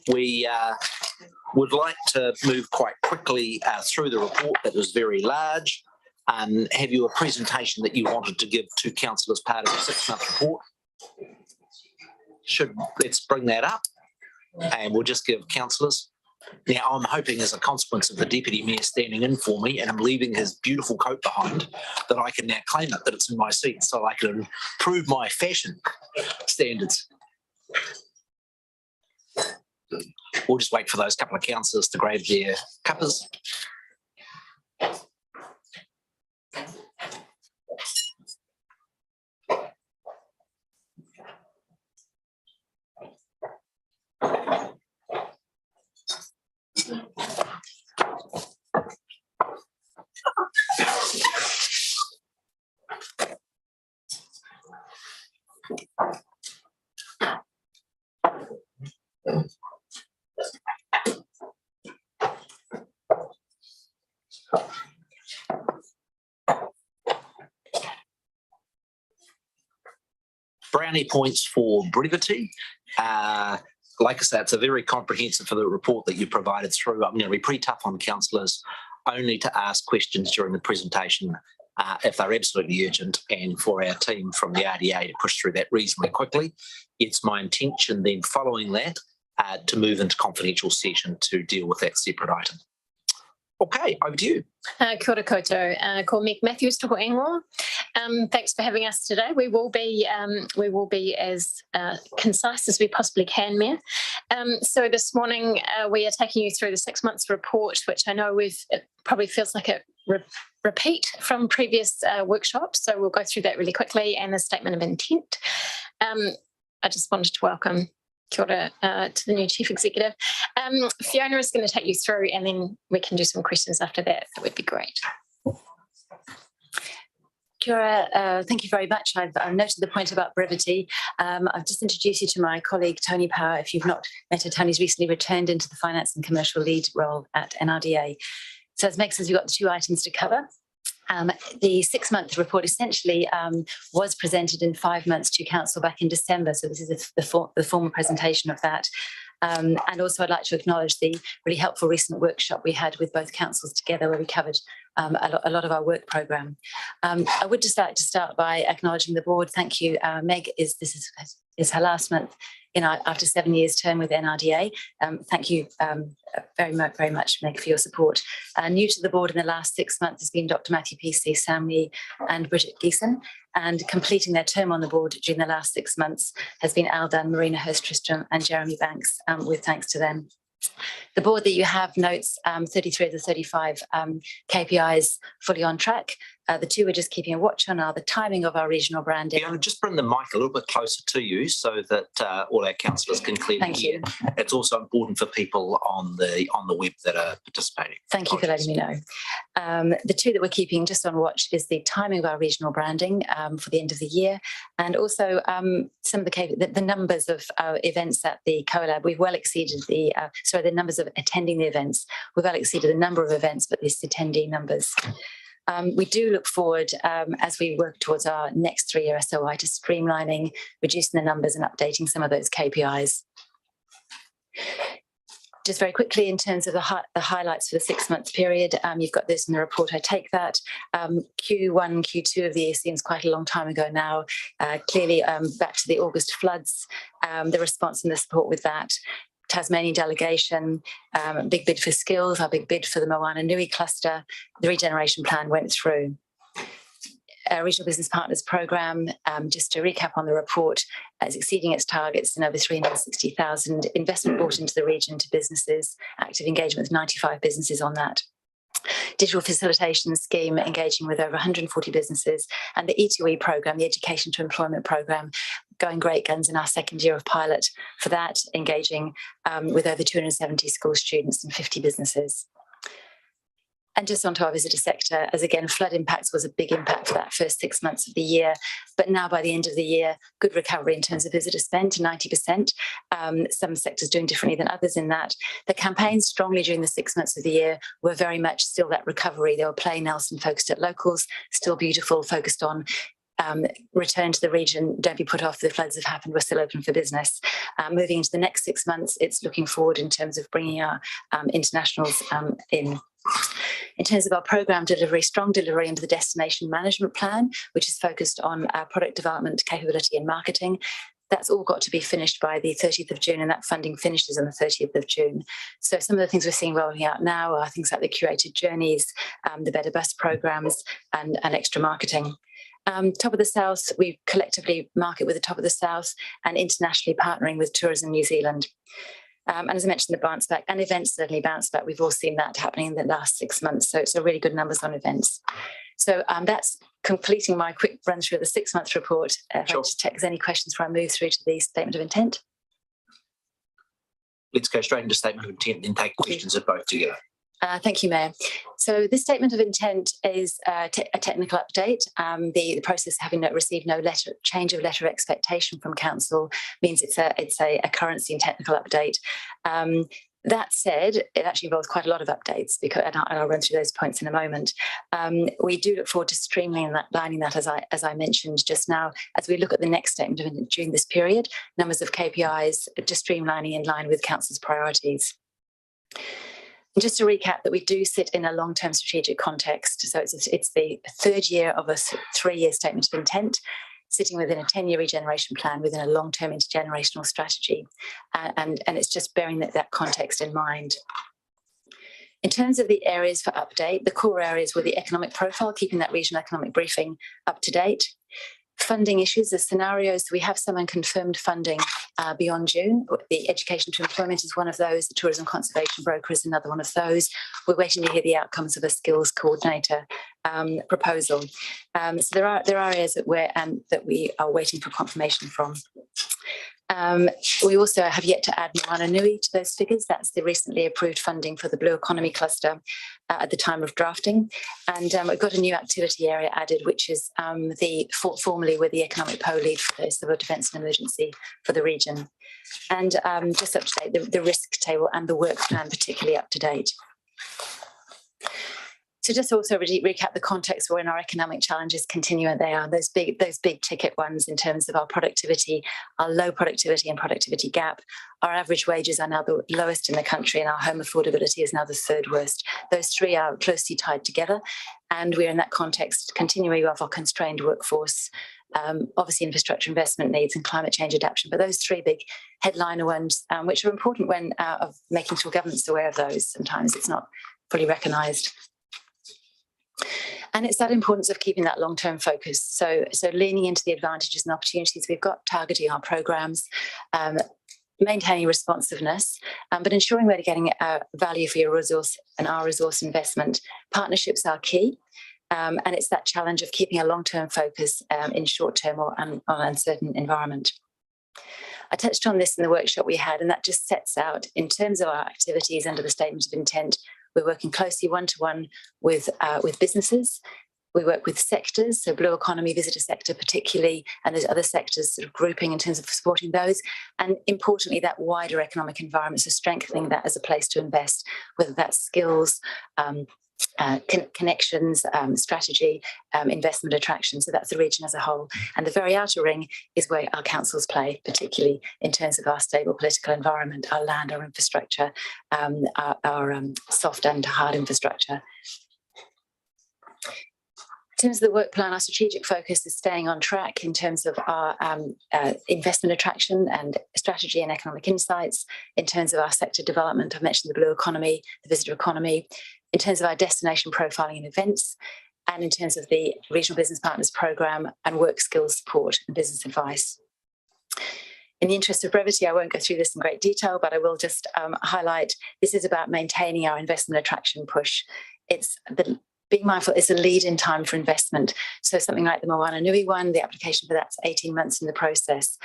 We would like to move quite quickly through the report that was very large. Have you a presentation that you wanted to give to council as part of the 6-month report? Let's bring that up, and we'll just give councillors Now, I'm hoping as a consequence of the Deputy Mayor standing in for me and I'm leaving his beautiful coat behind, that I can now claim it, that it's in my seat, so I can improve my fashion standards. We'll just wait for those couple of councillors to grab their cuppers. Brownie points for brevity. Like I said, it's a very comprehensive for the report that you provided through. I'm going to be pretty tough on councillors only to ask questions during the presentation if they're absolutely urgent, and for our team from the RDA to push through that reasonably quickly. It's my intention then following that to move into confidential session to deal with that separate item. Okay, over to you. Kia ora koutou. Ko Meg Matthews toko ingoa. Thanks for having us today. We will be as concise as we possibly can, Mayor. So this morning we are taking you through the 6 months report, which I know it probably feels like a repeat from previous workshops. So we'll go through that really quickly, and the statement of intent. I just wanted to welcome kia ora to the new Chief Executive. Fiona is going to take you through, and then we can do some questions after that. That would be great. Kia ora, thank you very much. I've noted the point about brevity. I've just introduced you to my colleague, Tony Power. If you've not met her, Tony's recently returned into the Finance and Commercial Lead role at NRDA. So as Meg says, we've got the 2 items to cover. The 6-month report essentially was presented in 5 months to Council back in December. So this is the formal presentation of that. And also I'd like to acknowledge the really helpful recent workshop we had with both councils together, where we covered a lot of our work programme. I would just like to start by acknowledging the board. Thank you. Meg, this is her last month after 7 years term with NRDA. Thank you very much, Meg, for your support. New to the board in the last 6 months has been Dr. Matthew Peacey, Sam Lee and Bridget Geeson, and completing their term on the board during the last 6 months has been Al Dunn, Marina Hurst-Tristram and Jeremy Banks, with thanks to them. The board that you have notes 33 of the 35 KPIs fully on track. The 2 we're just keeping a watch on are the timing of our regional branding. Fiona, just bring the mic a little bit closer to you so that all our councillors can clearly hear. It's also important for people on the web that are participating. Thank you for letting me know. The 2 that we're keeping just on watch is the timing of our regional branding for the end of the year, and also some of the numbers of events at the CoLab. We've well exceeded the numbers of attending the events. We've well exceeded the number of events, but this attendee numbers. We do look forward as we work towards our next 3-year SOI to streamlining, reducing the numbers and updating some of those KPIs. Just very quickly, in terms of the highlights for the 6 months period, you've got this in the report. I take that. Q1, Q2 of the year seems quite a long time ago now. Clearly, back to the August floods, the response and the support with that. Tasmanian delegation, big bid for skills, our big bid for the Moana Nui cluster. The regeneration plan went through. Our Regional Business Partners Programme, just to recap on the report, is exceeding its targets and over 360,000 investment brought into the region to businesses, active engagement with 95 businesses on that. Digital facilitation scheme engaging with over 140 businesses, and the E2E programme, the Education to Employment programme, going great guns in our 2nd year of pilot for that, engaging with over 270 school students and 50 businesses. And just onto our visitor sector, as again, flood impacts was a big impact for that first 6 months of the year. But now by the end of the year, good recovery in terms of visitor spend to 90%. Some sectors doing differently than others in that. The campaigns strongly during the 6 months of the year were very much still that recovery. They were Play Nelson focused at locals, Still Beautiful focused on return to the region, don't be put off, the floods have happened, we're still open for business. Moving into the next 6 months, it's looking forward in terms of bringing our internationals in. In terms of our programme delivery, strong delivery under the Destination Management Plan, which is focused on product development, capability and marketing. That's all got to be finished by the 30th of June, and that funding finishes on the 30th of June. So some of the things we're seeing rolling out now are things like the curated journeys, the Better Bus programs, and extra marketing. Top of the South, we collectively market with the Top of the South and internationally partnering with Tourism New Zealand. And as I mentioned, the bounce back and events certainly bounce back. We've all seen that happening in the last 6 months. So really good numbers on events. So that's completing my quick run through of the 6 month report. If I just check there's any questions before I move through to the statement of intent. Let's go straight into statement of intent and take questions of both together. Thank you, Mayor. So this statement of intent is a technical update. The process having received no change of letter of expectation from Council means it's a currency and technical update. That said, it actually involves quite a lot of updates, and I'll run through those points in a moment. We do look forward to streamlining that, as I mentioned just now, as we look at the next statement of intent during this period, numbers of KPIs, just streamlining in line with Council's priorities. And just to recap that we do sit in a long-term strategic context. So it's the third year of a 3-year statement of intent, sitting within a 10-year regeneration plan within a long-term intergenerational strategy. And it's just bearing that context in mind. In terms of the areas for update, the core areas were the economic profile, keeping that regional economic briefing up to date. Funding issues, the scenarios, we have some unconfirmed funding beyond June. The education to employment is one of those. The tourism conservation broker is another one of those. We're waiting to hear the outcomes of a skills coordinator proposal. So there are areas that we are waiting for confirmation from. We also have yet to add Moana Nui to those figures. That's the recently approved funding for the Blue Economy Cluster at the time of drafting. And we've got a new activity area added, which is formerly with the Economic Co-Lead for the Civil Defence and Emergency for the region. And just up to date, the risk table and the work plan particularly up to date. So just also recap the context when our economic challenges continue, and they are those big ticket ones in terms of our productivity, our low productivity and productivity gap. Our average wages are now the lowest in the country, and our home affordability is now the third worst. Those three are closely tied together, and we're in that context continuing with our constrained workforce, obviously infrastructure investment needs and climate change adaptation. But those three big headliner ones, which are important when of making sure government's aware of those. Sometimes it's not fully recognised. And it's that importance of keeping that long-term focus. So leaning into the advantages and opportunities we've got, targeting our programs, maintaining responsiveness, but ensuring we're getting value for your resource and our resource investment. Partnerships are key. And it's that challenge of keeping a long-term focus in short-term or uncertain environment. I touched on this in the workshop we had, and that just sets out, in terms of our activities under the statement of intent, we're working closely one-to-one with businesses. We work with sectors, so blue economy, visitor sector particularly, and there's other sectors sort of grouping in terms of supporting those. And importantly, that wider economic environment, so strengthening that as a place to invest, whether that's skills, connections, strategy, investment attraction. So that's the region as a whole. And the very outer ring is where our councils play, particularly in terms of our stable political environment, our land, our infrastructure, our soft and hard infrastructure. In terms of the work plan, our strategic focus is staying on track in terms of our investment attraction and strategy and economic insights. In terms of our sector development, I've mentioned the blue economy, the visitor economy. In terms of our destination profiling and events, and in terms of the Regional Business Partners Programme and work skills support and business advice. In the interest of brevity, I won't go through this in great detail, but I will just highlight this is about maintaining our investment attraction push. Being mindful, it's a lead-in time for investment. So something like the Moana Nui one, the application for that's 18 months in the process.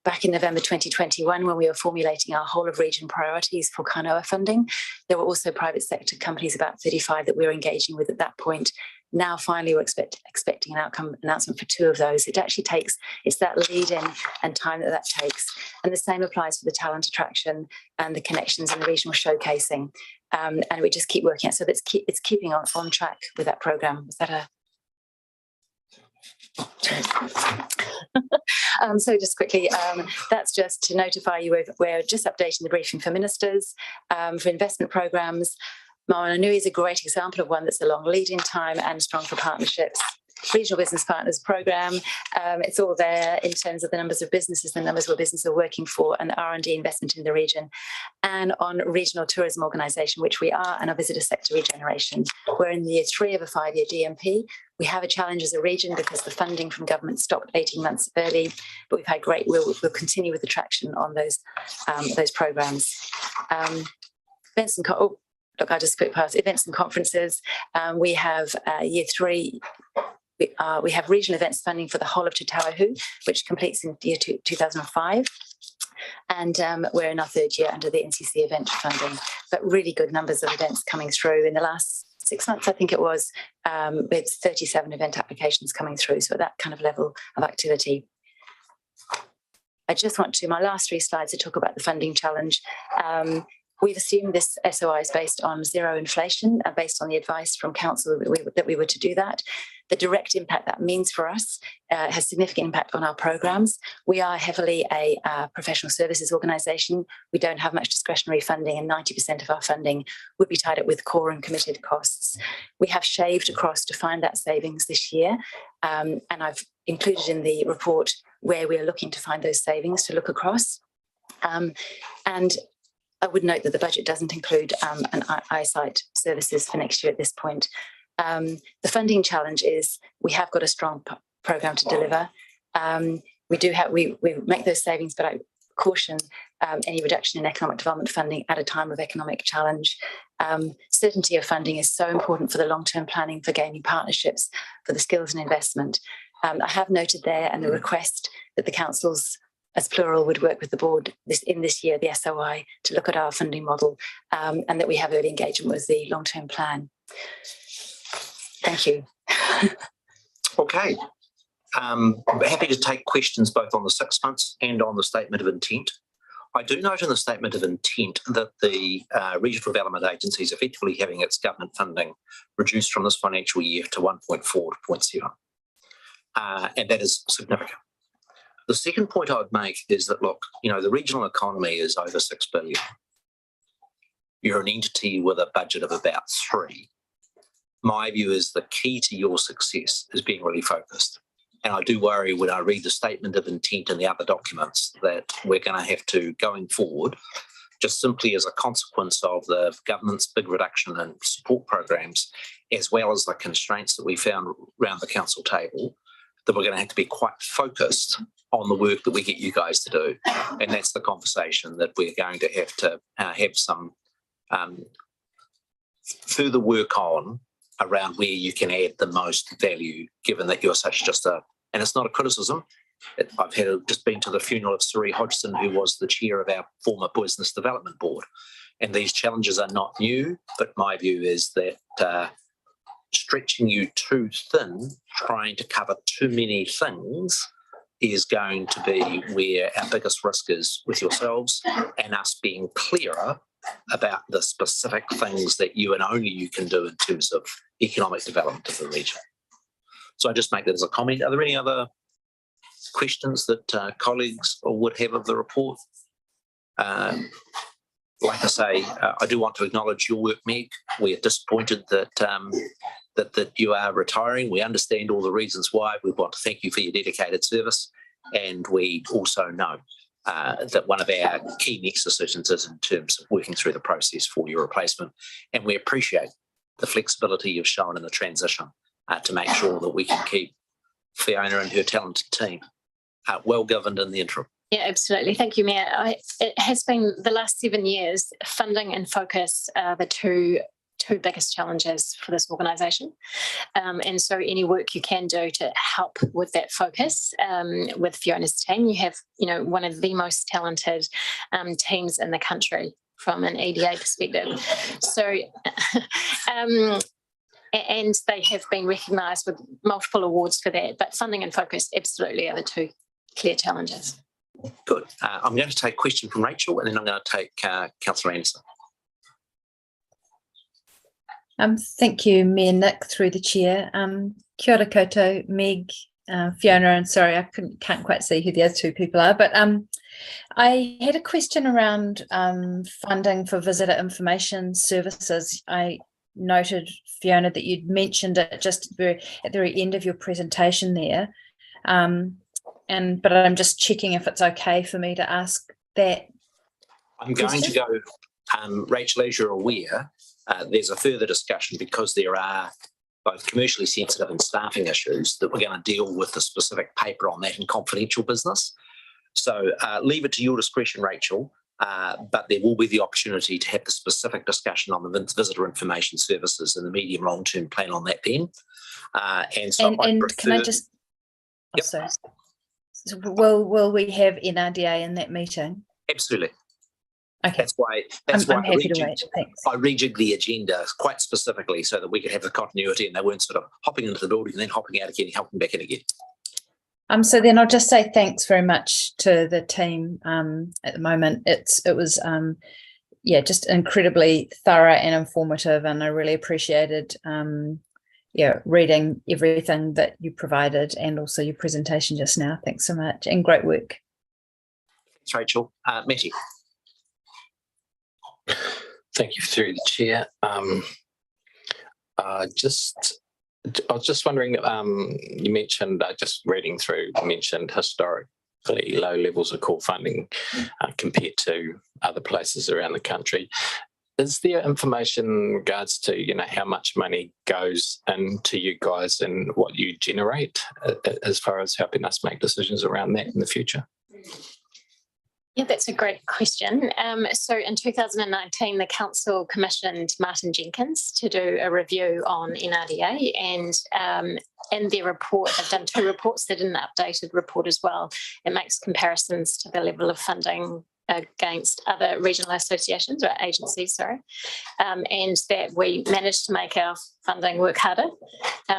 Back in November 2021, when we were formulating our whole of region priorities for Kanoa funding, there were also private sector companies, about 35, that we were engaging with at that point. Now, finally, we're expecting an announcement for 2 of those. It actually takes, it's that lead-in and time that takes. And the same applies for the talent attraction and the connections and the regional showcasing. And we just keep working. So it's keeping on track with that programme. Was that a... So just quickly, that's just to notify you we're just updating the briefing for ministers for investment programs. Moana Nui is a great example of one that's a long lead-in time and strong for partnerships. Regional Business Partners Programme. It's all there in terms of the numbers of businesses, the numbers where businesses are working for, and the R&D investment in the region. And on Regional Tourism Organisation, which we are, and our visitor sector regeneration. We're in year 3 of a 5-year DMP. We have a challenge as a region because the funding from government stopped 18 months early, but we've had great, we'll continue with the traction on those programmes. Events and look, I just put past events and conferences. We have year 3. We have regional events funding for the whole of Te Tauahu, which completes in year 2005. And we're in our 3rd year under the NCC event funding, but really good numbers of events coming through. In the last 6 months, I think it was, with 37 event applications coming through. So at that kind of level of activity. I just want to, my last 3 slides to talk about the funding challenge. We've assumed this SOI is based on 0 inflation, based on the advice from council that we were to do that. The direct impact that means for us has significant impact on our programs. We are heavily a professional services organisation. We don't have much discretionary funding, and 90% of our funding would be tied up with core and committed costs. We have shaved across to find that savings this year, and I've included in the report where we are looking to find those savings to look across. And I would note that the budget doesn't include an eyesight services for next year at this point. The funding challenge is we have got a strong programme to deliver. We make those savings, but I caution any reduction in economic development funding at a time of economic challenge. Certainty of funding is so important for the long-term planning, for gaining partnerships, for the skills and investment. I have noted there and the request that the councils as plural would work with the board this year, the SOI, to look at our funding model, and that we have early engagement with the long-term plan. Thank you. Okay. Happy to take questions both on the 6 months and on the statement of intent. I do note in the statement of intent that the Regional Development Agency is effectively having its government funding reduced from this financial year to 1.4 to 0.7. And that is significant. The second point I would make is that, look, the regional economy is over 6 billion. You're an entity with a budget of about 3. My view is the key to your success is being really focused. And I do worry when I read the statement of intent and the other documents that we're going to have to, going forward, just simply as a consequence of the government's big reduction in support programs, as well as the constraints that we found around the council table, that we're going to have to be quite focused on the work that we get you guys to do. And that's the conversation that we're going to have some further work on around where you can add the most value, given that you're such just and it's not a criticism. I've just been to the funeral of Siri Hodgson, who was the chair of our former Business Development Board. And these challenges are not new, but my view is that stretching you too thin, trying to cover too many things, is going to be where our biggest risk is with yourselves, and us being clearer about the specific things that you and only you can do in terms of economic development of the region. So I just make that as a comment. Are there any other questions that colleagues would have of the report? Like I say, I do want to acknowledge your work, Meg. We are disappointed that that you are retiring. We understand all the reasons why. We want to thank you for your dedicated service. And we also know that one of our key next decisions is in terms of working through the process for your replacement. And we appreciate the flexibility you've shown in the transition to make sure that we can keep Fiona and her talented team well governed in the interim. Yeah, absolutely. Thank you, Mayor. It has been the last 7 years, funding and focus are the two biggest challenges for this organisation. And so any work you can do to help with that focus with Fiona's team, you have, one of the most talented teams in the country from an EDA perspective. So, and they have been recognised with multiple awards for that, but funding and focus absolutely are the two clear challenges. Good. I'm going to take a question from Rachel, and then I'm going to take Councillor Anderson. Thank you, Mayor Nick, through the chair. Kia ora koutou, Meg, Fiona, and sorry, I can't quite see who the other two people are, but I had a question around funding for visitor information services. I noted, Fiona, that you'd mentioned it just at the very end of your presentation there. But I'm just checking if it's okay for me to ask that. I'm going to go, Rachel, as you're aware, there's a further discussion because there are both commercially sensitive and staffing issues that we're going to deal with the specific paper on that in confidential business. So leave it to your discretion, Rachel, but there will be the opportunity to have the specific discussion on the visitor information services and the medium long-term plan on that then. And so can I just... Yep. So will we have NRDA in that meeting? Absolutely. Okay. That's why I'm happy to wait. Thanks. I rejigged the agenda quite specifically so that we could have the continuity and they weren't sort of hopping into the building and then hopping out again and hopping back in again. So then I'll just say thanks very much to the team. At the moment, it was just incredibly thorough and informative, and I really appreciated reading everything that you provided and also your presentation just now. Thanks so much and great work. Thanks, Rachel. Matty. Thank you through the chair. I was just wondering, you mentioned, just reading through, you mentioned historically low levels of core funding compared to other places around the country. Is there information in regards to, how much money goes into you guys and what you generate as far as helping us make decisions around that in the future? Yeah, that's a great question. So in 2019, the council commissioned Martin Jenkins to do a review on NRDA, and in their report, they've done 2 reports. They did an updated report as well. It makes comparisons to the level of funding against other regional associations or agencies, and that we managed to make our funding work harder.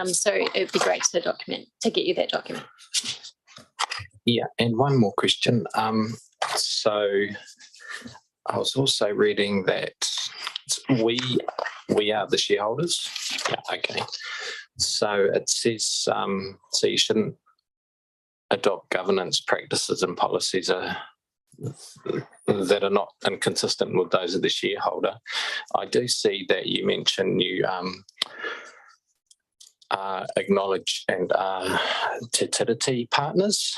So it'd be great to get you that document. Yeah, and one more question. So I was also reading that we are the shareholders. Yeah, okay. So it says so you shouldn't adopt governance practices and policies that are not inconsistent with those of the shareholder. I do see that you mentioned you acknowledge and Te Tiriti partners.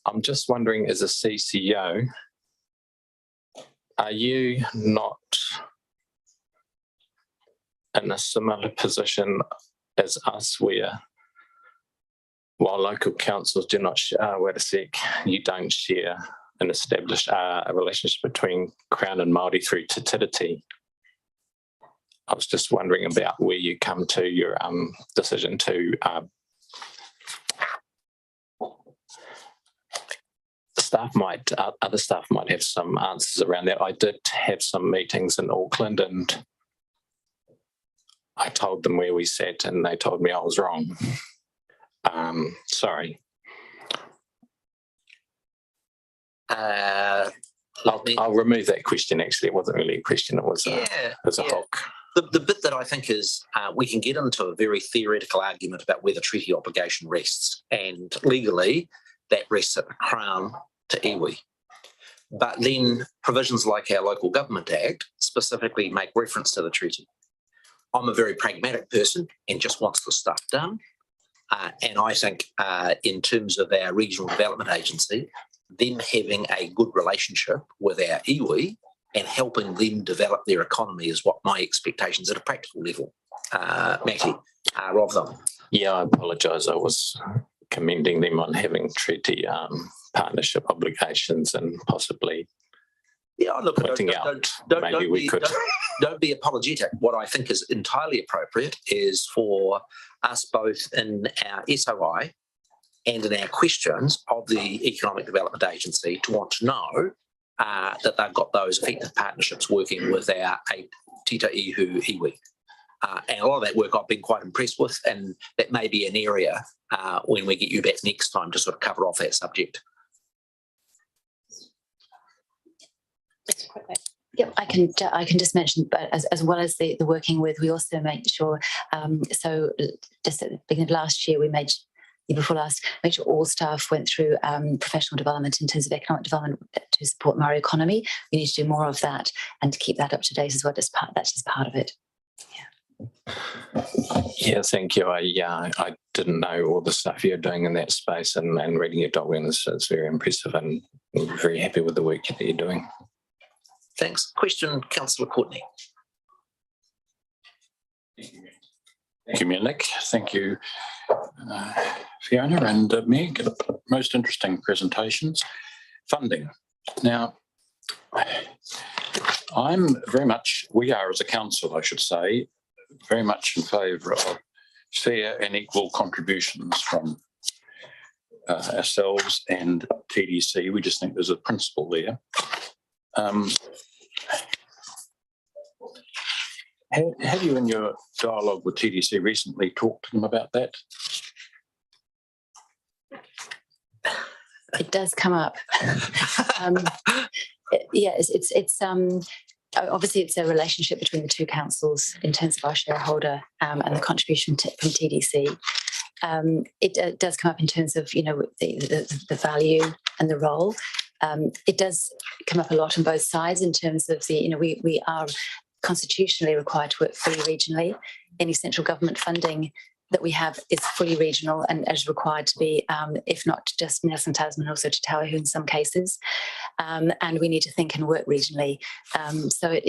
I'm just wondering, as a CCO, are you not in a similar position as us where while local councils do not you don't share and establish a relationship between Crown and Māori through Te Tiriti? I was just wondering about where you come to your decision to other staff might have some answers around that. I did have some meetings in Auckland and I told them where we sat and they told me I was wrong. Sorry. I'll remove that question. Actually, it wasn't really a question. It was a hook. The bit that I think is we can get into a very theoretical argument about where the treaty obligation rests, and legally that rests at the Crown to iwi. But then provisions like our Local Government Act specifically make reference to the treaty. I'm a very pragmatic person and just wants the stuff done. And I think in terms of our Regional Development Agency, them having a good relationship with our iwi and helping them develop their economy is what my expectations at a practical level, Matty, are of them. Yeah, I apologise. I was commending them on having treaty partnership obligations and possibly pointing out maybe we could. Don't be apologetic. What I think is entirely appropriate is for us both in our SOI and in our questions of the Economic Development Agency to want to know that they've got those effective partnerships working with our Tita Ihu iwi. And a lot of that work I've been quite impressed with, and that may be an area when we get you back next time to sort of cover off that subject. Yep, I can just mention, but as well as the working with, we also make sure. So just at the beginning of last year, we made year before last, make sure all staff went through professional development in terms of economic development to support Maori economy. We need to do more of that and to keep that up to date as well. That's just part of it. Yeah, thank you. I didn't know all the stuff you're doing in that space, and reading your document is very impressive, and I'm very happy with the work that you're doing. Thanks. Question, Councillor Courtney. Thank you, Mayor Nick. Thank you, Fiona and Meg. Most interesting presentations. Funding. Now, we are as a council, I should say, very much in favour of fair and equal contributions from ourselves and TDC. We just think there's a principle there. Have you, in your dialogue with TDC recently, talked to them about that? It does come up. Obviously it's a relationship between the two councils in terms of our shareholder and the contribution from TDC. It does come up in terms of, the value and the role. It does come up a lot on both sides in terms of we are constitutionally required to work fully regionally. Any central government funding that we have is fully regional and is required to be, if not just Nelson Tasman, also Te Tauihu in some cases. And we need to think and work regionally. So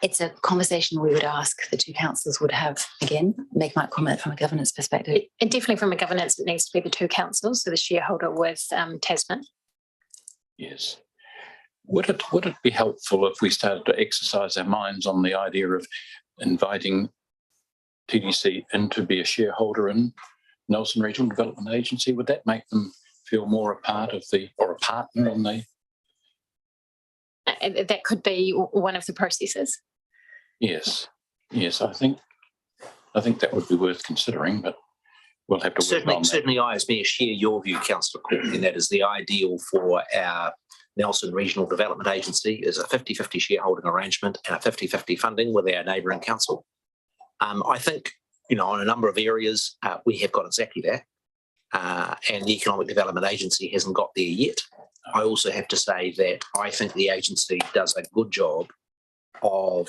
it's a conversation we would ask the two councils would have. Again, Meg might comment from a governance perspective. And definitely from a governance, it needs to be the two councils, so the shareholder with Tasman. Yes. Would it be helpful if we started to exercise our minds on the idea of inviting TDC in to be a shareholder in Nelson Regional Development Agency? Would that make them feel more a part of or a partner in the? That could be one of the processes. Yes, I think that would be worth considering, but we'll have to work on that. Certainly, I as Mayor share your view, Councillor Courtney, and that is the ideal for our Nelson Regional Development Agency is a 50-50 shareholding arrangement and a 50-50 funding with our neighbouring council. I think, on a number of areas, we have got exactly that. And the Economic Development Agency hasn't got there yet. I also have to say that I think the agency does a good job of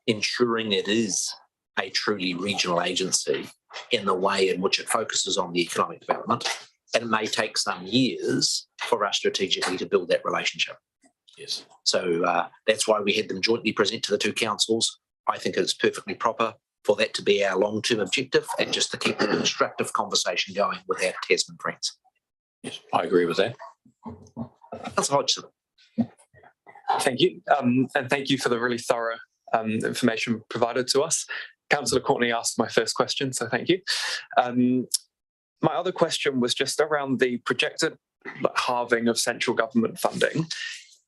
ensuring it is a truly regional agency in the way in which it focuses on the economic development. And it may take some years for us strategically to build that relationship. Yes. So that's why we had them jointly present to the two councils. I think it's perfectly proper for that to be our long-term objective and just to keep the constructive conversation going with our Tasman friends. Yes, I agree with that. Councillor Hodgson. Thank you. And thank you for the really thorough information provided to us. Councillor Courtney asked my first question, so thank you. My other question was just around the projected halving of central government funding.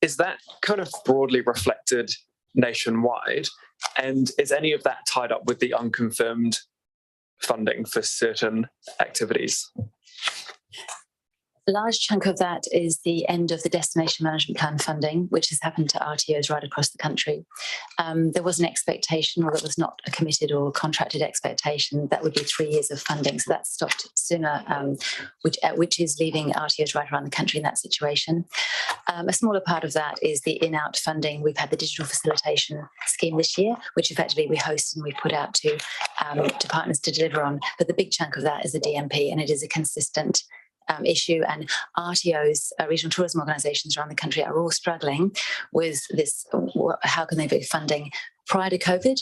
Is that kind of broadly reflected nationwide? And is any of that tied up with the unconfirmed funding for certain activities? A large chunk of that is the end of the Destination Management Plan funding, which has happened to RTOs right across the country. There was an expectation, or it was not a committed or contracted expectation, that would be 3 years of funding. So that stopped sooner, which is leaving RTOs right around the country in that situation. A smaller part of that is the in-out funding. We've had the digital facilitation scheme this year, which effectively we host and we put out to partners to deliver on. But the big chunk of that is the DMP, and it is a consistent issue, and RTOs, regional tourism organisations around the country, are all struggling with this. How can they be funding? Prior to COVID,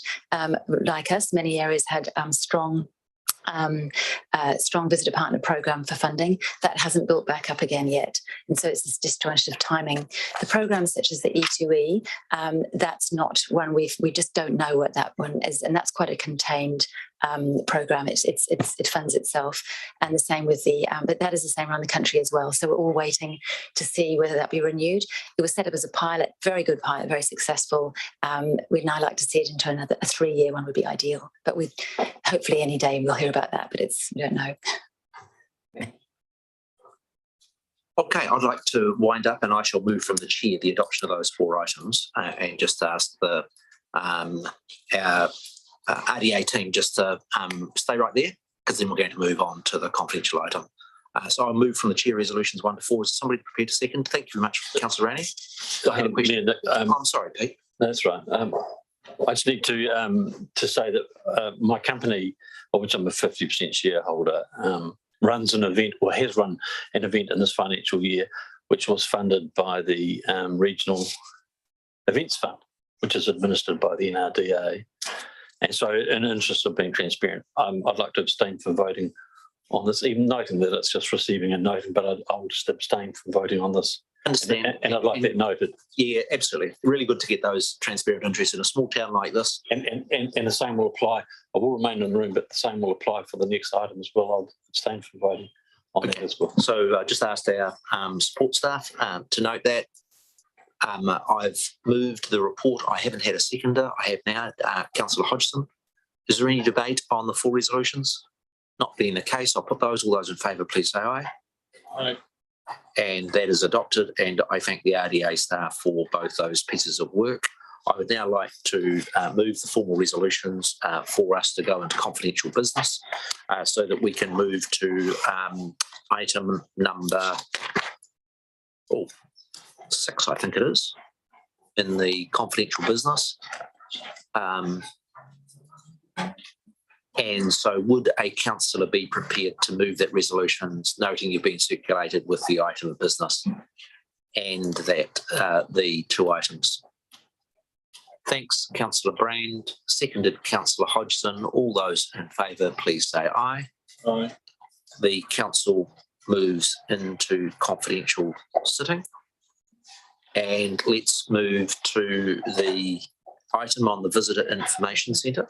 like us, many areas had strong visitor partner program for funding. That hasn't built back up again yet, and so it's this disjointed of timing. The programs such as the E2E, that's not one we just don't know what that one is, and that's quite a contained program. It funds itself, and the same with the but that is the same around the country as well. So we're all waiting to see whether that be renewed. It was set up as a pilot, very good pilot, very successful. We'd now like to see it into a 3-year one would be ideal, but we hopefully any day we'll hear about that, but we don't know. Okay, I'd like to wind up, and I shall move from the chair the adoption of those 4 items, and just ask the our RDA team just to stay right there, because then we're going to move on to the confidential item. So I'll move from the chair resolutions 1 to 4. Is somebody prepared to second? Thank you very much, Councillor Rainey. I had a question. I'm sorry, Pete. That's right. I just need to say that my company, of which I'm a 50% shareholder, runs an event or has run an event in this financial year, which was funded by the Regional Events Fund, which is administered by the NRDA. And so in the interest of being transparent, I'd like to abstain from voting on this, even noting that it's just receiving a note, but I'll just abstain from voting on this. Understand. And I'd like that noted. Yeah, absolutely. Really good to get those transparent interests in a small town like this. And the same will apply. I will remain in the room, but the same will apply for the next item as well. I'll abstain from voting on that as well. So I just asked our support staff to note that. I've moved the report. I haven't had a seconder. I have now. Councillor Hodgson. Is there any debate on the 4 resolutions? Not being the case, I'll put those. All those in favour, please say aye. Aye. And that is adopted. And I thank the RDA staff for both those pieces of work. I would now like to move the formal resolutions for us to go into confidential business so that we can move to item number 6, I think it is, in the confidential business. And so would a councillor be prepared to move that resolution, noting you've been circulated with the item of business and that the 2 items? Thanks, Councillor Brand. Seconded, Councillor Hodgson. All those in favour, please say aye. Aye. The council moves into confidential sitting. And let's move to the item on the Visitor Information Centre.